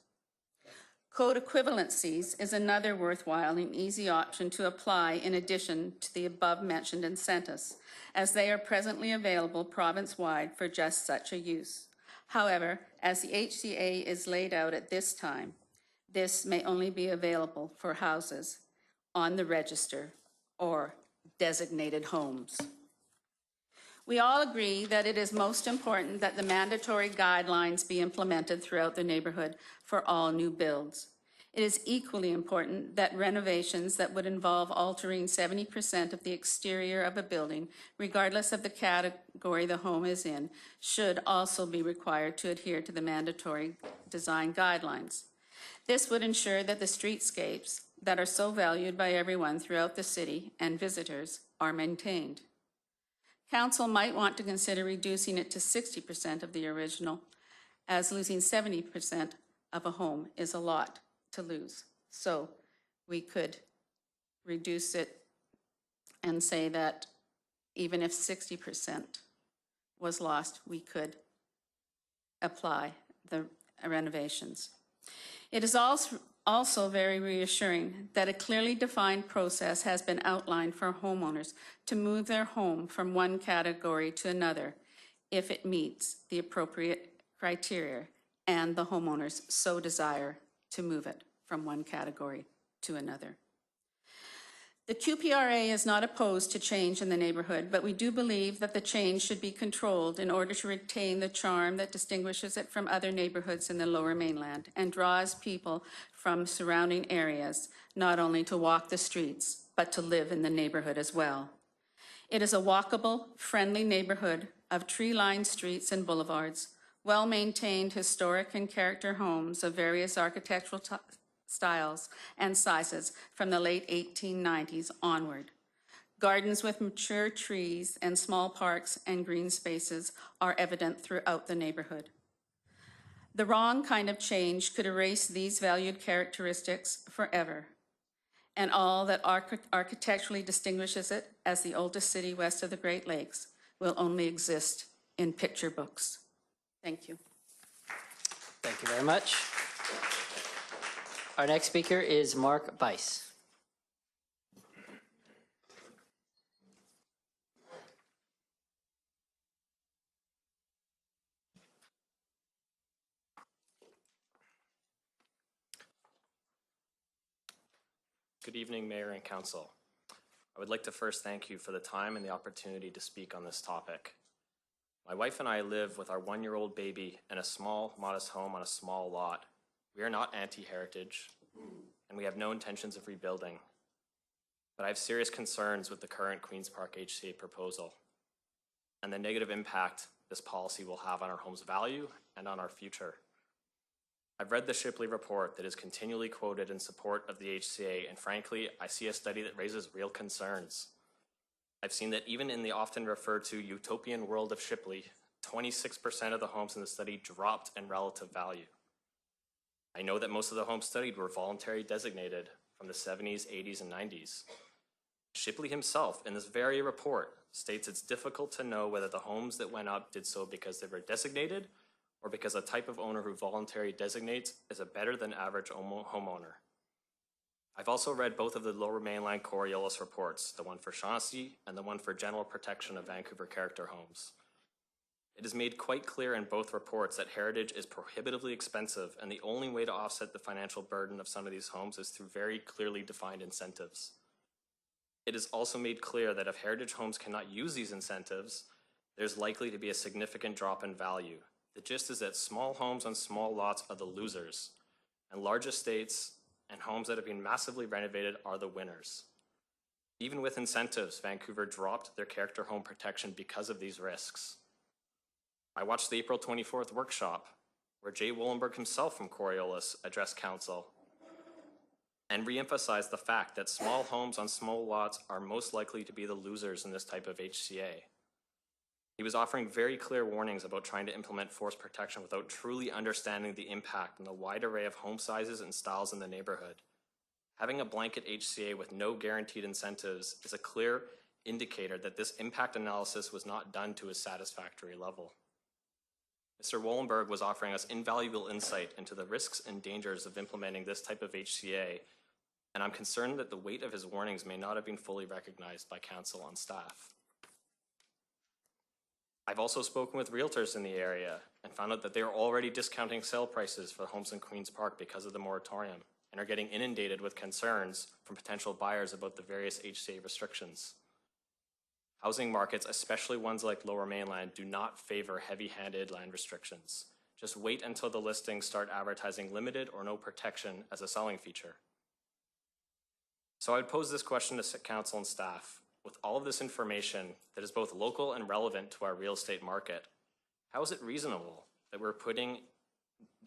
Code equivalencies is another worthwhile and easy option to apply in addition to the above-mentioned incentives, as they are presently available province-wide for just such a use. However, as the HCA is laid out at this time, this may only be available for houses on the register or designated homes. We all agree that it is most important that the mandatory guidelines be implemented throughout the neighborhood for all new builds. It is equally important that renovations that would involve altering 70% of the exterior of a building, regardless of the category the home is in, should also be required to adhere to the mandatory design guidelines. This would ensure that the streetscapes that are so valued by everyone throughout the city and visitors are maintained. Council might want to consider reducing it to 60% of the original, as losing 70% of a home is a lot to lose. So we could reduce it and say that even if 60% was lost, we could apply the renovations. It is also very reassuring that a clearly defined process has been outlined for homeowners to move their home from one category to another if it meets the appropriate criteria and the homeowners so desire to move it from one category to another. The QPRA is not opposed to change in the neighborhood, but we do believe that the change should be controlled in order to retain the charm that distinguishes it from other neighborhoods in the Lower Mainland and draws people from surrounding areas, not only to walk the streets, but to live in the neighborhood as well. It is a walkable, friendly neighborhood of tree-lined streets and boulevards, well-maintained historic and character homes of various architectural styles and sizes from the late 1890s onward. Gardens with mature trees and small parks and green spaces are evident throughout the neighborhood. The wrong kind of change could erase these valued characteristics forever, and all that architecturally distinguishes it as the oldest city west of the Great Lakes will only exist in picture books. Thank you. Thank you very much. Our next speaker is Mark Bice. Good evening, Mayor and Council. I would like to first thank you for the time and the opportunity to speak on this topic. My wife and I live with our one-year-old baby in a small, modest home on a small lot. We are not anti-heritage, and we have no intentions of rebuilding. But I have serious concerns with the current Queen's Park HCA proposal and the negative impact this policy will have on our home's value and on our future. I've read the Shipley report that is continually quoted in support of the HCA, and frankly, I see a study that raises real concerns. I've seen that even in the often referred to utopian world of Shipley, 26% of the homes in the study dropped in relative value. I know that most of the homes studied were voluntary designated from the 70s, 80s, and 90s. Shipley himself, in this very report, states it's difficult to know whether the homes that went up did so because they were designated or because a type of owner who voluntarily designates is a better than average homeowner. I've also read both of the Lower Mainland Coriolis reports, the one for Shaughnessy and the one for General Protection of Vancouver Character Homes. It is made quite clear in both reports that heritage is prohibitively expensive, and the only way to offset the financial burden of some of these homes is through very clearly defined incentives. It is also made clear that if heritage homes cannot use these incentives, there's likely to be a significant drop in value. The gist is that small homes on small lots are the losers, and large estates and homes that have been massively renovated are the winners. Even with incentives, Vancouver dropped their character home protection because of these risks. I watched the April 24th workshop where Jay Wollenberg himself from Coriolis addressed council and re-emphasized the fact that small homes on small lots are most likely to be the losers in this type of HCA. He was offering very clear warnings about trying to implement forced protection without truly understanding the impact on the wide array of home sizes and styles in the neighborhood. Having a blanket HCA with no guaranteed incentives is a clear indicator that this impact analysis was not done to a satisfactory level. Mr. Wollenberg was offering us invaluable insight into the risks and dangers of implementing this type of HCA, and I'm concerned that the weight of his warnings may not have been fully recognized by council and staff. I've also spoken with realtors in the area and found out that they are already discounting sale prices for homes in Queen's Park because of the moratorium and are getting inundated with concerns from potential buyers about the various HCA restrictions. Housing markets, especially ones like Lower Mainland, do not favor heavy-handed land restrictions. Just wait until the listings start advertising limited or no protection as a selling feature. So I would pose this question to council and staff. With all of this information that is both local and relevant to our real estate market, how is it reasonable that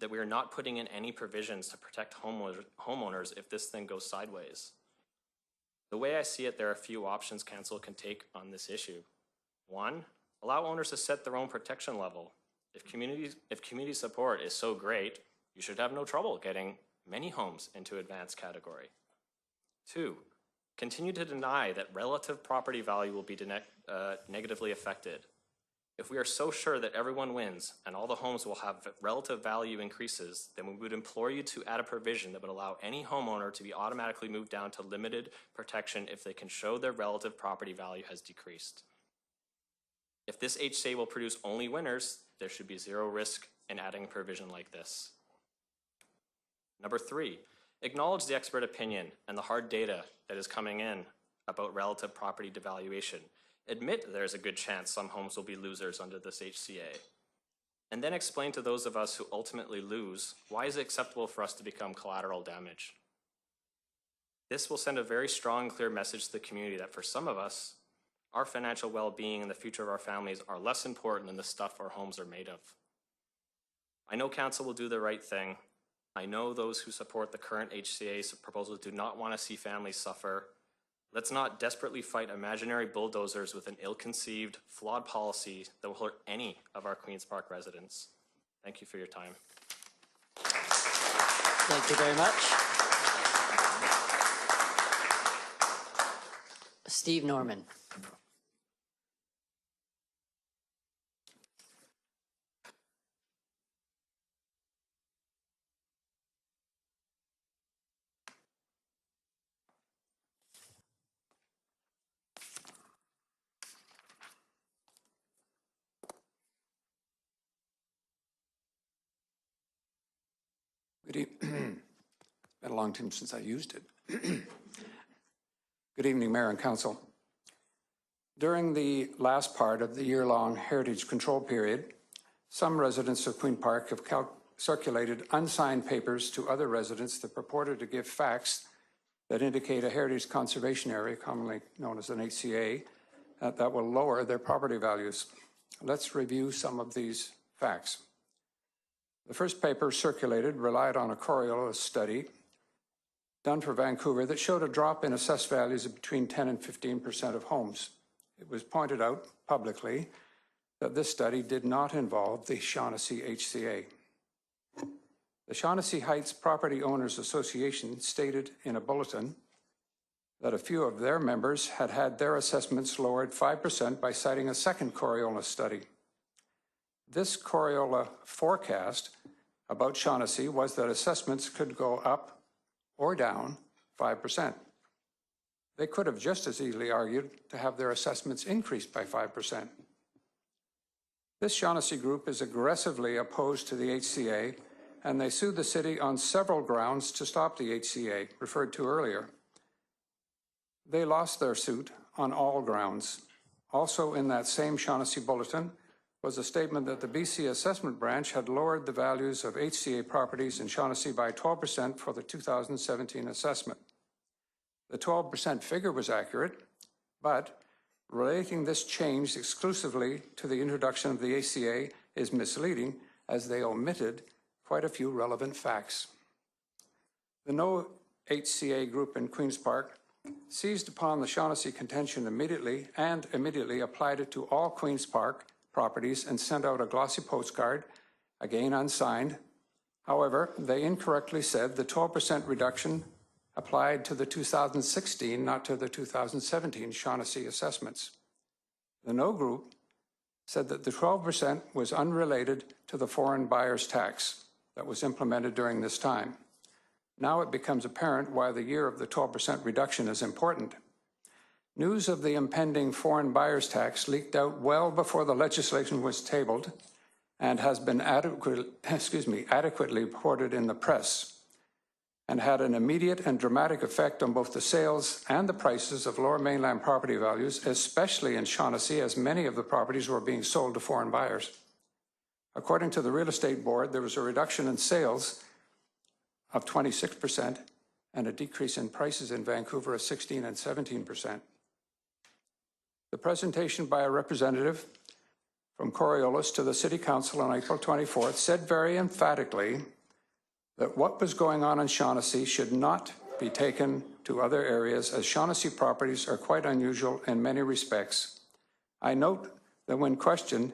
we are not putting in any provisions to protect homeowners if this thing goes sideways? The way I see it, there are a few options council can take on this issue. One, allow owners to set their own protection level. If community support is so great, you should have no trouble getting many homes into advanced category. Two, continue to deny that relative property value will be negatively affected. If we are so sure that everyone wins and all the homes will have relative value increases, then we would implore you to add a provision that would allow any homeowner to be automatically moved down to limited protection if they can show their relative property value has decreased. If this HCA will produce only winners, there should be zero risk in adding a provision like this. Number three, acknowledge the expert opinion and the hard data that is coming in about relative property devaluation. Admit there's a good chance some homes will be losers under this HCA. And then explain to those of us who ultimately lose, why is it acceptable for us to become collateral damage? This will send a very strong, clear message to the community that for some of us, our financial well-being and the future of our families are less important than the stuff our homes are made of. I know council will do the right thing. I know those who support the current HCA proposals do not want to see families suffer, Let's not desperately fight imaginary bulldozers with an ill-conceived, flawed policy that will hurt any of our Queen's Park residents. Thank you for your time. Thank you very much. Steve Norman. It's been a long time since I used it. Good evening, Mayor and Council. During the last part of the year-long heritage control period, some residents of Queen Park have circulated unsigned papers to other residents that purported to give facts that indicate a heritage conservation area, commonly known as an HCA, that will lower their property values. Let's review some of these facts. The first paper circulated relied on a Coriolis study done for Vancouver that showed a drop in assessed values of between 10 and 15% of homes. It was pointed out publicly that this study did not involve the Shaughnessy HCA. The Shaughnessy Heights Property Owners Association stated in a bulletin that a few of their members had had their assessments lowered 5% by citing a second Coriolis study. This Coriolis forecast about Shaughnessy was that assessments could go up or down 5%. They could have just as easily argued to have their assessments increased by 5%. This Shaughnessy group is aggressively opposed to the HCA, and they sued the city on several grounds to stop the HCA, referred to earlier. They lost their suit on all grounds. Also in that same Shaughnessy bulletin was a statement that the BC Assessment Branch had lowered the values of HCA properties in Shaughnessy by 12% for the 2017 assessment. The 12% figure was accurate, but relating this change exclusively to the introduction of the HCA is misleading, as they omitted quite a few relevant facts. The No HCA group in Queen's Park seized upon the Shaughnessy contention immediately applied it to all Queen's Park properties and sent out a glossy postcard, again unsigned. However, they incorrectly said the 12% reduction applied to the 2016, not to the 2017 Shaughnessy assessments. The No group said that the 12% was unrelated to the foreign buyer's tax that was implemented during this time. Now it becomes apparent why the year of the 12% reduction is important. News of the impending foreign buyer's tax leaked out well before the legislation was tabled and has been adequately reported in the press, and had an immediate and dramatic effect on both the sales and the prices of Lower Mainland property values, especially in Shaughnessy, as many of the properties were being sold to foreign buyers. According to the Real Estate Board, there was a reduction in sales of 26% and a decrease in prices in Vancouver of 16 and 17%. The presentation by a representative from Coriolis to the City Council on April 24th said very emphatically that what was going on in Shaughnessy should not be taken to other areas, as Shaughnessy properties are quite unusual in many respects. I note that when questioned,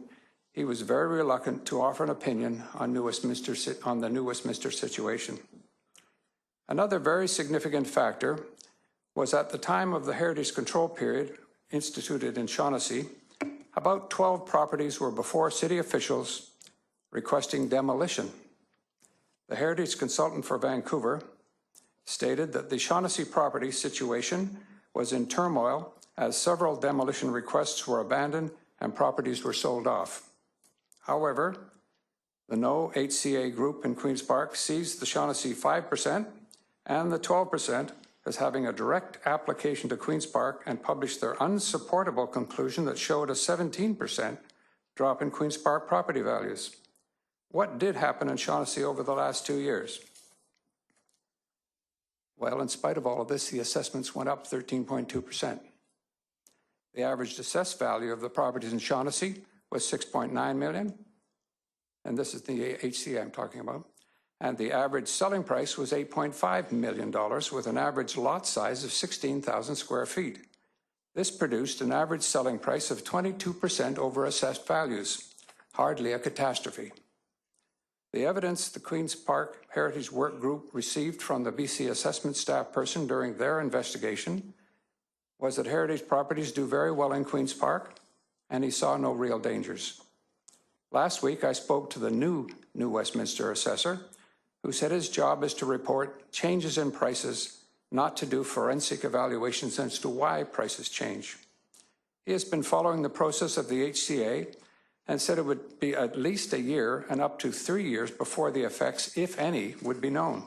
he was very reluctant to offer an opinion on the new Westminster situation. Another very significant factor was at the time of the heritage control period instituted in Shaughnessy, about 12 properties were before city officials requesting demolition. The heritage consultant for Vancouver stated that the Shaughnessy property situation was in turmoil as several demolition requests were abandoned and properties were sold off. However, the No HCA group in Queen's Park seized the Shaughnessy 5% and the 12% as having a direct application to Queen's Park and published their unsupportable conclusion that showed a 17% drop in Queen's Park property values. What did happen in Shaughnessy over the last 2 years? Well, in spite of all of this, the assessments went up 13.2%. The average assessed value of the properties in Shaughnessy was $6.9 million, and this is the HCA I'm talking about, and the average selling price was $8.5 million with an average lot size of 16,000 square feet. This produced an average selling price of 22% over assessed values, hardly a catastrophe. The evidence the Queen's Park Heritage Work Group received from the BC assessment staff person during their investigation was that heritage properties do very well in Queen's Park, and he saw no real dangers. Last week, I spoke to the new Westminster assessor, who said his job is to report changes in prices, not to do forensic evaluations as to why prices change. He has been following the process of the HCA and said it would be at least a year and up to 3 years before the effects, if any, would be known.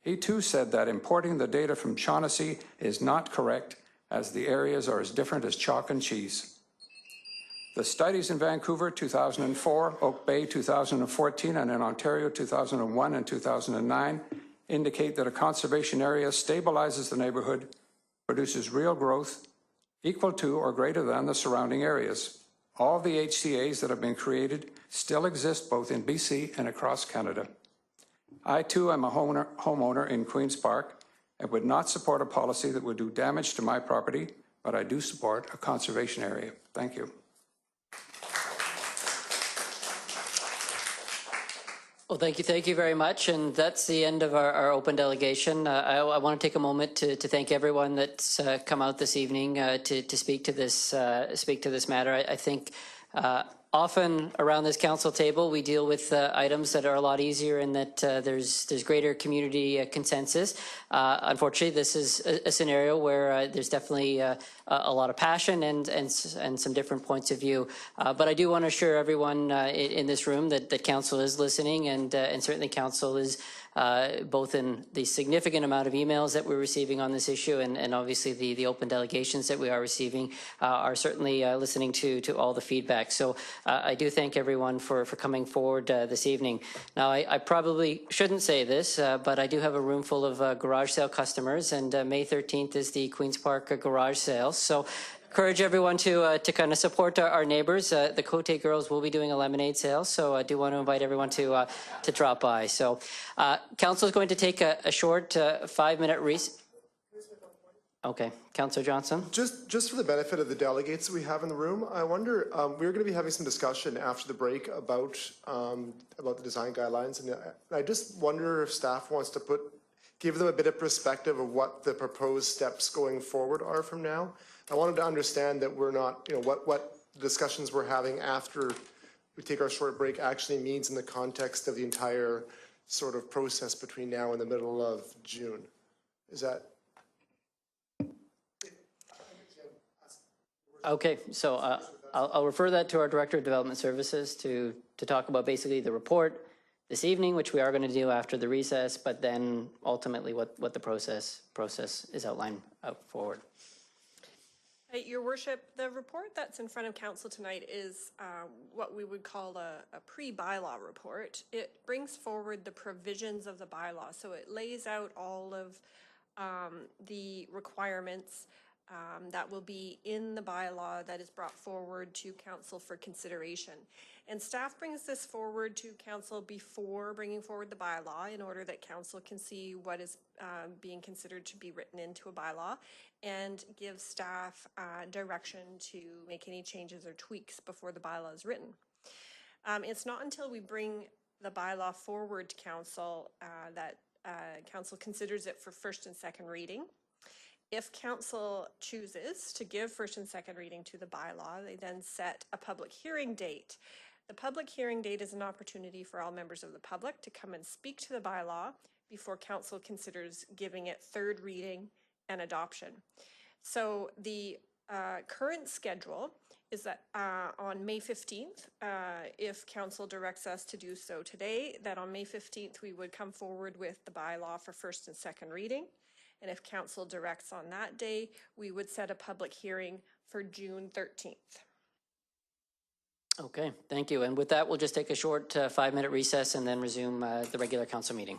He too said that importing the data from Shaughnessy is not correct, as the areas are as different as chalk and cheese. The studies in Vancouver 2004, Oak Bay 2014, and in Ontario 2001 and 2009 indicate that a conservation area stabilizes the neighborhood, produces real growth equal to or greater than the surrounding areas. All the HCAs that have been created still exist both in BC and across Canada. I too am a homeowner in Queen's Park and would not support a policy that would do damage to my property, but I do support a conservation area. Thank you. Well, thank you very much, and that's the end of our open delegation. I want to take a moment to thank everyone that's come out this evening to speak to this matter. I think often around this council table we deal with items that are a lot easier and that there's greater community consensus. Unfortunately, this is a scenario where there's definitely a lot of passion and some different points of view. But I do want to assure everyone in this room that council is listening, and certainly council is both in the significant amount of emails that we're receiving on this issue and obviously the open delegations that we are receiving are certainly listening to all the feedback. So I do thank everyone for coming forward this evening. Now, I probably shouldn't say this, but I do have a room full of garage sale customers, and May 13th is the Queen's Park garage sales. So encourage everyone to kind of support our neighbors. The Cote girls will be doing a lemonade sale, so I do want to invite everyone to drop by. So council is going to take a short 5-minute recess. Okay, Councillor Johnson. Just for the benefit of the delegates that we have in the room, I wonder, we're going to be having some discussion after the break about the design guidelines, and I just wonder if staff wants to give them a bit of perspective of what the proposed steps going forward are from now. I wanted to understand that we're not, what discussions we're having after we take our short break actually means in the context of the entire sort of process between now and the middle of June. Is that? Okay, so I'll refer that to our Director of Development Services to talk about basically the report this evening, which we are going to do after the recess, but then ultimately what the process is outlined forward. Your Worship, the report that's in front of Council tonight is what we would call a pre-bylaw report. It brings forward the provisions of the bylaw, so it lays out all of the requirements that will be in the bylaw that is brought forward to Council for consideration. And staff brings this forward to Council before bringing forward the bylaw in order that Council can see what is being considered to be written into a bylaw and give staff direction to make any changes or tweaks before the bylaw is written. It's not until we bring the bylaw forward to Council that Council considers it for first and second reading. If Council chooses to give first and second reading to the bylaw, they then set a public hearing date. The public hearing date is an opportunity for all members of the public to come and speak to the bylaw before Council considers giving it third reading and adoption. So the current schedule is that on May 15th, if Council directs us to do so today, that on May 15th we would come forward with the bylaw for first and second reading. And if Council directs on that day, we would set a public hearing for June 13th. Okay, thank you. And with that, we'll just take a short 5-minute recess and then resume the regular council meeting.